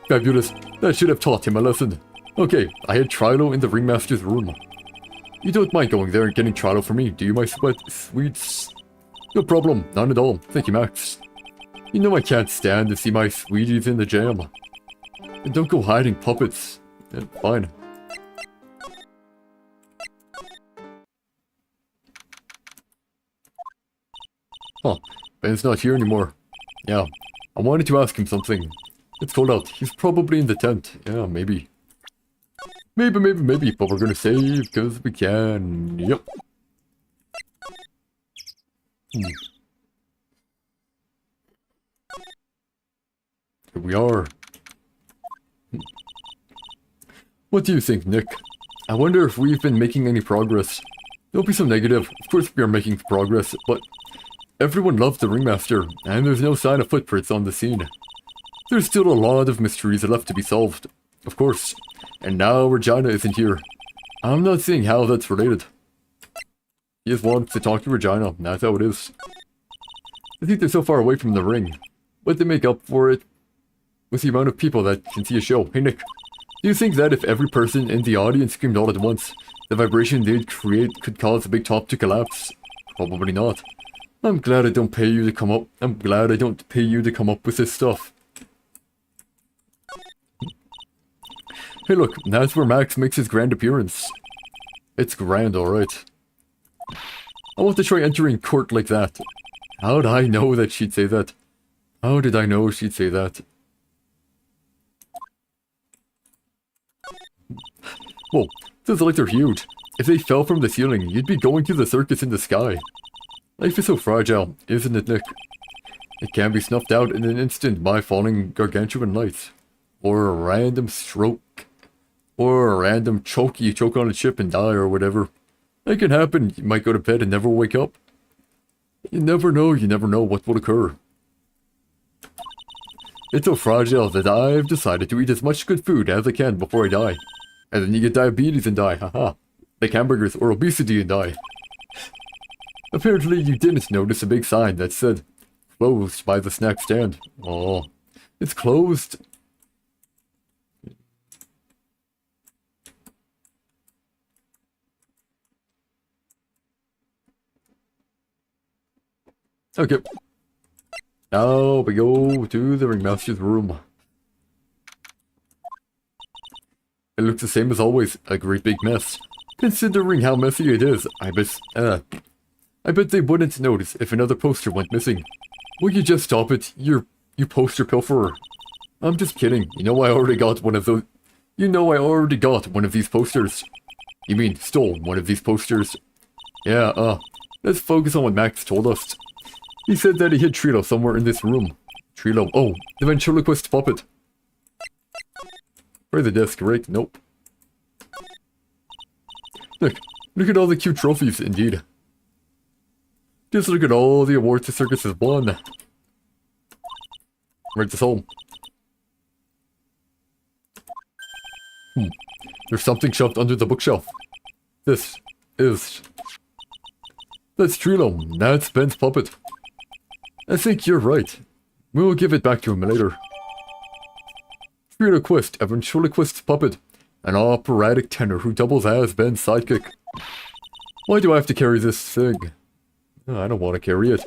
Fabulous. That should have taught him a lesson. Okay, I had Trilo in the ringmaster's room. You don't mind going there and getting Trilo for me, do you, my sweets? No problem, none at all. Thank you, Max. You know I can't stand to see my sweeties in the jam. And don't go hiding puppets. Yeah, fine. Huh, Ben's not here anymore. Yeah, I wanted to ask him something. It's cold out. He's probably in the tent. Yeah, maybe. Maybe, but we're gonna save because we can. Yep. Here we are. What do you think, Nick? I wonder if we've been making any progress. Don't be so negative. Of course we are making progress, but everyone loved the ringmaster, and there's no sign of footprints on the scene. There's still a lot of mysteries left to be solved, of course. And now Regina isn't here. I'm not seeing how that's related. He just wants to talk to Regina, that's how it is. I think they're so far away from the ring, but they make up for it with the amount of people that can see a show. Hey Nick, do you think that if every person in the audience screamed all at once, the vibration they'd create could cause the big top to collapse? Probably not. I'm glad I don't pay you to come up. I'm glad I don't pay you to come up with this stuff. Hey look, that's where Max makes his grand appearance. It's grand, alright. I want to try entering court like that. How did I know that she'd say that? How did I know she'd say that? Whoa, those lights are huge. If they fell from the ceiling, you'd be going to the circus in the sky. Life is so fragile, isn't it, Nick? It can be snuffed out in an instant by falling gargantuan lights. Or a random stroke. Or a random choke, you choke on a chip and die or whatever. That can happen, you might go to bed and never wake up. You never know what will occur. It's so fragile that I've decided to eat as much good food as I can before I die. And then you get diabetes and die, haha. Like hamburgers or obesity and die. Apparently you didn't notice a big sign that said, closed by the snack stand. Oh, it's closed. Okay. Now we go to the ringmaster's room. It looks the same as always, a great big mess. Considering how messy it is, I bet they wouldn't notice if another poster went missing. Will you just stop it, you poster pilferer? I'm just kidding, you know I already got one of those. You know I already got one of these posters. You mean, stole one of these posters. Yeah, let's focus on what Max told us. He said that he hid Trilo somewhere in this room. Trilo, oh, the ventriloquist puppet. Where's the desk, right? Nope. Look at all the cute trophies, indeed. Just look at all the awards the circus has won. Right this home. There's something shoved under the bookshelf. This is... That's Trilo. That's Ben's puppet. I think you're right. We'll give it back to him later. Trilo Quist, ventriloquist's puppet. An operatic tenor who doubles as Ben's sidekick. Why do I have to carry this thing? Oh, I don't want to carry it.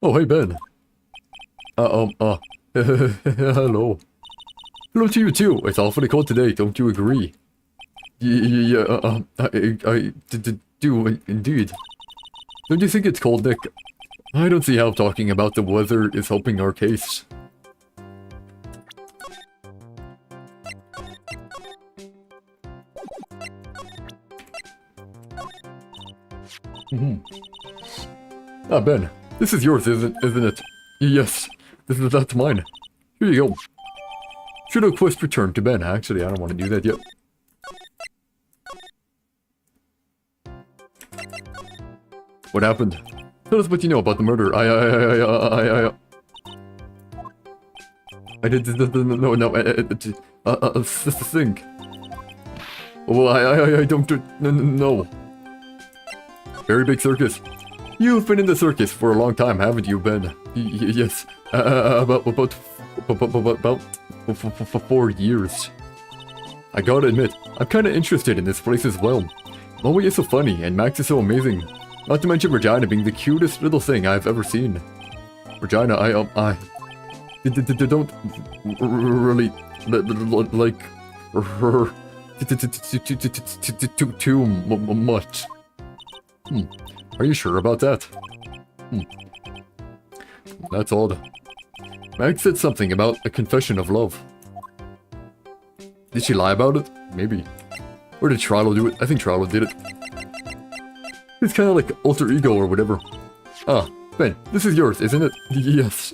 Oh, hey, Ben. Hello. Hello to you, too. It's awfully cold today, don't you agree? Yeah, I do, indeed. Don't you think it's cold, Nick? I don't see how talking about the weather is helping our case. Ah, Ben. This is yours, isn't it? Yes. That's mine. Here you go. Should quest returned to Ben. Actually, I don't want to do that yet. What happened? Tell us what you know about the murder. I did think. Well, I don't know. Very big circus. You've been in the circus for a long time, haven't you, Ben? Yes. About 4 years. I gotta admit, I'm kinda interested in this place as well. Chloe is so funny, and Max is so amazing. Not to mention Regina being the cutest little thing I've ever seen. Regina, I don't really like her too much. Are you sure about that? That's odd. Max said something about a confession of love. Did she lie about it? Maybe. Or did Trilo do it? I think Trilo did it. It's kind of like alter ego or whatever. Ah, Ben, this is yours, isn't it? Yes.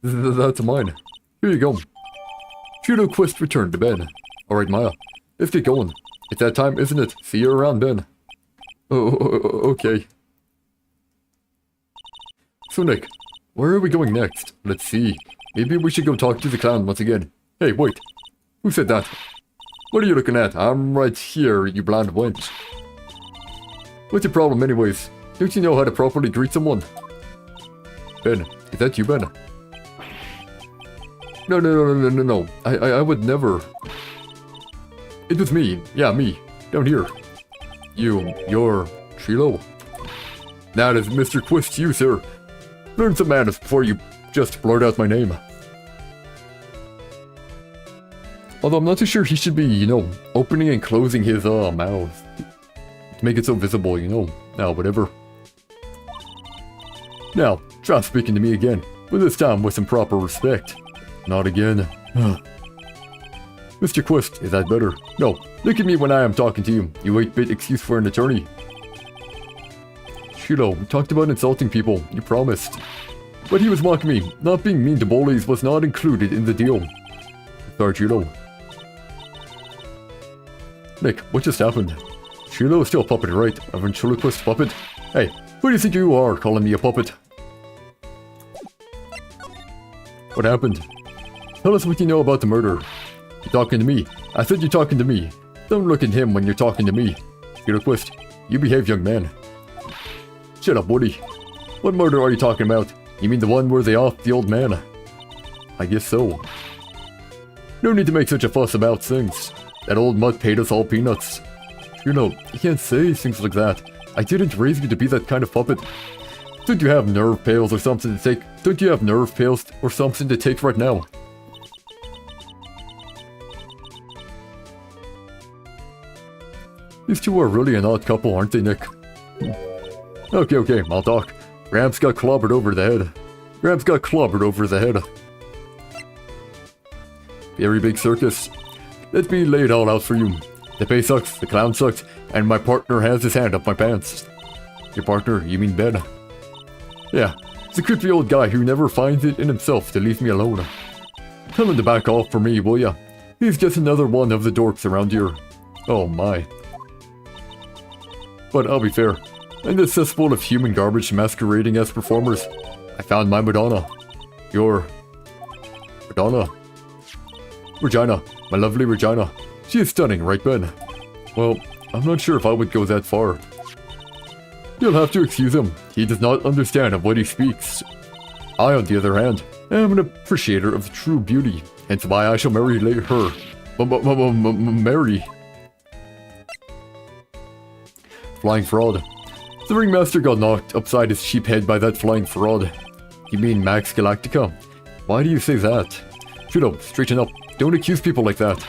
That's mine. Here you go. Trilo quest returned to Ben. Alright, Maya. Let's get going. It's that time, isn't it? See you around, Ben. Oh, okay. So, Nick, where are we going next? Let's see. Maybe we should go talk to the clown once again. Hey, wait. Who said that? What are you looking at? I'm right here, you blind wench. What's your problem anyways? Don't you know how to properly greet someone? Ben, is that you, Ben? No. I would never. It was me. Yeah, me. Down here. You're Trilo. That is Mr. Quist, you, sir. Learn some manners before you just blurt out my name. Although I'm not too sure he should be, opening and closing his, mouth. To make it so visible, Now, whatever. Now, try speaking to me again, but this time with some proper respect. Not again. Mr. Quist, is that better? No, look at me when I am talking to you, you 8-bit excuse for an attorney. Trilo, we talked about insulting people, you promised. But he was mocking me. Not being mean to bullies was not included in the deal. Sorry, Trilo. Nick, what just happened? Trilo is still a puppet, right? A ventriloquist puppet? Hey, who do you think you are calling me a puppet? What happened? Tell us what you know about the murder. You're talking to me. I said you're talking to me. Don't look at him when you're talking to me. Ventriloquist, you behave, young man. Shut up, Woody. What murder are you talking about? You mean the one where they offed the old man? I guess so. No need to make such a fuss about things. That old mutt paid us all peanuts. You can't say things like that. I didn't raise you to be that kind of puppet. Don't you have nerve pills or something to take? Don't you have nerve pills or something to take right now? These two are really an odd couple, aren't they, Nick? Okay, I'll talk. Gramps got clobbered over the head. Very big circus. Let me lay it all out for you. The pay sucks, the clown sucks, and my partner has his hand up my pants. Your partner, you mean Ben? Yeah, it's a creepy old guy who never finds it in himself to leave me alone. Tell him to back off for me, will ya? He's just another one of the dorks around here. Oh my. But I'll be fair. In this cesspool of human garbage masquerading as performers, I found my Madonna. Your... Madonna. Regina. My lovely Regina. She is stunning, right, Ben? Well, I'm not sure if I would go that far. You'll have to excuse him. He does not understand of what he speaks. I, on the other hand, am an appreciator of true beauty, hence why I shall marry her. Marry. Flying fraud. The ringmaster got knocked upside his sheep head by that flying fraud. You mean Max Galactica? Why do you say that? Shut up, straighten up. Don't accuse people like that.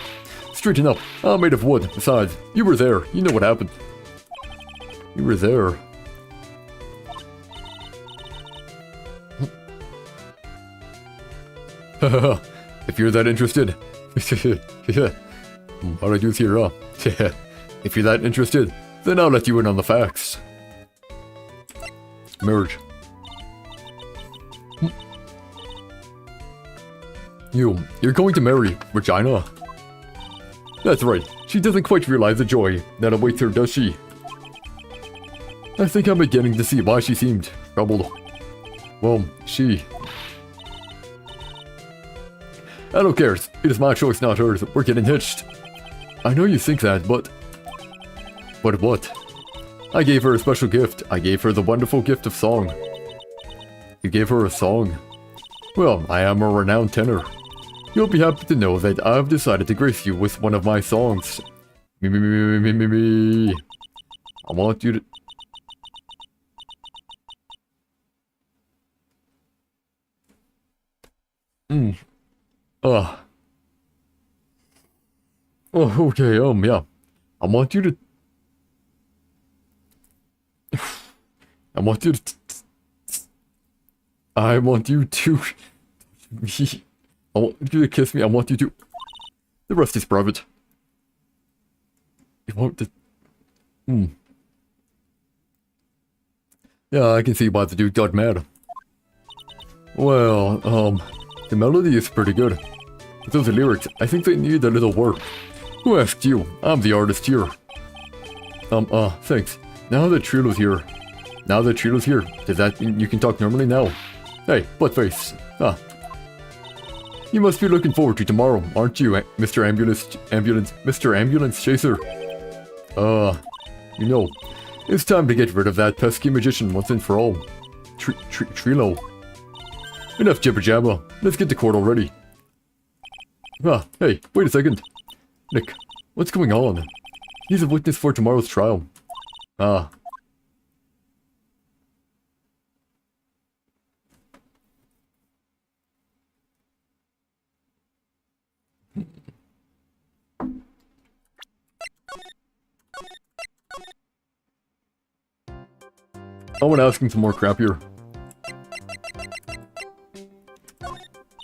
Straighten up. I'm made of wood. Besides, you were there. You know what happened. You were there. Haha. If you're that interested. All I do is here, If you're that interested, then I'll let you in on the facts. Marriage. You're going to marry Regina? That's right. She doesn't quite realize the joy that awaits her, does she? I think I'm beginning to see why she seemed troubled. Well, she... I don't care. It is my choice, not hers. We're getting hitched. I know you think that, but... But what? I gave her a special gift. I gave her the wonderful gift of song. You gave her a song? Well, I am a renowned tenor. You'll be happy to know that I've decided to grace you with one of my songs. Me. I want you to... Oh, okay, yeah. I want you to... I want you to... I want you to... Me. I want you to kiss me. I want you to... The rest is private. You want to... Yeah, I can see why the dude got mad. Well, the melody is pretty good. But those lyrics, I think they need a little work. Who asked you? I'm the artist here. Thanks. Now that Trilogy's here. Does that mean you can talk normally now? Hey, buttface. You must be looking forward to tomorrow, aren't you, Mr. Ambulance Chaser? You know, it's time to get rid of that pesky magician once and for all. Trilo. Enough jibber jabber. Let's get to court already. Hey, wait a second. Nick, what's going on? He's a witness for tomorrow's trial. I want to ask him some more crap here.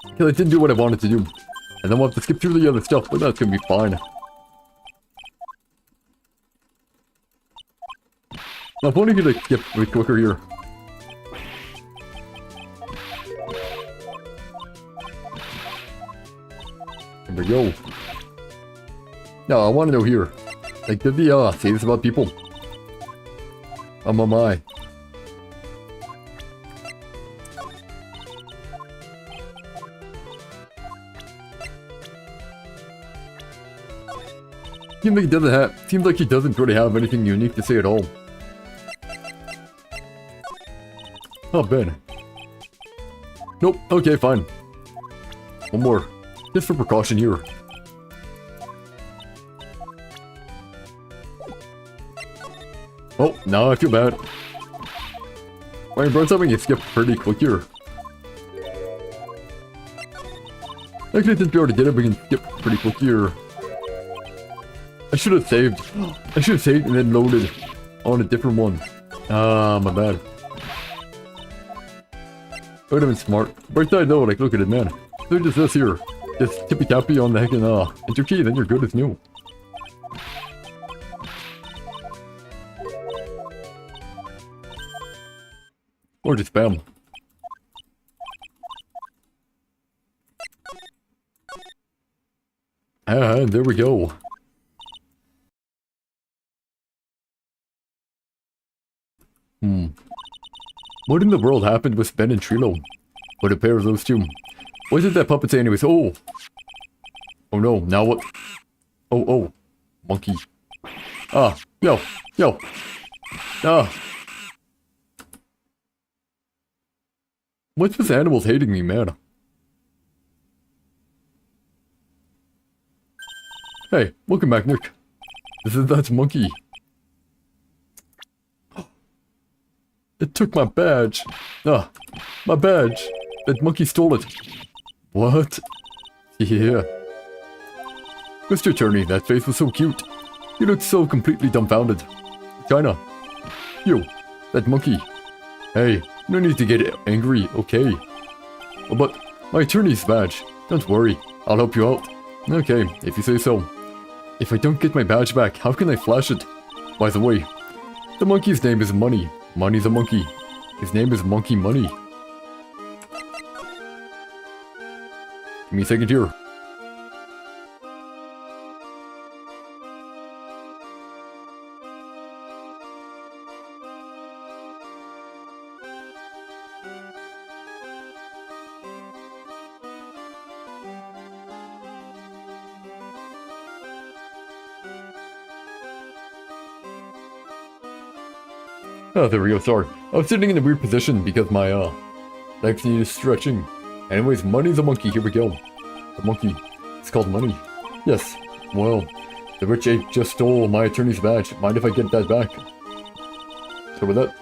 Because I didn't do what I wanted to do. And then we'll have to skip through the other stuff, but that's gonna be fine. Now, if only you could skip a bit quicker here. There we go. Now, I want to know here. Like, did they say this about people? My. Seems like he doesn't really have anything unique to say at all. Oh, Ben. Nope, okay, fine. One more. Just for precaution here. Oh, now I feel bad. Why, bro, something you skipped pretty quick here. Actually, since we already did it, we can skip pretty quick here. I should have saved. I should have saved and then loaded on a different one. My bad. That would have been smart. Right side though, like, look at it, man. So just this here. Just tippy tappy on the heckin' enter key, then you're good as new. Or just spam. There we go. What in the world happened with Ben and Trilo? What a pair of those two. What did that puppet say anyways? Oh! Oh no, now what? Oh, oh. Monkey. Ah, yo, yo. Ah. What's with animals hating me, man? Hey, welcome back, Nick. That's Monkey. It took my badge. Ah, my badge. That monkey stole it. What? Yeah. Mr. Attorney, that face was so cute. You looked so completely dumbfounded. China. You, that monkey. Hey, no need to get angry, okay? Oh, but my attorney's badge. Don't worry, I'll help you out. Okay, if you say so. If I don't get my badge back, how can I flash it? By the way, the monkey's name is Money. Money's a monkey. His name is Monkey Money. Give me a second here. Oh, there we go, sorry. I was sitting in a weird position because my, legs needed stretching. Anyways, Money's a monkey, here we go. The monkey. It's called Money. Yes, well, the rich ape just stole my attorney's badge. Mind if I get that back? So with that,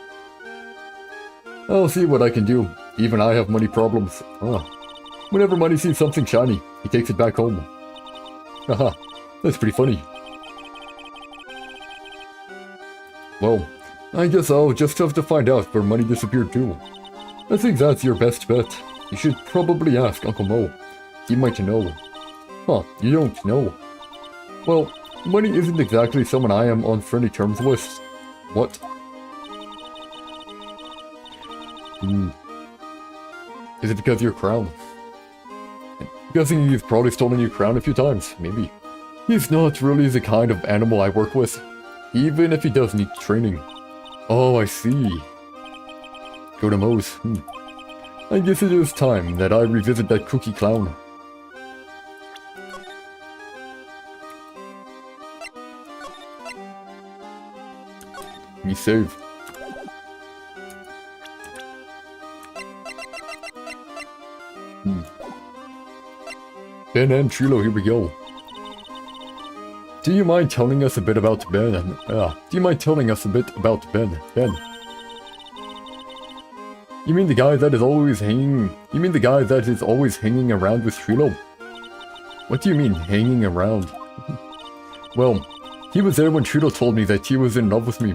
I'll see what I can do. Even I have money problems. Whenever Money sees something shiny, he takes it back home. Haha, that's pretty funny. Well, I guess I'll just have to find out where Money disappeared too. I think that's your best bet. You should probably ask Uncle Mo. He might know. Huh, you don't know. Well, Money isn't exactly someone I am on friendly terms with. What? Is it because of your crown? I'm guessing he's probably stolen your crown a few times, maybe. He's not really the kind of animal I work with, even if he does need training. Oh, I see. Go to Moe's. I guess it is time that I revisit that cookie clown. Me save. Ben and Trilo, here we go. Do you mind telling us a bit about Ben? Do you mind telling us a bit about Ben? Ben. You mean the guy that is always hanging... You mean the guy that is always hanging around with Trilo? What do you mean, hanging around? Well, he was there when Trilo told me that he was in love with me.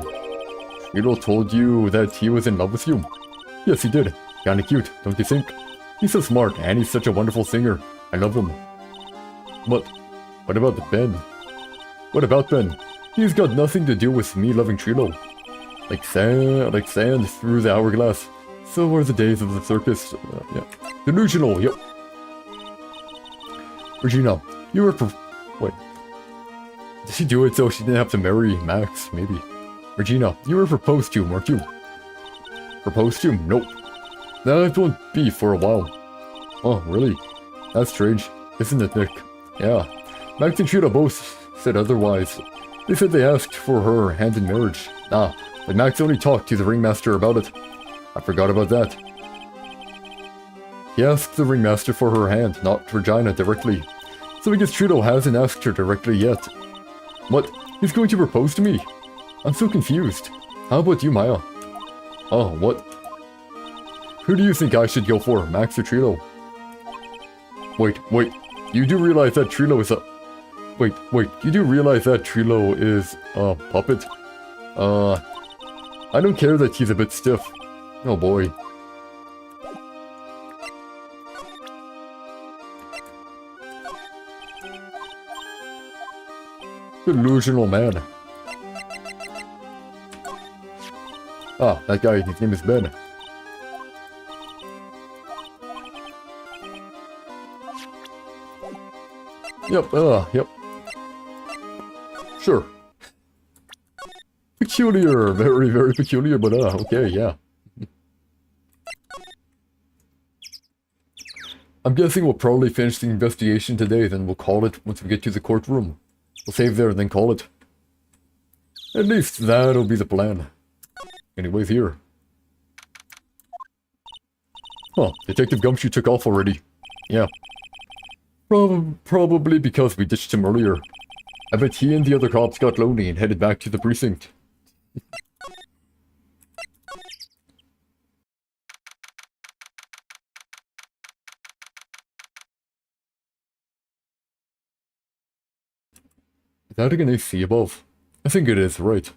Trilo told you that he was in love with you? Yes, he did. Kinda cute, don't you think? He's so smart, and he's such a wonderful singer. I love him. What about Ben? What about Ben? He's got nothing to do with me loving Trilo. Like sand through the hourglass. So were the days of the circus. Yeah. Delusional, yep. Regina, you were wait. Did she do it so she didn't have to marry Max? Maybe. Regina, you were proposed to, weren't you? Proposed to? Nope. That won't be for a while. Oh, really? That's strange, isn't it, Nick? Yeah. Max and Trilo both said otherwise. They said they asked for her hand in marriage. But Max only talked to the ringmaster about it. I forgot about that. He asked the ringmaster for her hand, not Regina directly. So I guess Trilo hasn't asked her directly yet. What? He's going to propose to me? I'm so confused. How about you, Maya? Oh, what? Who do you think I should go for, Max or Trilo? Wait. You do realize that Trilo is a... Wait, you do realize that Trilo is a puppet? I don't care that he's a bit stiff. Oh boy. Delusional man. That guy, his name is Ben. Yep. Sure. Peculiar, very, very peculiar, but okay, yeah. I'm guessing we'll probably finish the investigation today, then we'll call it once we get to the courtroom. We'll save there and then call it. At least that'll be the plan. Anyways, here. Huh, Detective Gumshoe took off already. Yeah. Probably because we ditched him earlier. I bet he and the other cops got lonely and headed back to the precinct. Is that an AC above? I think it is, right.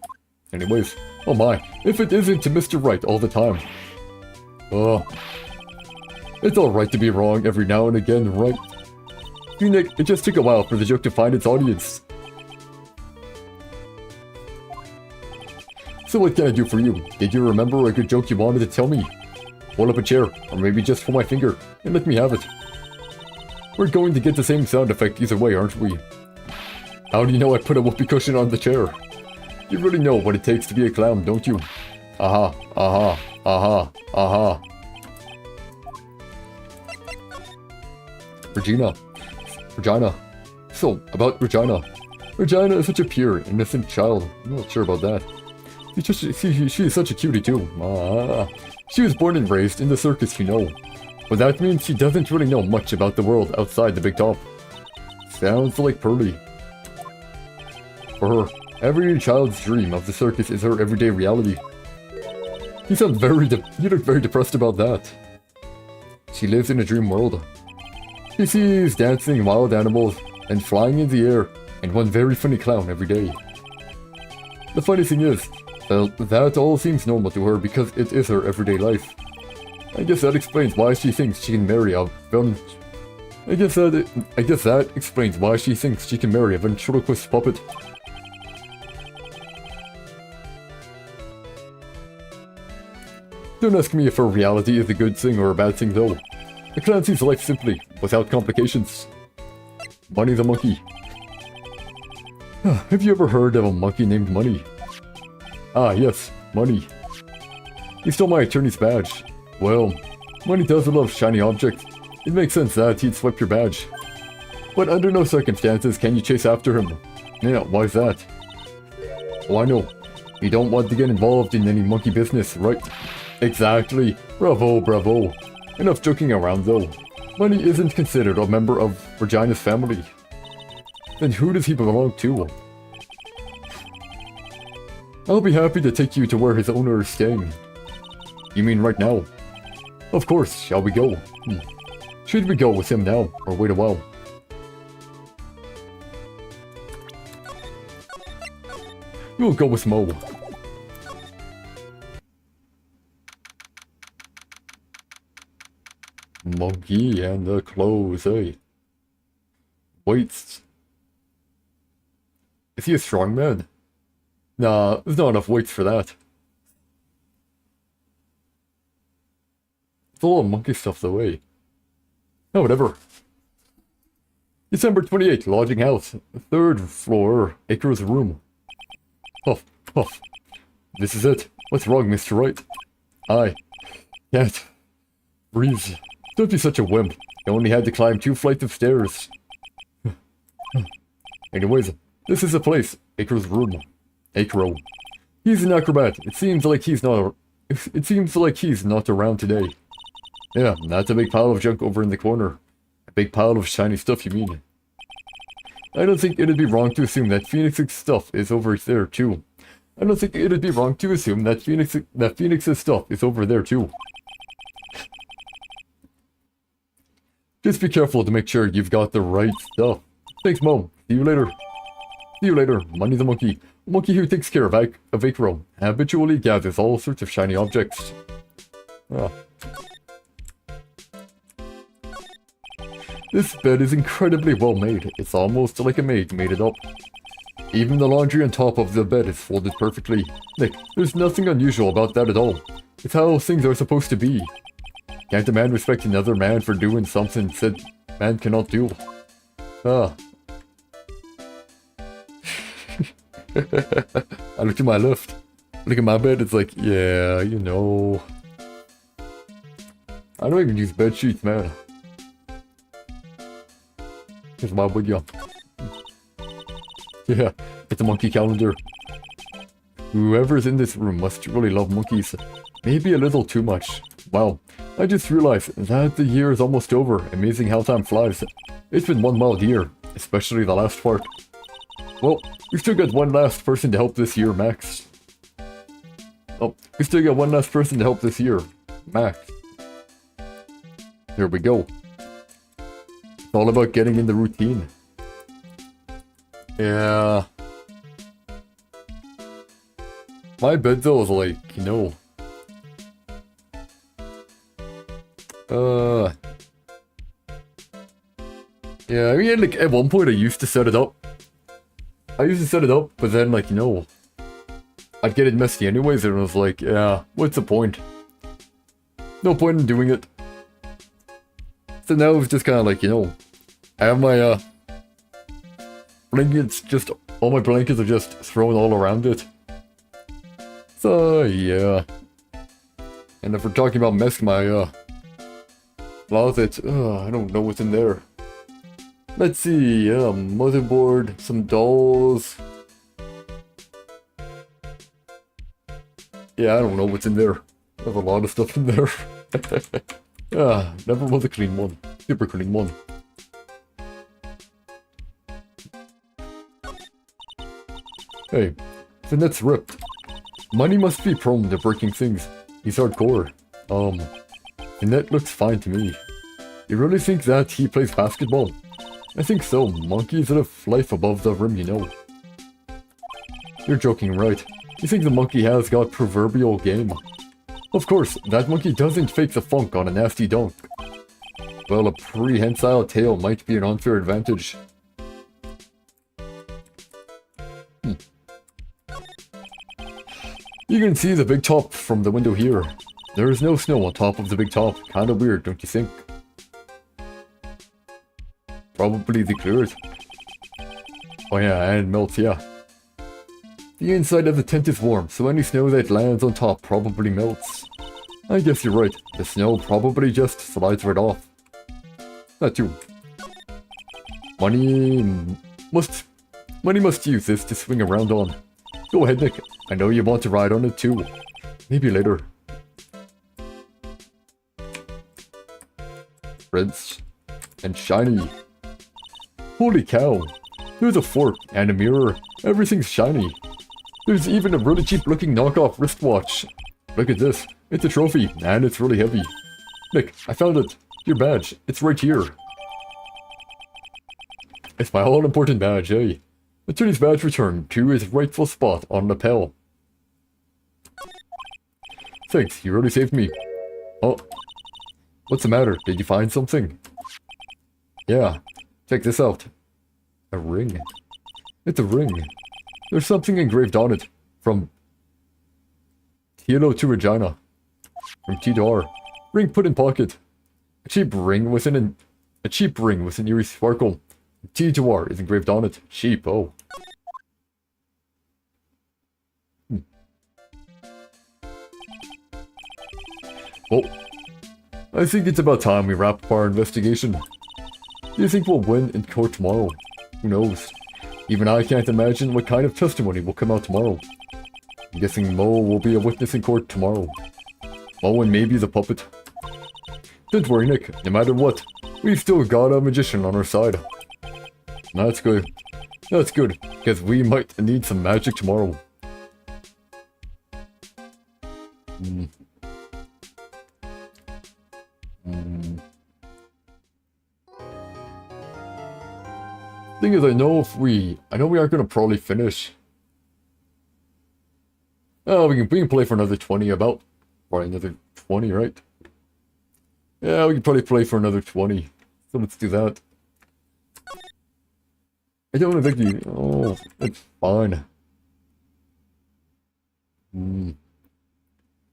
Anyways, oh my, if it isn't to Mr. Wright all the time. Oh. It's alright to be wrong every now and again, right? See, Nick, it just took a while for the joke to find its audience. So what can I do for you? Did you remember a good joke you wanted to tell me? Hold up a chair, or maybe just pull my finger, and let me have it. We're going to get the same sound effect either way, aren't we? How do you know I put a whoopee cushion on the chair? You really know what it takes to be a clown, don't you? Aha, aha, aha, aha. Regina. So, about Regina. Regina is such a pure, innocent child. I'm not sure about that. She is such a cutie too. She was born and raised in the circus, you know. But that means she doesn't really know much about the world outside the big top. Sounds like Pearly. For her, every child's dream of the circus is her everyday reality. You look very depressed about that. She lives in a dream world. She sees dancing wild animals and flying in the air and one very funny clown every day. The funny thing is, that all seems normal to her because it is her everyday life. I guess that explains why she thinks she can marry a I guess that explains why she thinks she can marry a ventriloquist puppet. Don't ask me if her reality is a good thing or a bad thing though. A clown sees life simply, without complications. Money the monkey. Have you ever heard of a monkey named Money? Ah, yes, Money. He stole my attorney's badge. Well, Money does love shiny objects. It makes sense that he'd swipe your badge. But under no circumstances can you chase after him. Yeah, why is that? Oh, I know. You don't want to get involved in any monkey business, right? Exactly. Bravo, bravo. Enough joking around though. Money isn't considered a member of Regina's family. Then who does he belong to? I'll be happy to take you to where his owner is staying. You mean right now? Of course, shall we go? Should we go with him now, or wait a while? We'll go with Mo. Monkey and the clothes, eh? Weights. Is he a strong man? Nah, there's not enough weights for that. It's a lot of monkey stuff though, eh? Oh, whatever. December 28th, lodging house. 3rd floor, Acre's room. Huff, huff. This is it. What's wrong, Mr. Wright? I can't breathe. Don't be such a wimp. You only had to climb 2 flights of stairs. Anyways, this is the place. Acre's room. Acro. He's an acrobat. It seems like he's not around today. Yeah, that's a big pile of junk over in the corner. A big pile of shiny stuff, you mean? I don't think it'd be wrong to assume that Phoenix's stuff is over there too. Phoenix's stuff is over there too. Just be careful to make sure you've got the right stuff. Thanks, Mom. See you later. See you later. Money the monkey. A monkey who takes care of Acro. Habitually gathers all sorts of shiny objects. Ah. This bed is incredibly well made. It's almost like a maid made it up. Even the laundry on top of the bed is folded perfectly. Nick, there's nothing unusual about that at all. It's how things are supposed to be. Can't a man respect another man for doing something said man cannot do? Ah. I look to my left. Look at my bed, it's like, yeah, you know. I don't even use bed sheets, man. Because why would you? Yeah, it's a monkey calendar. Whoever's in this room must really love monkeys. Maybe a little too much. Wow, I just realized that the year is almost over. Amazing how time flies. It's been one wild year, especially the last part. Well, we still got one last person to help this year, Max. Oh, we still got one last person to help this year, Max. Here we go. It's all about getting in the routine. Yeah. My bed though is like, you know. Yeah, I mean, like, at one point I used to set it up. But then, like, you know, I'd get it messy anyways, and I was like, yeah, what's the point? No point in doing it. So now it's just kind of like, you know, I have my, blankets just, all my blankets are just thrown all around it. So, yeah. And if we're talking about mess, my, closet, I don't know what's in there. Let's see, motherboard, some dolls. Yeah, I don't know what's in there. There's a lot of stuff in there. Never was a clean one. Super clean one. Hey, the net's ripped. Money must be prone to breaking things. He's hardcore. The net looks fine to me. You really think that he plays basketball? I think so. Monkeys live life above the rim, you know. You're joking, right? You think the monkey has got proverbial game? Of course, that monkey doesn't fake the funk on a nasty dunk. Well, a prehensile tail might be an unfair advantage. You can see the big top from the window here. There is no snow on top of the big top. Kinda weird, don't you think? Probably the clears. Oh yeah, and melts, yeah. The inside of the tent is warm, so any snow that lands on top probably melts. I guess you're right. The snow probably just slides right off. That too. Money must use this to swing around on. Go ahead, Nick. I know you want to ride on it too. Maybe later. Reds. And shiny. Holy cow. There's a fork and a mirror. Everything's shiny. There's even a really cheap looking knockoff wristwatch. Look at this. It's a trophy, and it's really heavy. Nick, I found it. Your badge. It's right here. It's my all-important badge, eh? Attorney's badge returned to its rightful spot on the lapel. Thanks, you really saved me. Oh. What's the matter? Did you find something? Yeah. Check this out. A ring. It's a ring. There's something engraved on it. From Tilo to Regina. From T to R. Ring put in pocket. A cheap ring with an eerie sparkle. T to R is engraved on it. Cheap, oh. Oh. I think it's about time we wrap up our investigation. Do you think we'll win in court tomorrow? Who knows? Even I can't imagine what kind of testimony will come out tomorrow. I'm guessing Mo will be a witness in court tomorrow. Mo and maybe the puppet. Don't worry, Nick. No matter what, we've still got a magician on our side. That's good. That's good, because we might need some magic tomorrow. Thing is, I know we aren't gonna probably finish. Oh, we can play for another 20 about. Probably another 20, right? Yeah, we can probably play for another 20. So let's do that. I don't think you... Oh, it's fine.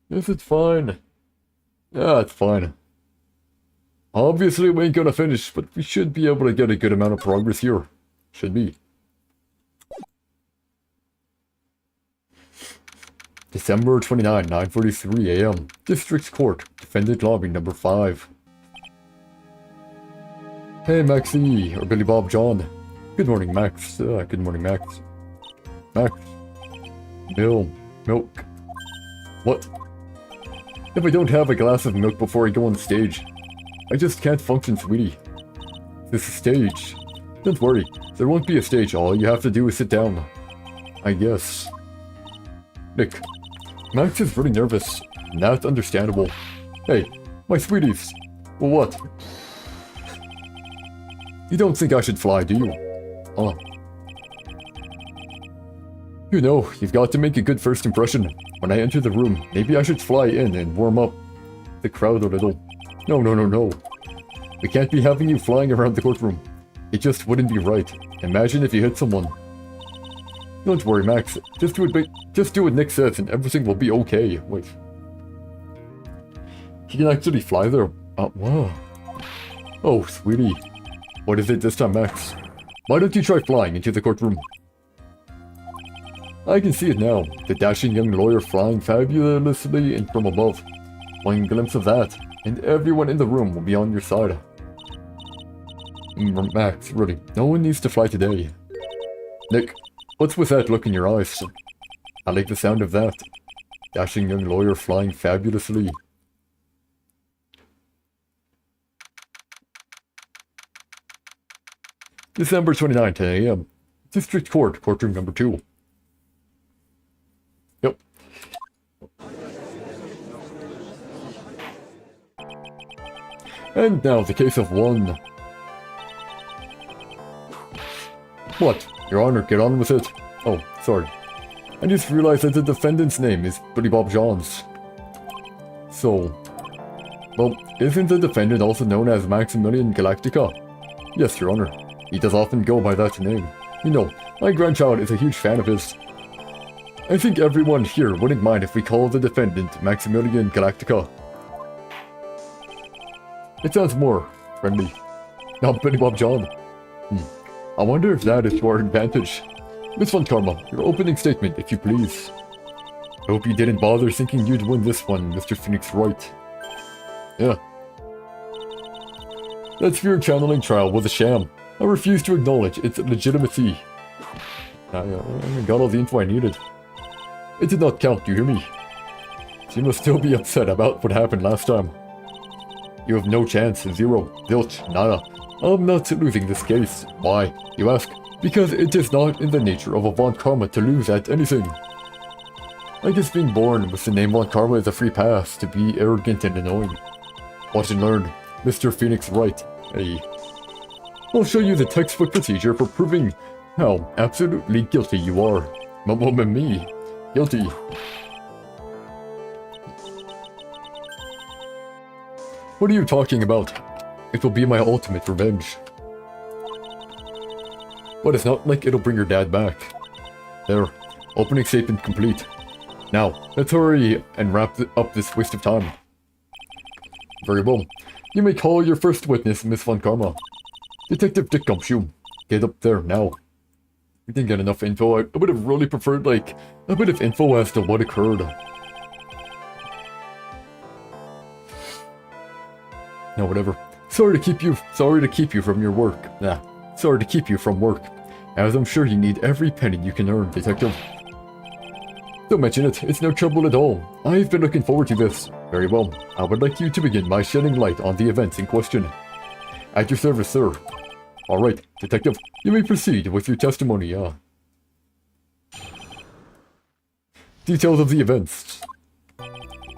Yes, it's fine. Yeah, it's fine. Obviously, we ain't gonna finish, but we should be able to get a good amount of progress here. Should be. December 29, 9:43 AM. District Court. Defendant Lobby number 5. Hey, Maxie, or Billy Bob John. Good morning, Max. Good morning, Max. Max. Milk. What? If I don't have a glass of milk before I go on stage, I just can't function, sweetie. This is a stage. Don't worry, there won't be a stage. All you have to do is sit down. I guess. Nick. Max is really nervous. That's understandable. Hey, my sweeties. Well, what? You don't think I should fly, do you? Oh. You know, you've got to make a good first impression. When I enter the room, maybe I should fly in and warm up the crowd a little. No. We can't be having you flying around the courtroom. It just wouldn't be right. Imagine if you hit someone. Don't worry, Max. Just do what Nick says and everything will be okay. Wait. He can actually fly there? Wow. Oh, sweetie. What is it this time, Max? Why don't you try flying into the courtroom? I can see it now. The dashing young lawyer flying fabulously in from above. One glimpse of that, and everyone in the room will be on your side. Max, really, no one needs to fly today. Nick, what's with that look in your eyes? I like the sound of that. Dashing young lawyer flying fabulously. December 29, 10 a.m. District Court, courtroom number 2. Yep. And now the case of one. What? Your Honor, get on with it. Oh, sorry. I just realized that the defendant's name is Billy Bob Johns. So... Well, isn't the defendant also known as Maximilian Galactica? Yes, Your Honor. He does often go by that name. You know, my grandchild is a huge fan of his. I think everyone here wouldn't mind if we call the defendant Maximilian Galactica. It sounds more friendly. Now, Billy Bob John. I wonder if that is to our advantage. Miss Von Karma, your opening statement, if you please. I hope you didn't bother thinking you'd win this one, Mr. Phoenix Wright. Yeah. That sphere channeling trial was a sham. I refuse to acknowledge its legitimacy. I got all the info I needed. It did not count, do you hear me? So you must still be upset about what happened last time. You have no chance, zero, zilch, nada. I'm not losing this case. Why, you ask? Because it is not in the nature of a Von Karma to lose at anything. I guess being born with the name Von Karma is a free pass to be arrogant and annoying. Watch and learn, Mr. Phoenix Wright. Hey. I'll show you the textbook procedure for proving how absolutely guilty you are. Me. Guilty. What are you talking about? It will be my ultimate revenge. But it's not like it'll bring your dad back. There. Opening statement complete. Now, let's hurry and wrap up this waste of time. Very well. You may call your first witness, Miss Von Karma. Detective Dick Gumshoe. Get up there now. We didn't get enough info. I would have really preferred, like, a bit of info as to what occurred. No, whatever. Sorry to keep you from your work. Sorry to keep you from work. As I'm sure you need every penny you can earn, Detective. Don't mention it. It's no trouble at all. I've been looking forward to this. Very well. I would like you to begin by shedding light on the events in question. At your service, sir. Alright, Detective, you may proceed with your testimony, Details of the events.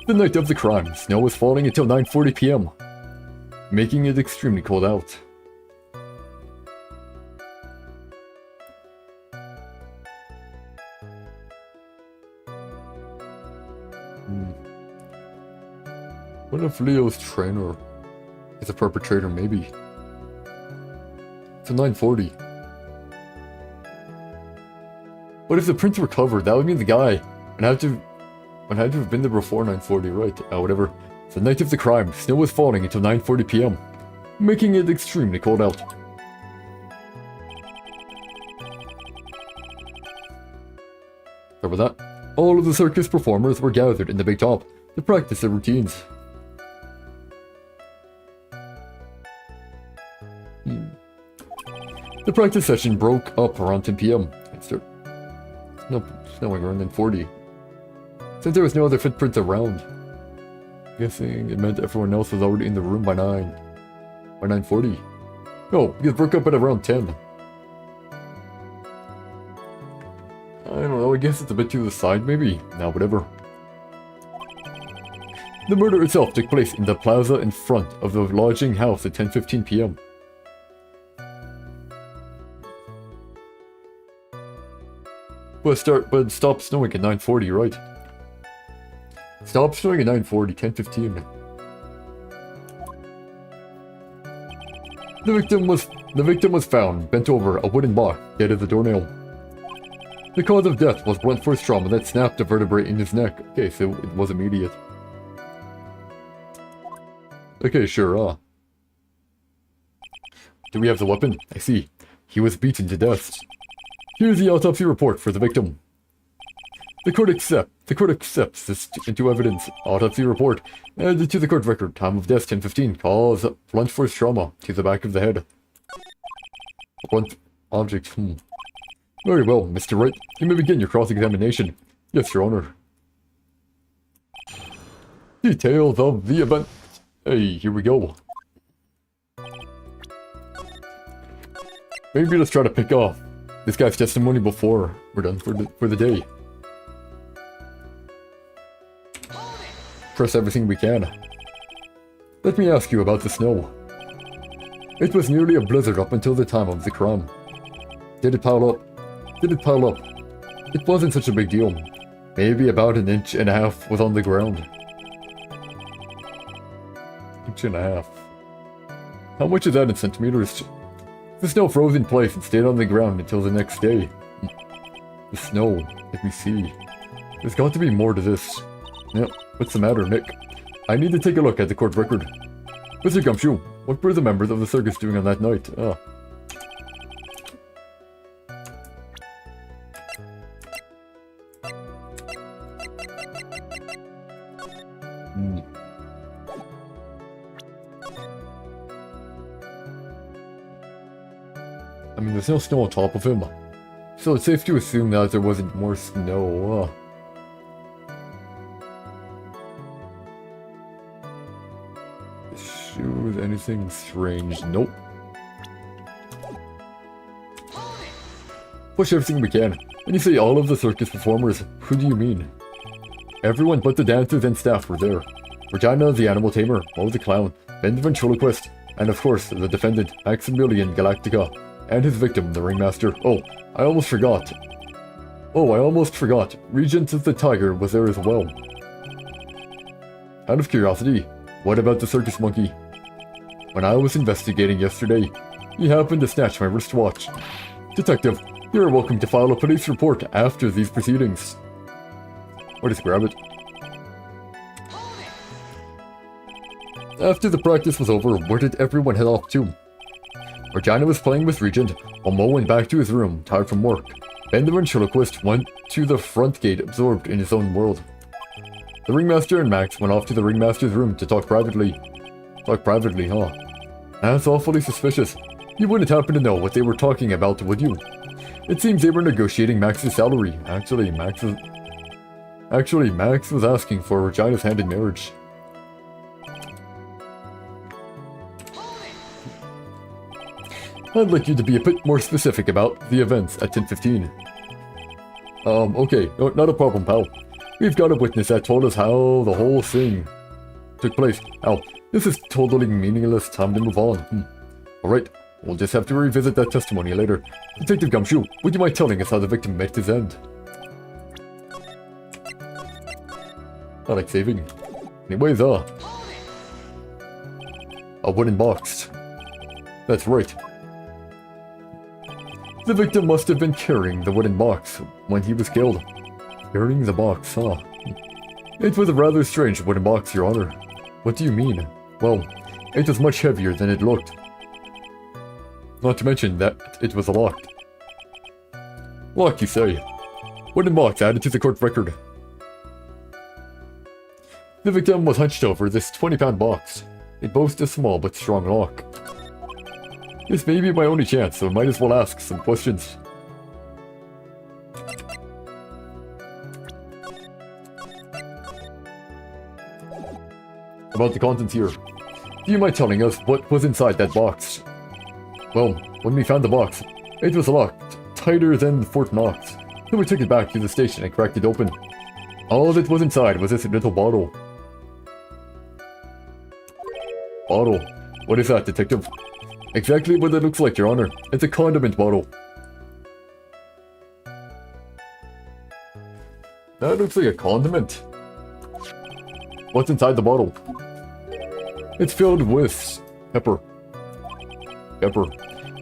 The night of the crime, snow was falling until 9:40 p.m., making it extremely cold out. What if Leo's trainer is a perpetrator, maybe? It's a 9:40. What if the prints were covered? That would mean the guy would have to have been there before 9:40, right? Whatever. It's the night of the crime. Snow was falling until 9:40 p.m., making it extremely cold out. Over that, all of the circus performers were gathered in the big top to practice their routines. The practice session broke up around 10 p.m. It started snowing around 9:40. Since there was no other footprints around, guessing it meant everyone else was already in the room by 9:40. No, it broke up at around 10. I don't know, I guess it's a bit to the side maybe. Now, whatever. The murder itself took place in the plaza in front of the lodging house at 10:15 p.m. But it stopped snowing at 9:40, right? Stopped snowing at 9:40, 10:15. The victim was found, bent over, a wooden box, dead as a doornail. The cause of death was blunt force trauma that snapped a vertebrae in his neck. Okay, so it was immediate. Okay, sure, Do we have the weapon? I see. He was beaten to death. Here's the autopsy report for the victim. The court accepts this into evidence. Autopsy report. Added to the court record. Time of death 10:15. Cause blunt force trauma to the back of the head. Blunt object. Very well, Mr. Wright. You may begin your cross-examination. Yes, Your Honor. Details of the event. Hey, here we go. Maybe let's try to pick off this guy's testimony before we're done for the day. Press everything we can. Let me ask you about the snow. It was nearly a blizzard up until the time of the crime. Did it pile up? It wasn't such a big deal. Maybe about 1.5 inches was on the ground. 1.5 inches. How much is that in centimeters? The snow froze in place and stayed on the ground until the next day. The snow, let me see. There's got to be more to this. Yep, what's the matter, Nick? I need to take a look at the court record. Mr. Gumshoe, what were the members of the circus doing on that night? I mean, there's no snow on top of him, so it's safe to assume that there wasn't more snow. Shoes, anything strange? Nope. Push everything we can. When you say all of the circus performers, who do you mean? Everyone but the dancers and staff were there. Regina, the animal tamer, Mo the clown, Ben the ventriloquist, and of course, the defendant, Maximilian Galactica, and his victim, the ringmaster. Oh, I almost forgot. Regent the tiger was there as well. Out of curiosity, what about the circus monkey? When I was investigating yesterday, he happened to snatch my wristwatch. Detective, you are welcome to file a police report after these proceedings. Or just grab it. After the practice was over, where did everyone head off to? Regina was playing with Regent, while Mo went back to his room, tired from work. Ben the ventriloquist went to the front gate, absorbed in his own world. The ringmaster and Max went off to the ringmaster's room to talk privately. Huh? That's awfully suspicious. You wouldn't happen to know what they were talking about, would you? It seems they were negotiating Max's salary. Actually, Max was asking for Regina's hand in marriage. I'd like you to be a bit more specific about the events at 10:15. Okay, no, not a problem, pal. We've got a witness that told us how the whole thing took place. Al, this is totally meaningless. Time to move on. Alright, we'll just have to revisit that testimony later. Detective Gumshoe, would you mind telling us how the victim met his end? I like saving. Anyways, a wooden box. That's right. The victim must have been carrying the wooden box when he was killed. Carrying the box, huh? It was a rather strange wooden box, Your Honor. What do you mean? Well, it was much heavier than it looked. Not to mention that it was locked. Locked, you say? Wooden box added to the court record. The victim was hunched over this 20-pound box. It boasts a small but strong lock. This may be my only chance, so I might as well ask some questions. About the contents here. Do you mind telling us what was inside that box? Well, when we found the box, it was locked, tighter than Fort Knox. So we took it back to the station and cracked it open. All that was inside was this little bottle. Bottle? What is that, detective? Exactly what it looks like, Your Honor. It's a condiment bottle. That looks like a condiment. What's inside the bottle? It's filled with pepper. Pepper.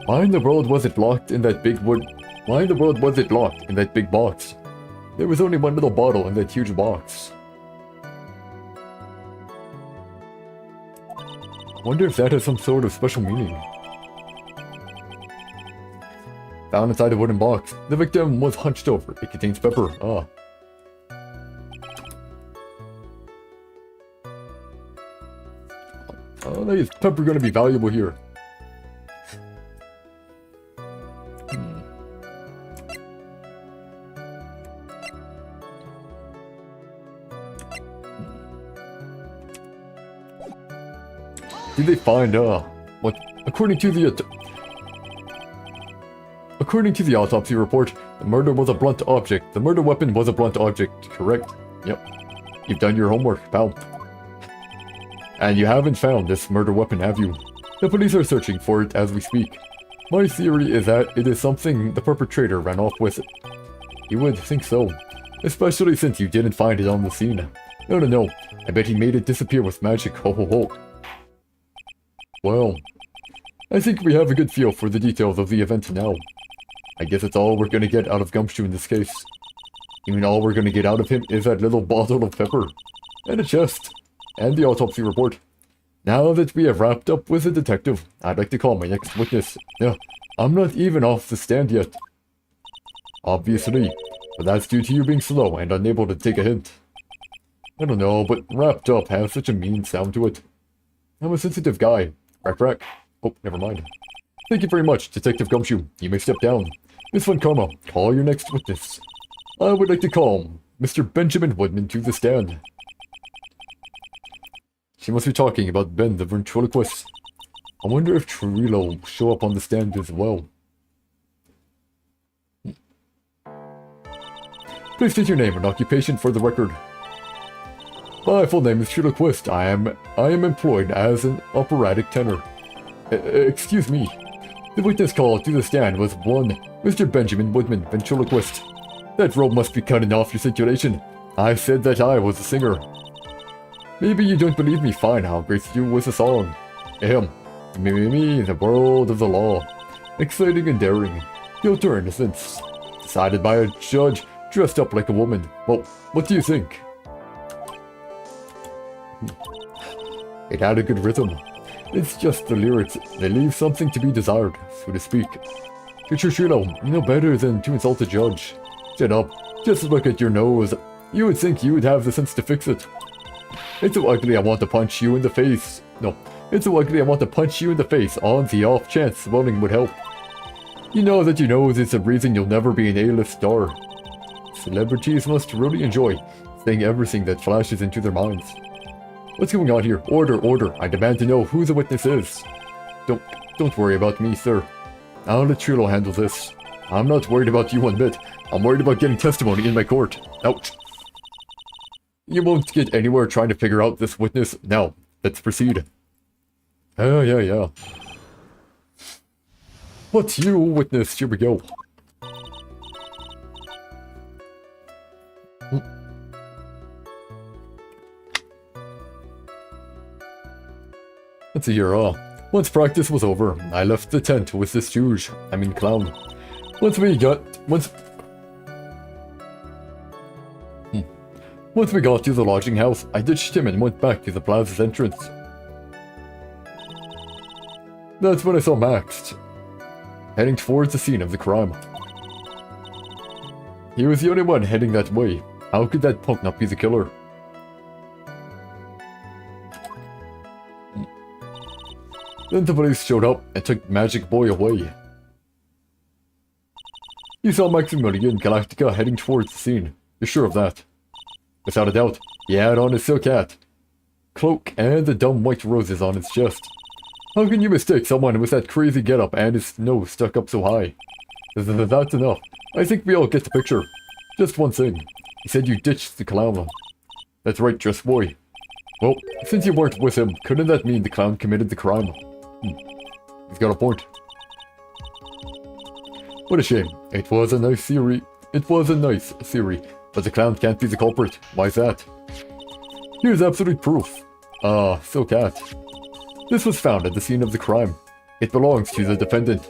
Why in the world was it locked in that big wood? Why in the world was it locked in that big box? There was only one little bottle in that huge box. Wonder if that has some sort of special meaning. Found inside a wooden box. The victim was hunched over. It contains pepper. Ah. Oh, is pepper going to be valuable here? Did they find, what? According to the autopsy report, the murder was a blunt object. The murder weapon was a blunt object, correct? Yep. You've done your homework, pal. And you haven't found this murder weapon, have you? The police are searching for it as we speak. My theory is that it is something the perpetrator ran off with. You would think so. Especially since you didn't find it on the scene. No. I bet he made it disappear with magic. Ho ho ho. Well, I think we have a good feel for the details of the event now. I guess it's all we're gonna get out of Gumshoe in this case. You mean all we're gonna get out of him is that little bottle of pepper? And a chest. And the autopsy report. Now that we have wrapped up with the detective, I'd like to call my next witness. Yeah, I'm not even off the stand yet. Obviously, but that's due to you being slow and unable to take a hint. I don't know, but wrapped up has such a mean sound to it. I'm a sensitive guy. Rack. Oh, never mind. Thank you very much, Detective Gumshoe. You may step down. Miss Von Karma, call your next witness. I would like to call Mr. Benjamin Woodman to the stand. She must be talking about Ben the ventriloquist. I wonder if Trilo will show up on the stand as well. Please state your name and occupation for the record. My full name is Triloquist. I am employed as an operatic tenor. Excuse me. The witness called to the stand was one Mr. Benjamin Woodman, ventriloquist. That rope must be cutting off your circulation. I said that I was a singer. Maybe you don't believe me. Fine, I'll grace you with a song. Ahem. Me, the world of the law. Exciting and daring. Guilt or innocence. Decided by a judge dressed up like a woman. Well, what do you think? It had a good rhythm. It's just the lyrics. They leave something to be desired, so to speak. Trilo, you know better than to insult a judge. Shut up. Just look at your nose. You would think you would have the sense to fix it. It's so ugly I want to punch you in the face. No, it's so ugly I want to punch you in the face on the off chance swelling would help. You know that your nose is the reason you'll never be an A-list star. Celebrities must really enjoy saying everything that flashes into their minds. What's going on here? Order. I demand to know who the witness is. Don't worry about me, sir. I'll let Trilo handle this. I'm not worried about you one bit. I'm worried about getting testimony in my court. Ouch. You won't get anywhere trying to figure out this witness. Now, let's proceed. Yeah. What's you, witness? Here we go. Let's see here, once practice was over, I left the tent with this stooge. Clown. Once we got to the lodging house, I ditched him and went back to the plaza's entrance. That's when I saw Max, heading towards the scene of the crime. He was the only one heading that way. How could that punk not be the killer? Then the police showed up and took Magic Boy away. You saw Maximilian and Galactica heading towards the scene. You're sure of that? Without a doubt. He had on his silk hat, cloak, and the dumb white roses on his chest. How can you mistake someone with that crazy getup and his nose stuck up so high? That's enough. I think we all get the picture. Just one thing. He said you ditched the clown. That's right, Dress Boy. Well, since you weren't with him, couldn't that mean the clown committed the crime? He's got a point. What a shame. It was a nice theory, but the clown can't be the culprit. Why's that? Here's absolute proof. Silk hat. This was found at the scene of the crime. It belongs to the defendant.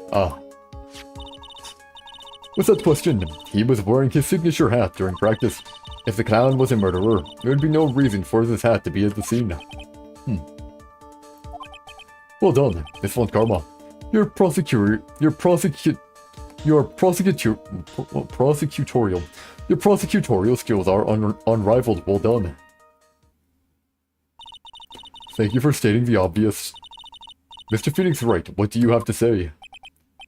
Without question, he was wearing his signature hat during practice. If the clown was a murderer, there would be no reason for this hat to be at the scene. Well done. This one's karma. Your prosecutorial skills are unrivaled. Well done. Thank you for stating the obvious. Mr. Phoenix Wright, what do you have to say?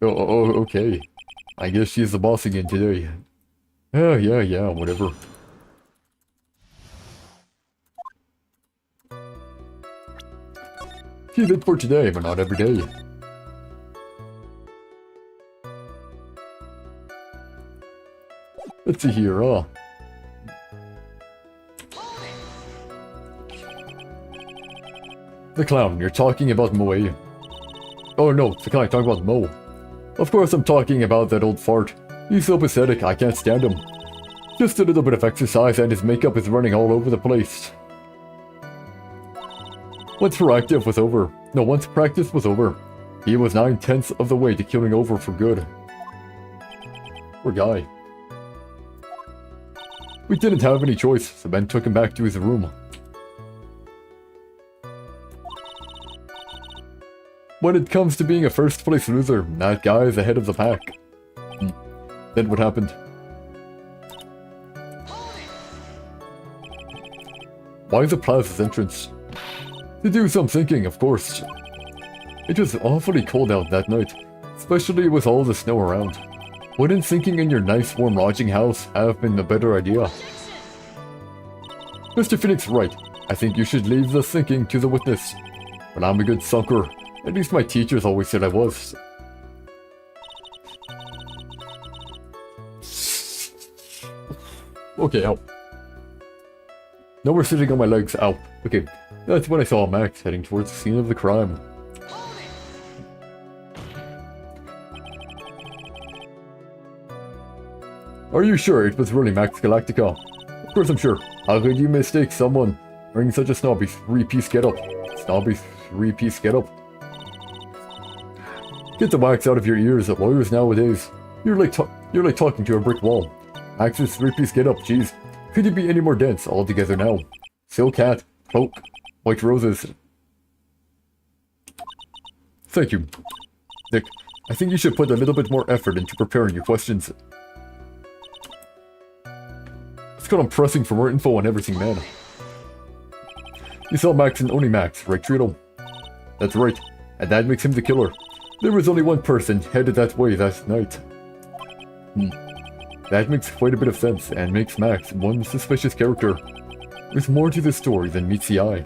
Okay. I guess she's the boss again today. Yeah, whatever. She's it for today, but not every day. Let's see here, The clown, you're talking about Moe. Oh no, the clown, talking about Mo. Of course I'm talking about that old fart. He's so pathetic, I can't stand him. Just a little bit of exercise and his makeup is running all over the place. Once practice was over, he was 9/10 of the way to killing over for good. Poor guy. We didn't have any choice, so Ben took him back to his room. When it comes to being a first place loser, that guy is ahead of the pack. Then what happened? Why the Plaza's entrance? To do some thinking, of course. It was awfully cold out that night, especially with all the snow around. Wouldn't thinking in your nice warm lodging house have been a better idea? Mr. Phoenix Wright, I think you should leave the thinking to the witness. But I'm a good sunker. At least my teachers always said I was. Okay, ow. Now we're sitting on my legs, ow. Okay, that's when I saw Max heading towards the scene of the crime. Are you sure it was really Max Galactica? Of course I'm sure. How could you mistake someone wearing such a snobby three-piece getup? Get the wax out of your ears, lawyers nowadays. You're like talking to a brick wall. Max's three-piece getup, jeez. Could you be any more dense all together now? Silk hat, cloak, white roses. Thank you. Nick, I think you should put a little bit more effort into preparing your questions. It's called I'm pressing for more info on everything, man. You saw Max and only Max, right, Trilo? That's right, and that makes him the killer. There was only one person headed that way that night. That makes quite a bit of sense, and makes Max one suspicious character. There's more to this story than meets the eye.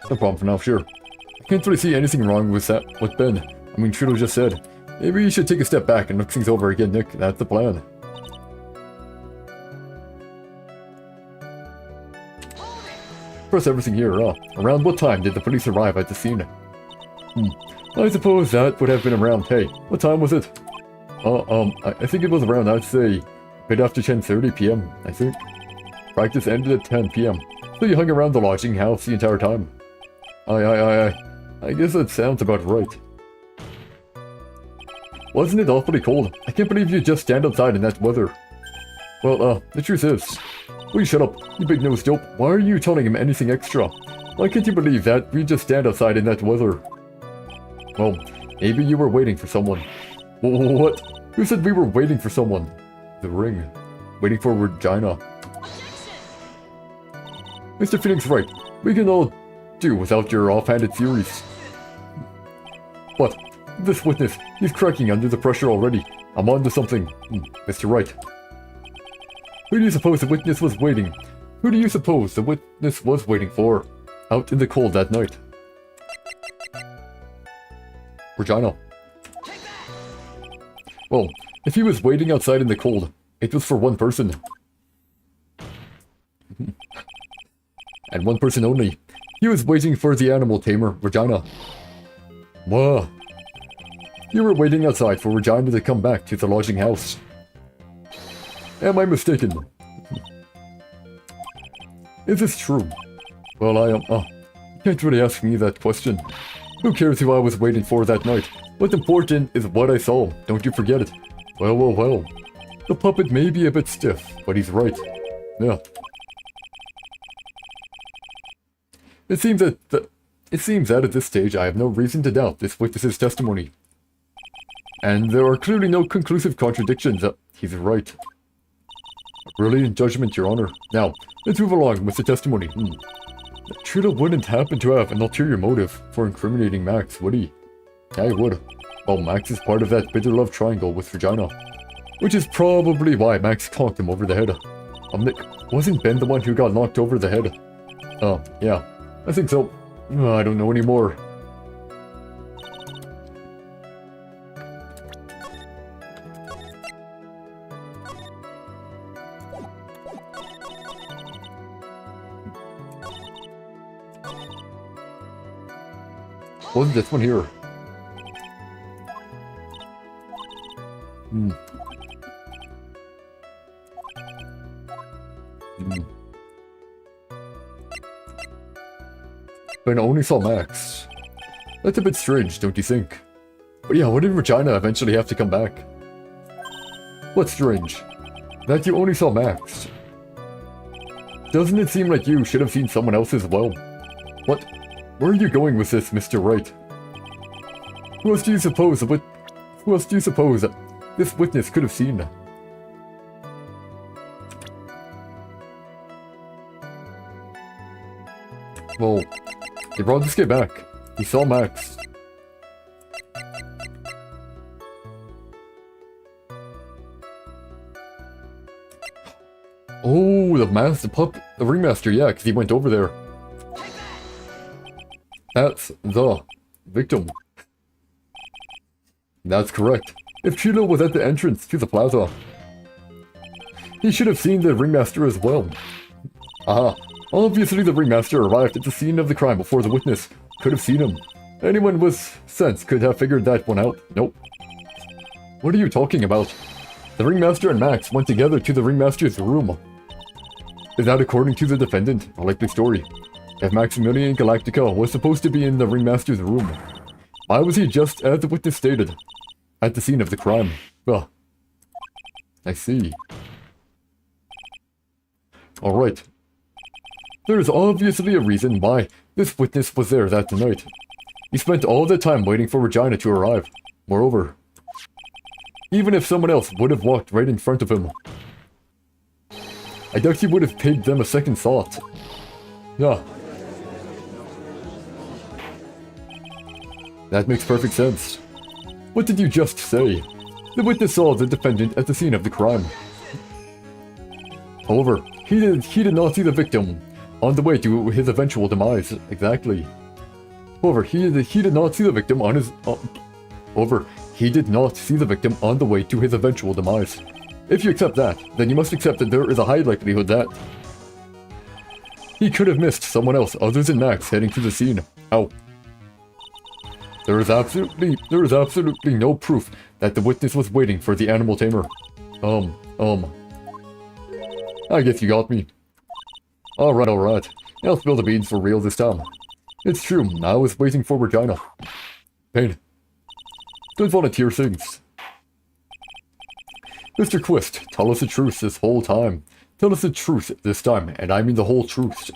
No problem for now, sure. I can't really see anything wrong with that, with Ben. I mean, Trilo just said. Maybe you should take a step back and look things over again, Nick. That's the plan. Press everything here, around what time did the police arrive at the scene? I suppose that would have been around, hey, what time was it? I think it was around, I'd say, a bit after 10:30 p.m., I think. Practice ended at 10 p.m., so you hung around the lodging house the entire time. I guess that sounds about right. Wasn't it awfully cold? I can't believe you just stand outside in that weather. Well, the truth is... Will you shut up, you big-nosed dope? Why are you telling him anything extra? Why can't you believe that we just stand outside in that weather? Well, maybe you were waiting for someone. What? Who said we were waiting for someone? The ring. Waiting for Regina. Mr. Phoenix Wright, we can all do without your offhanded theories. But, this witness, he's cracking under the pressure already. I'm on to something, Mr. Wright. Who do you suppose the witness was waiting? Who do you suppose the witness was waiting for? Out in the cold that night. Regina. Well, if he was waiting outside in the cold, it was for one person. And one person only. He was waiting for the animal tamer, Regina. Wow. You were waiting outside for Regina to come back to the lodging house. Am I mistaken? Is this true? Well, I am... you can't really ask me that question. Who cares who I was waiting for that night? What's important is what I saw. Don't you forget it. Well. The puppet may be a bit stiff, but he's right. Yeah. It seems that at this stage I have no reason to doubt this witness's testimony. And there are clearly no conclusive contradictions. He's right. Brilliant judgment, Your Honor. Now, let's move along with the testimony. Trilo wouldn't happen to have an ulterior motive for incriminating Max, would he? Yeah, he would. Well, Max is part of that bitter love triangle with Regina. Which is probably why Max conked him over the head. Wasn't Ben the one who got knocked over the head? Yeah. I think so. I don't know anymore. Wasn't this one here? Ben only saw Max. That's a bit strange, don't you think? But yeah, why did Regina eventually have to come back? What's strange? That you only saw Max. Doesn't it seem like you should have seen someone else as well? What? Where are you going with this, Mr. Wright? Who else do you suppose that this witness could have seen? Well, they brought this guy back. He saw Max. Oh, the ringmaster, yeah, because he went over there. That's the victim. That's correct. If Trilo was at the entrance to the plaza, he should have seen the ringmaster as well. Aha. Obviously the ringmaster arrived at the scene of the crime before the witness could have seen him. Anyone with sense could have figured that one out. Nope. What are you talking about? The ringmaster and Max went together to the ringmaster's room. Is that according to the defendant? A likely story. If Maximilian Galactica was supposed to be in the ringmaster's room, why was he just, as the witness stated, at the scene of the crime? Well, I see. Alright. There is obviously a reason why this witness was there that night. He spent all the time waiting for Regina to arrive. Moreover, even if someone else would have walked right in front of him, I doubt he would have paid them a second thought. Yeah. That makes perfect sense. What did you just say? The witness saw the defendant at the scene of the crime. However, he did not see the victim on the way to his eventual demise. Exactly. However, he did not see the victim on his... he did not see the victim on the way to his eventual demise. If you accept that, then you must accept that there is a high likelihood that he could have missed someone else other than Max heading to the scene. How? There is absolutely no proof that the witness was waiting for the animal tamer. I guess you got me. Alright. I'll spill the beans for real this time. It's true, I was waiting for Regina. Pain. Don't volunteer things. Mr. Quist, tell us the truth this whole time. Tell us the truth this time, and I mean the whole truth.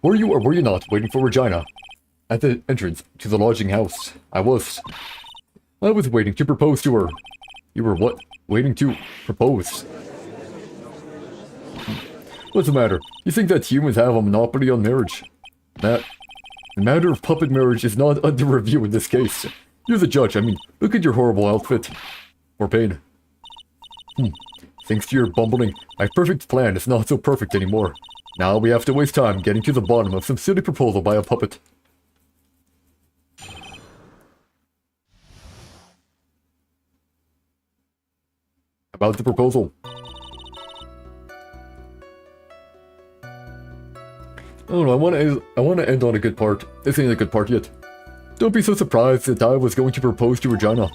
Were you or were you not waiting for Regina at the entrance to the lodging house? I was waiting to propose to her. You were what? Waiting to propose. What's the matter? You think that humans have a monopoly on marriage? That the matter of puppet marriage is not under review in this case. You're the judge. I mean, look at your horrible outfit. Or pain. Thanks to your bumbling, my perfect plan is not so perfect anymore. Now we have to waste time getting to the bottom of some silly proposal by a puppet. About the proposal. I don't know, I want to end on a good part. This ain't a good part yet. Don't be so surprised that I was going to propose to Regina.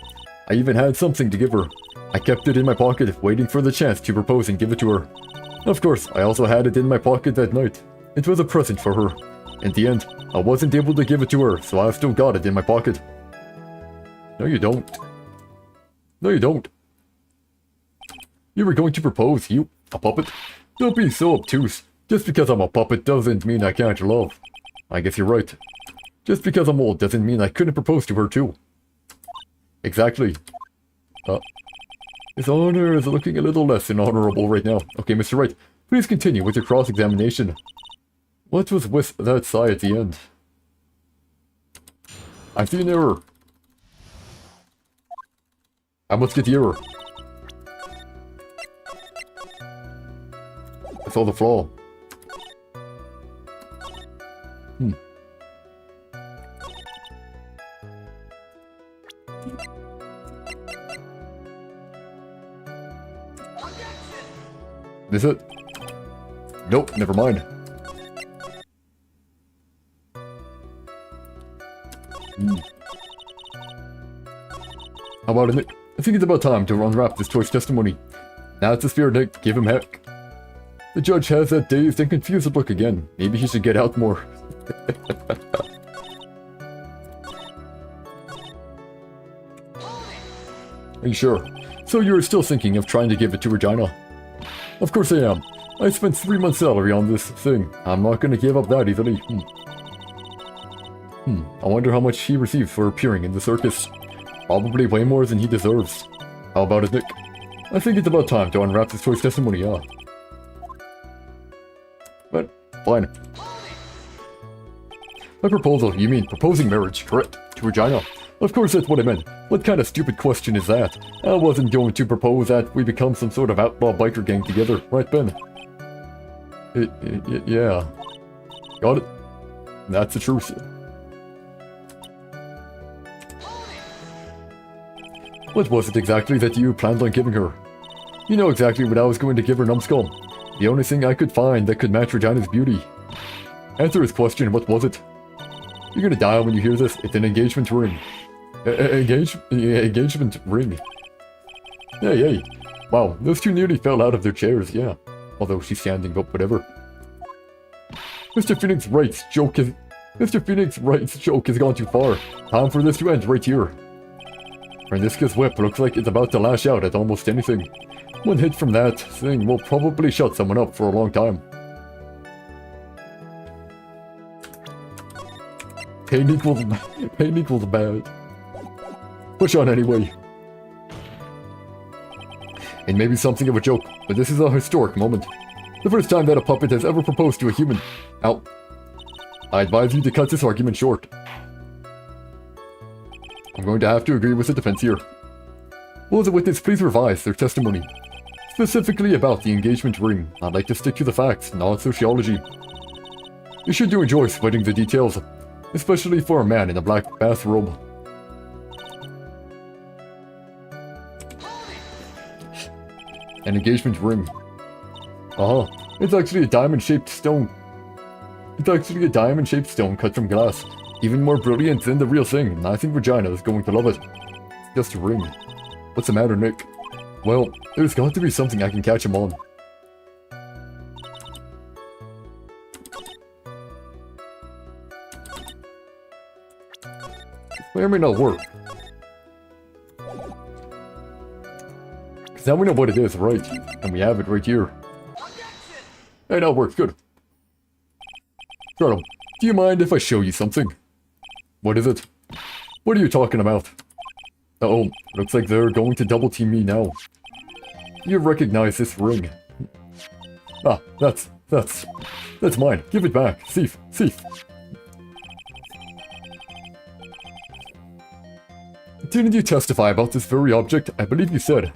I even had something to give her. I kept it in my pocket, waiting for the chance to propose and give it to her. Of course, I also had it in my pocket that night. It was a present for her. In the end, I wasn't able to give it to her, so I still got it in my pocket. No, you don't. No, you don't. You were going to propose, you, a puppet? Don't be so obtuse. Just because I'm a puppet doesn't mean I can't love. I guess you're right. Just because I'm old doesn't mean I couldn't propose to her too. Exactly. His honor is looking a little less than honorable right now. Okay, Mr. Wright, please continue with your cross-examination. What was with that sigh at the end? I see an error. I must get the error. I saw the flaw. This it? Nope, never mind. How about it, Nick? I think it's about time to unwrap this choice testimony. Now it's the spirit, Nick. Give him heck. The judge has that dazed and confused look again. Maybe he should get out more. Are you sure? So you're still thinking of trying to give it to Regina? Of course I am. I spent 3 months' salary on this thing. I'm not going to give up that easily. I wonder how much he received for appearing in the circus. Probably way more than he deserves. How about it, Nick? I think it's about time to unwrap this choice testimony, yeah. But, fine. My proposal, you mean proposing marriage, correct? To Regina? Of course that's what I meant. What kind of stupid question is that? I wasn't going to propose that we become some sort of outlaw biker gang together, right, Ben? Yeah. Got it? That's the truth. What was it exactly that you planned on giving her? You know exactly what I was going to give her, numbskull. The only thing I could find that could match Regina's beauty. Answer his question, what was it? You're gonna die when you hear this. It's an engagement ring. Engagement ring. Hey. Wow, those two nearly fell out of their chairs, yeah. Although she's standing up, whatever. Mr. Phoenix Wright's joke has gone too far. Time for this to end right here. Franziska's whip looks like it's about to lash out at almost anything. One hit from that thing will probably shut someone up for a long time. Pain equals bad. Push on anyway. It may be something of a joke, but this is a historic moment. The first time that a puppet has ever proposed to a human. Now, I advise you to cut this argument short. I'm going to have to agree with the defense here. Will the witness please revise their testimony? Specifically about the engagement ring. I'd like to stick to the facts, not sociology. You should do enjoy sweating the details, especially for a man in a black bathrobe. An engagement ring. It's actually a diamond-shaped stone. It's actually a diamond-shaped stone cut from glass. Even more brilliant than the real thing, and I think Regina is going to love it. It's just a ring. What's the matter, Nick? Well, there's got to be something I can catch him on. This may or may not work. Because now we know what it is, right? And we have it right here. Hey, now it works, good. Charlotte, do you mind if I show you something? What is it? What are you talking about? Uh-oh, looks like they're going to double team me now. You recognize this ring? Ah, that's mine. Give it back. Thief. Didn't you testify about this very object? I believe you said.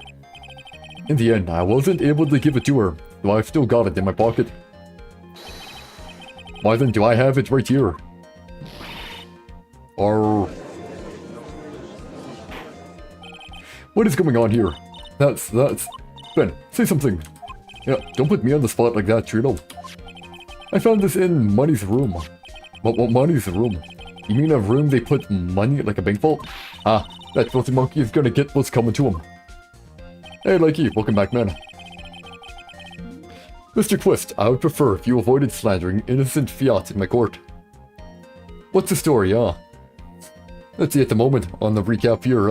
In the end, I wasn't able to give it to her, though I've still got it in my pocket. Why then do I have it right here? Or... what is going on here? That's... Ben, say something. Yeah, don't put me on the spot like that, Trilo. I found this in Money's room. What Money's room? You mean a room they put money like a bank vault? Ah, that filthy monkey is gonna get what's coming to him. Hey, Likey, welcome back, man. Mr. Twist, I would prefer if you avoided slandering innocent fiat in my court. What's the story, Let's see at the moment on the recap here,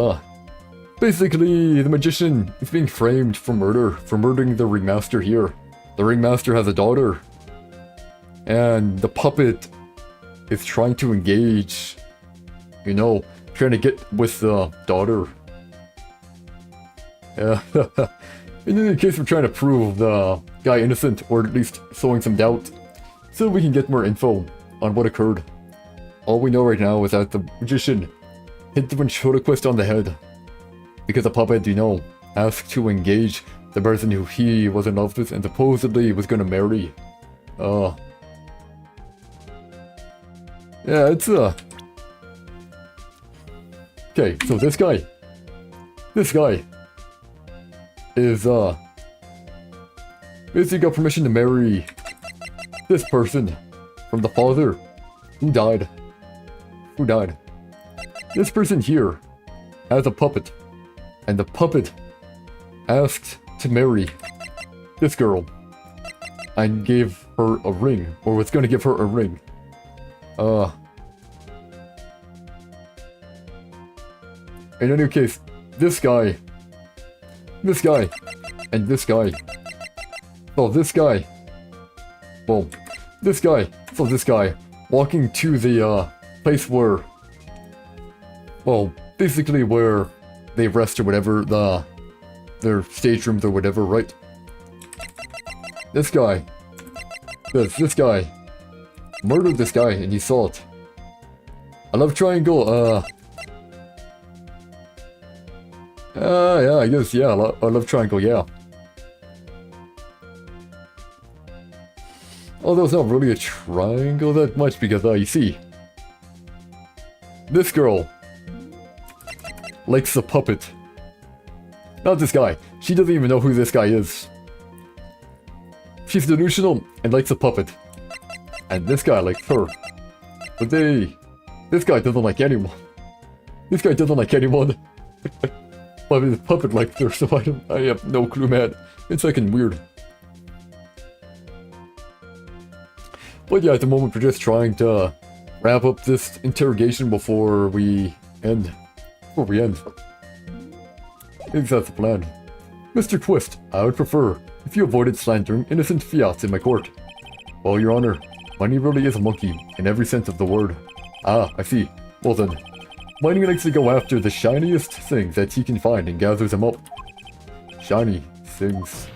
Basically, the magician is being framed for murder, for murdering the ringmaster here. The ringmaster has a daughter, and the puppet is trying to engage, you know, trying to get with the daughter. Yeah. In any case, we're trying to prove the guy innocent, or at least sowing some doubt, so we can get more info on what occurred. All we know right now is that the magician hit the ventriloquist on the head, because the puppet, you know, asked to engage the person who he was in love with and supposedly was gonna marry. Yeah, it's okay, so this guy is basically got permission to marry this person from the father who died. This person here has a puppet, and the puppet asked to marry this girl and gave her a ring, or was going to give her a ring. In any case, this guy, and this guy. Oh, this guy. Well, this guy. So this guy walking to the place where, well, basically where they rest or whatever, their stage rooms or whatever, right? This guy. This guy murdered this guy, and he saw it. I love triangle. Yeah, I guess, yeah, I love triangle, yeah. Although it's not really a triangle that much, because, you see, this girl likes the puppet. Not this guy. She doesn't even know who this guy is. She's delusional and likes the puppet. And this guy likes her. But this guy doesn't like anyone. This guy doesn't like anyone. But the puppet likes her, so I have no clue, man. It's fucking weird. But yeah, at the moment we're just trying to wrap up this interrogation before we end. I think that's the plan. Mr. Twist, I would prefer if you avoided slandering innocent fiats in my court. Well, Your Honor, Money really is a monkey, in every sense of the word. Ah, I see. Well then, Money likes to go after the shiniest things that he can find and gathers them up. Shiny things.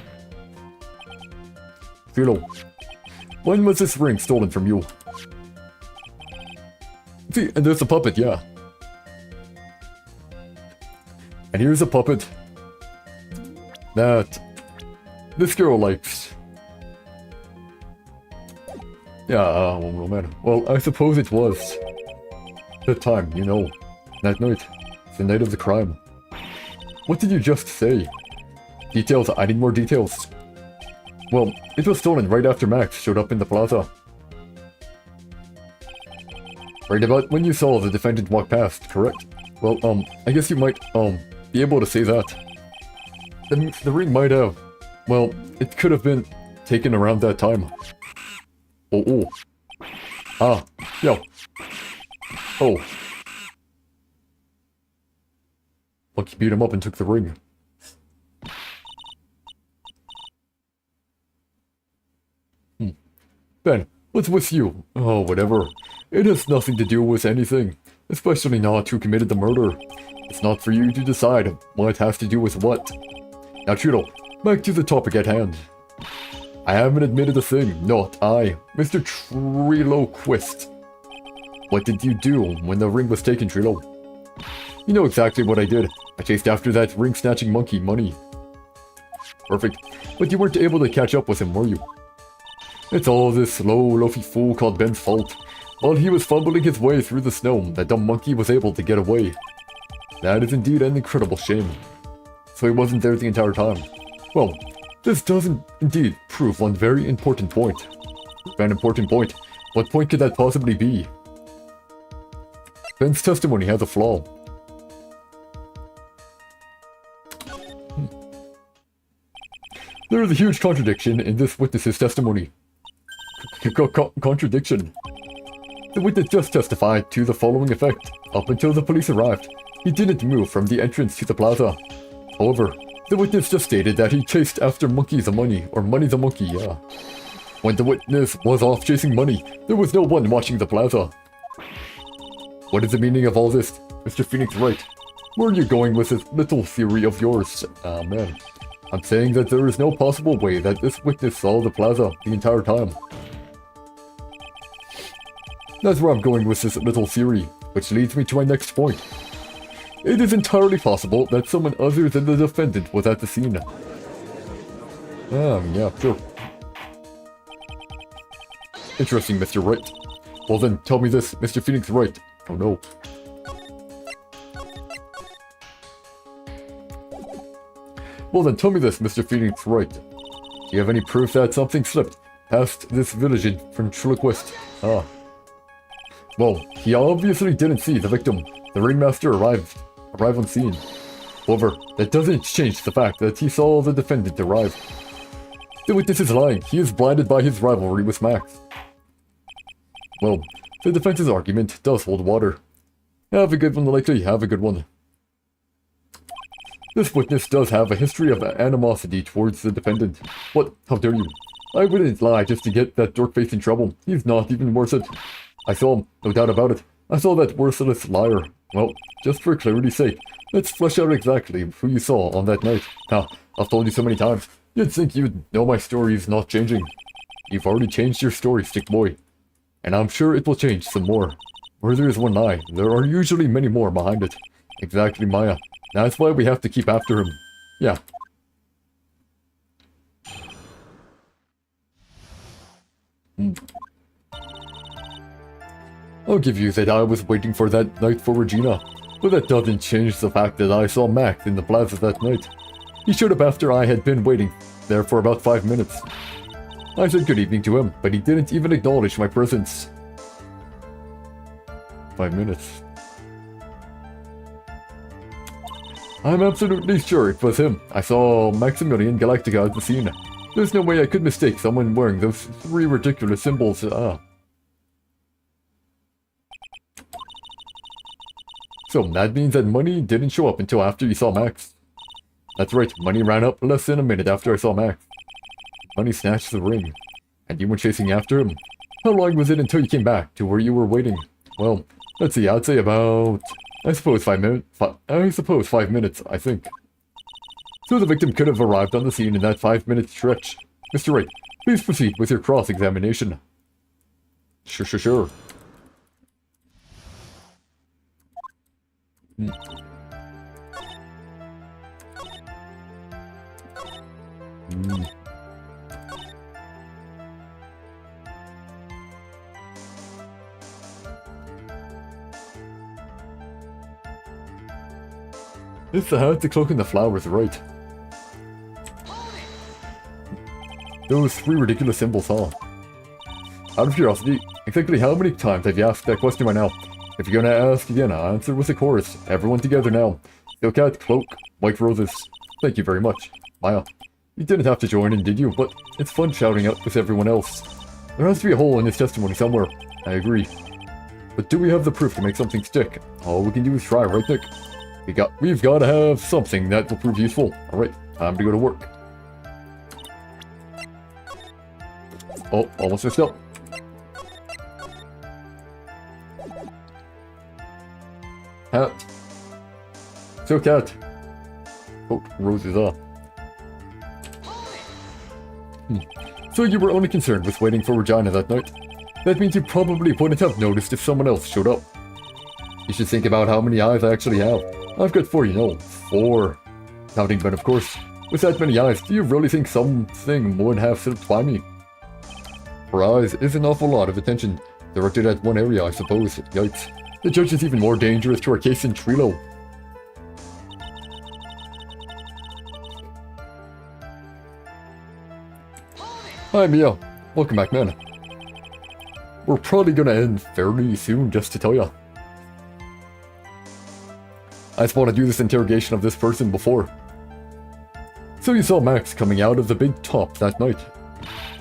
Philo, when was this ring stolen from you? See, and there's a puppet, yeah. And here's a puppet that this girl likes. Yeah, oh man. Well, I suppose it was that time, you know, that night, the night of the crime. What did you just say? Details, I need more details. Well, it was stolen right after Max showed up in the plaza. Right about when you saw the defendant walk past, correct? Well, I guess you might, be able to say that. The ring might have, well, it could have been taken around that time. Oh. Ah, yo. Oh. Lucky beat him up and took the ring. Ben, what's with you? Oh, whatever. It has nothing to do with anything. Especially not who committed the murder. It's not for you to decide what has to do with what. Now, Trilo, back to the topic at hand. I haven't admitted a thing, not I, Mr. Triloquist. What did you do when the ring was taken, Trilo? You know exactly what I did. I chased after that ring-snatching monkey money. Perfect. But you weren't able to catch up with him, were you? It's all this slow, loafy fool called Ben's fault. While he was fumbling his way through the snow, that dumb monkey was able to get away. That is indeed an incredible shame. So he wasn't there the entire time. Well, this doesn't indeed prove one very important point. An important point? What point could that possibly be? Ben's testimony has a flaw. There is a huge contradiction in this witness's testimony. Contradiction. The witness just testified to the following effect. Up until the police arrived, he didn't move from the entrance to the plaza. However, the witness just stated that he chased after Monkey the Money, or Money the Monkey, yeah. When the witness was off chasing money, there was no one watching the plaza. What is the meaning of all this, Mr. Phoenix Wright? Where are you going with this little theory of yours? Man. I'm saying that there is no possible way that this witness saw the plaza the entire time. That's where I'm going with this little theory, which leads me to my next point. It is entirely possible that someone other than the defendant was at the scene. Yeah, sure. Interesting, Mr. Wright. Well then, tell me this, Mr. Phoenix Wright. Oh no. Well then, tell me this, Mr. Phoenix Wright. Do you have any proof that something slipped past this village in Ventriloquist? Well, he obviously didn't see the victim. The ringmaster arrived on scene. However, that doesn't change the fact that he saw the defendant arrive. The witness is lying. He is blinded by his rivalry with Max. Well, the defense's argument does hold water. Have a good one, likely. Have a good one. This witness does have a history of animosity towards the defendant. What? How dare you? I wouldn't lie just to get that dork-face in trouble. He's not even worth it. I saw him, no doubt about it. I saw that worthless liar. Well, just for clarity's sake, let's flesh out exactly who you saw on that night. I've told you so many times, you'd think you'd know my story is not changing. You've already changed your story, stick boy. And I'm sure it will change some more. Where there is one lie, there are usually many more behind it. Exactly, Maya. That's why we have to keep after him. Yeah. I'll give you that I was waiting for that night for Regina, but that doesn't change the fact that I saw Max in the plaza that night. He showed up after I had been waiting there for about 5 minutes. I said good evening to him, but he didn't even acknowledge my presence. 5 minutes. I'm absolutely sure it was him. I saw Maximilian Galactica at the scene. There's no way I could mistake someone wearing those 3 ridiculous symbols. So that means that Money didn't show up until after you saw Max. That's right, Money ran up less than a minute after I saw Max. Money snatched the ring, and you went chasing after him. How long was it until you came back to where you were waiting? Well, let's see, I'd say about... I suppose 5 minutes, I think. So the victim could have arrived on the scene in that 5-minute stretch. Mr. Wright, please proceed with your cross-examination. Sure. It's the hat, the cloak, and the flowers, right? Those 3 ridiculous symbols, huh? Out of curiosity, exactly how many times have you asked that question by now? If you're gonna ask again, I'll answer with a chorus. Everyone together now. Silk hat, cloak, white roses. Thank you very much. Maya, you didn't have to join in, did you? But it's fun shouting out with everyone else. There has to be a hole in his testimony somewhere. I agree. But do we have the proof to make something stick? All we can do is try, right, Nick? We've got to have something that will prove useful. Alright, time to go to work. Oh, almost messed up. So cat. Oh, Rose is off. So you were only concerned with waiting for Regina that night? That means you probably wouldn't have noticed if someone else showed up. You should think about how many eyes I actually have. I've got 4, you know. 4. Counting Ben, of course. With that many eyes, do you really think something would have slipped by me? 4 eyes is an awful lot of attention directed at one area, I suppose. Yikes. The judge is even more dangerous to our case than Trilo. Hi, Mia. Welcome back, man. We're probably gonna end fairly soon, just to tell ya. I just want to do this interrogation of this person before. So you saw Max coming out of the big top that night.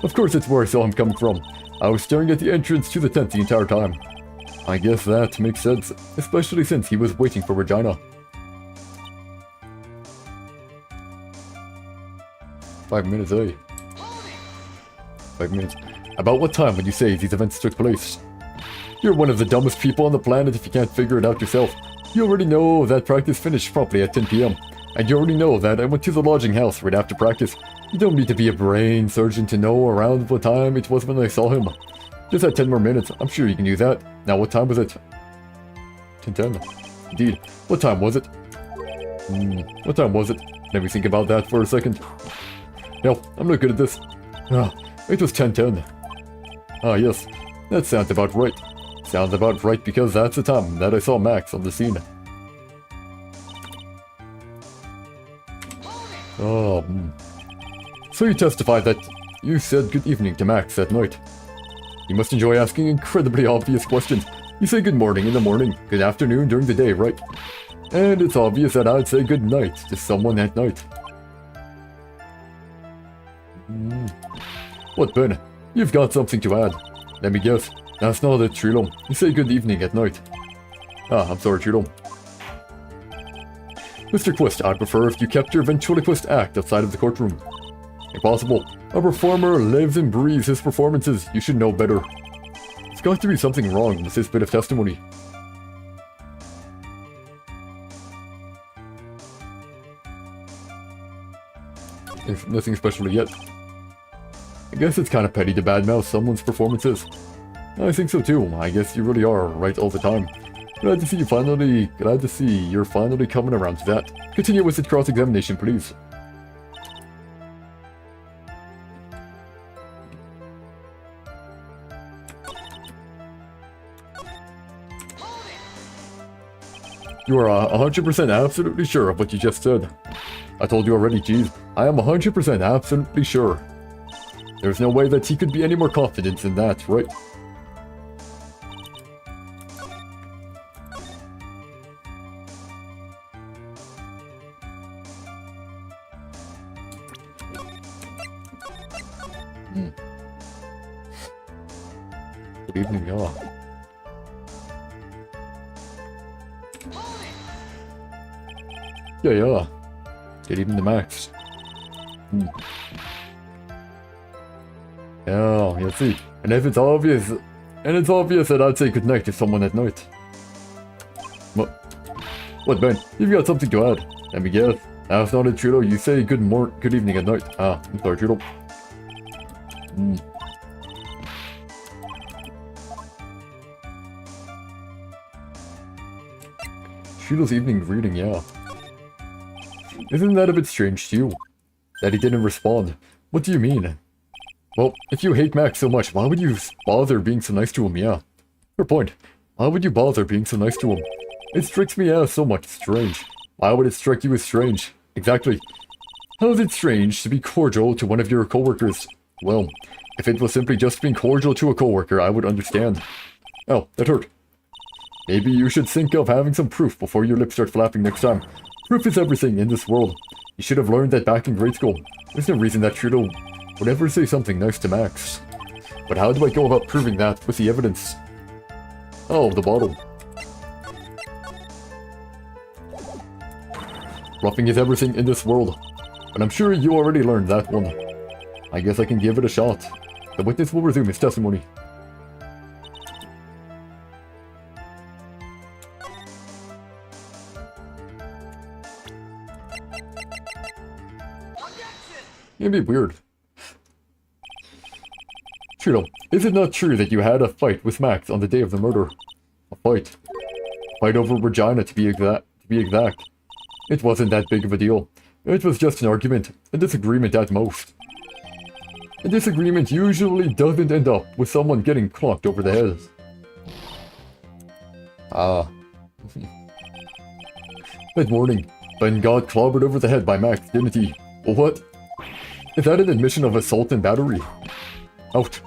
Of course it's where I saw him coming from. I was staring at the entrance to the tent the entire time. I guess that makes sense, especially since he was waiting for Regina. 5 minutes, eh? 5 minutes. About what time would you say these events took place? You're one of the dumbest people on the planet if you can't figure it out yourself. You already know that practice finished promptly at 10 PM. And you already know that I went to the lodging house right after practice. You don't need to be a brain surgeon to know around what time it was when I saw him. Just had 10 more minutes. I'm sure you can do that. Now what time was it? 10:10. Indeed. What time was it? What time was it? Let me think about that for a second. No, I'm not good at this. It was 10:10. Ah, yes. That sounds about right. Sounds about right because that's the time that I saw Max on the scene. So you testified that you said good evening to Max that night. You must enjoy asking incredibly obvious questions. You say good morning in the morning, good afternoon during the day, right? And it's obvious that I'd say good night to someone at night. What, Ben? You've got something to add. Let me guess. That's not it, Trilo. You say good evening at night. Ah, I'm sorry, Trilo. Mr. Quest, I'd prefer if you kept your ventriloquist act outside of the courtroom. Impossible. A performer lives and breathes his performances. You should know better. There's got to be something wrong with this bit of testimony. Nothing special yet. I guess it's kind of petty to badmouth someone's performances. I think so too. I guess you really are right all the time. Glad to see you're finally coming around to that. Continue with the cross-examination, please. You are 100% absolutely sure of what you just said. I told you already, geez. I am 100% absolutely sure. There's no way that he could be any more confident than that, right? Good evening, y'all. Yeah. Good evening to Max. Yeah, you see. And if it's obvious, that I'd say goodnight to someone at night. What, Ben? You've got something to add. Let me guess. That's not it, Trilo. You say good evening at night. Ah, I'm sorry, Trilo. Trilo's evening greeting, yeah. Isn't that a bit strange to you? That he didn't respond. What do you mean? Well, if you hate Max so much, why would you bother being so nice to him, yeah? Fair point. Why would you bother being so nice to him? It strikes me as so much strange. Why would it strike you as strange? Exactly. How is it strange to be cordial to one of your coworkers? Well, if it was simply just being cordial to a coworker, I would understand. Oh, that hurt. Maybe you should think of having some proof before your lips start flapping next time. Proof is everything in this world. You should have learned that back in grade school. There's no reason that Trilo would ever say something nice to Max. But how do I go about proving that with the evidence? Oh, the bottle. Roughing is everything in this world. But I'm sure you already learned that one. I guess I can give it a shot. The witness will resume his testimony. It'd be weird. Trilo, is it not true that you had a fight with Max on the day of the murder? A fight? Fight over Regina, to be exact. It wasn't that big of a deal. It was just an argument, a disagreement at most. A disagreement usually doesn't end up with someone getting clocked over the head. Ah. That morning, Ben got clobbered over the head by Max, didn't he? What? Is that an admission of assault and battery? Out.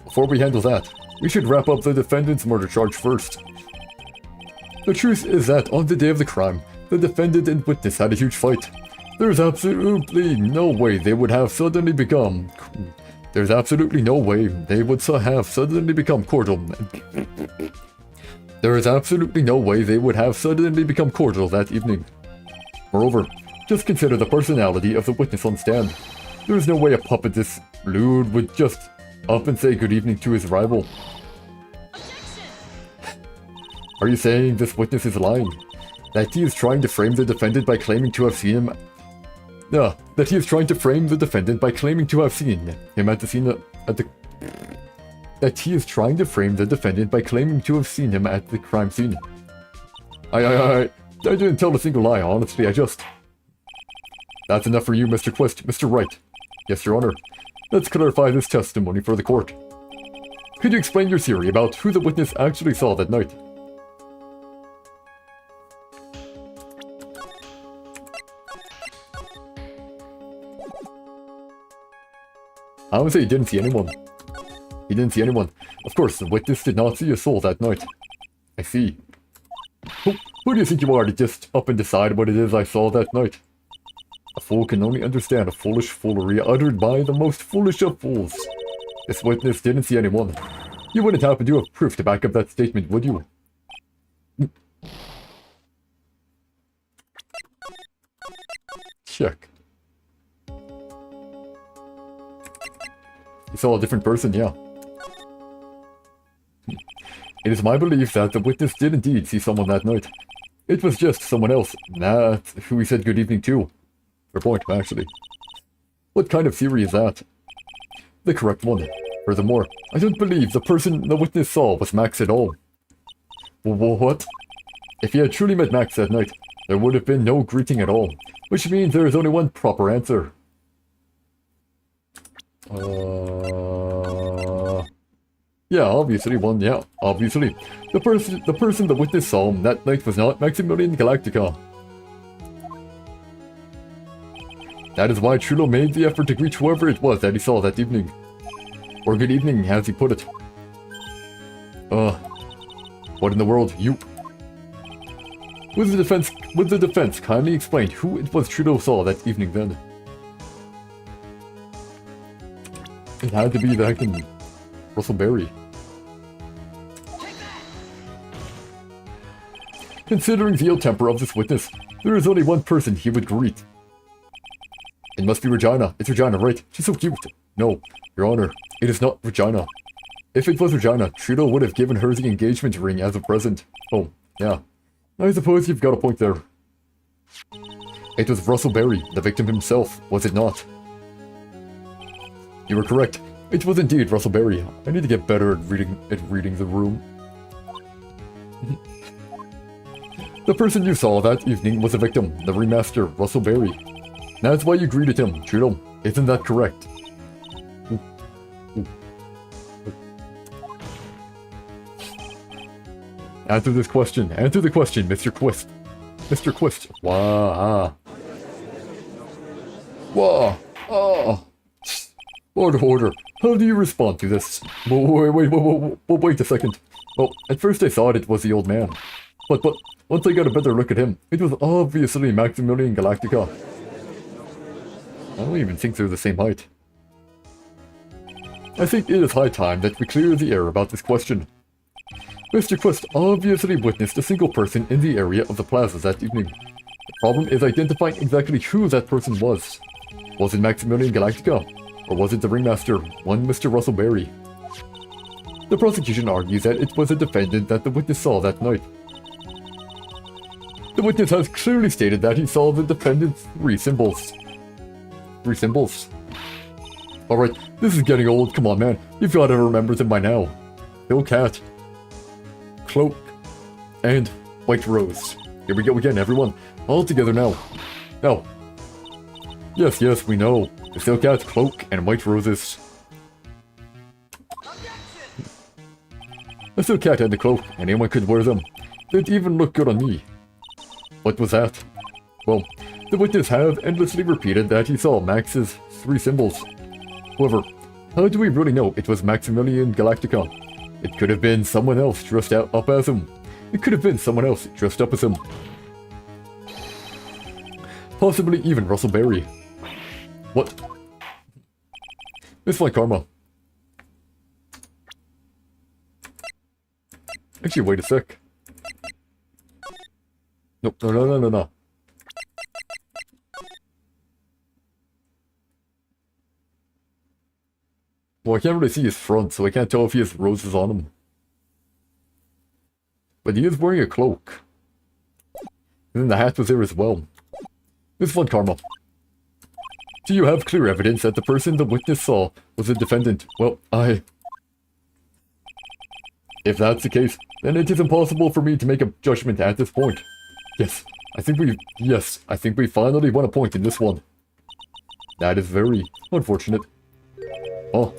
Before we handle that, we should wrap up the defendant's murder charge first. The truth is that on the day of the crime, the defendant and witness had a huge fight. There's absolutely no way they would have suddenly become... There's absolutely no way they would have suddenly become cordial. There is absolutely no way they would have suddenly become cordial that evening. Moreover, just consider the personality of the witness on stand. There is no way a puppet this lewd would just up and say good evening to his rival. Are you saying this witness is lying? That he is trying to frame the defendant by claiming to have seen him... No, that he is trying to frame the defendant by claiming to have seen him at the scene at the... That he is trying to frame the defendant by claiming to have seen him at the crime scene. I didn't tell a single lie, honestly, I just... That's enough for you, Mr. Quist. Mr. Wright. Yes, Your Honor. Let's clarify this testimony for the court. Could you explain your theory about who the witness actually saw that night? I would say he didn't see anyone. He didn't see anyone. Of course, the witness did not see a soul that night. I see. Who do you think you are to just up and decide what it is I saw that night? A fool can only understand a foolish foolery uttered by the most foolish of fools. This witness didn't see anyone. You wouldn't happen to have proof to back up that statement, would you? Check. You saw a different person, yeah. It is my belief that the witness did indeed see someone that night. It was just someone else, not who he said good evening to. Fair point, actually. What kind of theory is that? The correct one. Furthermore, I don't believe the person the witness saw was Max at all. What? If he had truly met Max that night, there would have been no greeting at all, which means there is only one proper answer. Yeah, obviously one, yeah, obviously. The person the witness saw that night was not Maximilian Galactica. That is why Trilo made the effort to greet whoever it was that he saw that evening. Or good evening, as he put it. What in the world, you... Would the defense kindly explain who it was Trilo saw that evening then? It had to be the heckin' Russell Berry. Considering the ill temper of this witness, there is only one person he would greet. It must be Regina. It's Regina, right? She's so cute. No, Your Honor, it is not Regina. If it was Regina, Trilo would have given her the engagement ring as a present. Oh, yeah. I suppose you've got a point there. It was Russell Berry, the victim himself, was it not? You were correct. It was indeed Russell Berry. I need to get better at reading the room. The person you saw that evening was the victim, the ringmaster, Russell Berry. That's why you greeted him, Trilo. Isn't that correct? Answer this question. Answer the question, Mr. Quist. Mr. Quist. Wah. Wah. Ah. Order. How do you respond to this? Wait a second. Well, at first I thought it was the old man. But once I got a better look at him, it was obviously Maximilian Galactica. I don't even think they're the same height. I think it is high time that we clear the air about this question. Mr. Quist obviously witnessed a single person in the area of the plaza that evening. The problem is identifying exactly who that person was. Was it Maximilian Galactica? Or was it the ringmaster, one Mr. Russell Berry? The prosecution argues that it was a defendant that the witness saw that night. The witness has clearly stated that he saw the defendant's three symbols. Alright, this is getting old. Come on, man. You've got to remember them by now. Bill Cat, Cloak, and White Rose. Here we go again, everyone. All together now. Now. Yes, yes, we know. The Steel Cat, Cloak, and White Roses. The Steel Cat had the cloak, and anyone could wear them. They'd even look good on me. What was that? Well, the witness have endlessly repeated that he saw Max's 3 symbols. However, how do we really know it was Maximilian Galactica? It could have been someone else dressed up as him. It could have been someone else dressed up as him. Possibly even Russell Berry. What? It's like karma. Actually, wait a sec. Nope, no. Well, I can't really see his front, so I can't tell if he has roses on him. But he is wearing a cloak. And then the hat was there as well. This is fun, karma. Do you have clear evidence that the person the witness saw was a defendant? Well, if that's the case, then it is impossible for me to make a judgment at this point. Yes, I think we finally won a point in this one. That is very unfortunate. Oh,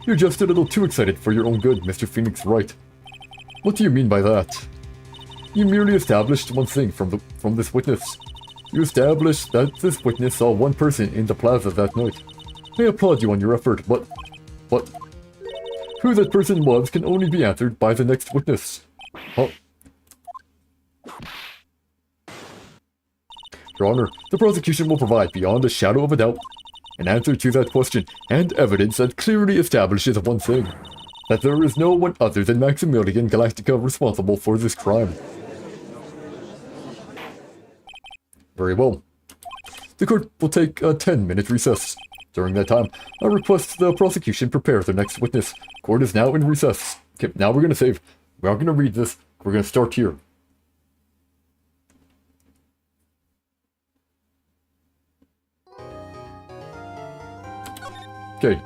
you're just a little too excited for your own good, Mr. Phoenix Wright. What do you mean by that? You merely established one thing from this witness. You established that this witness saw one person in the plaza that night. I applaud you on your effort, but who that person was can only be answered by the next witness. Oh. Your Honor, the prosecution will provide, beyond a shadow of a doubt, an answer to that question, and evidence that clearly establishes one thing. That there is no one other than Maximilian Galactica responsible for this crime. Very well. The court will take a 10-minute recess. During that time, I request the prosecution prepare their next witness. Court is now in recess. Okay, now we're going to save. We are going to read this. We're going to start here. Okay.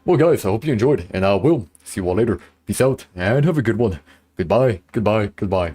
Well, guys, I hope you enjoyed, and I will see you all later. Peace out, and have a good one. Goodbye, goodbye, goodbye.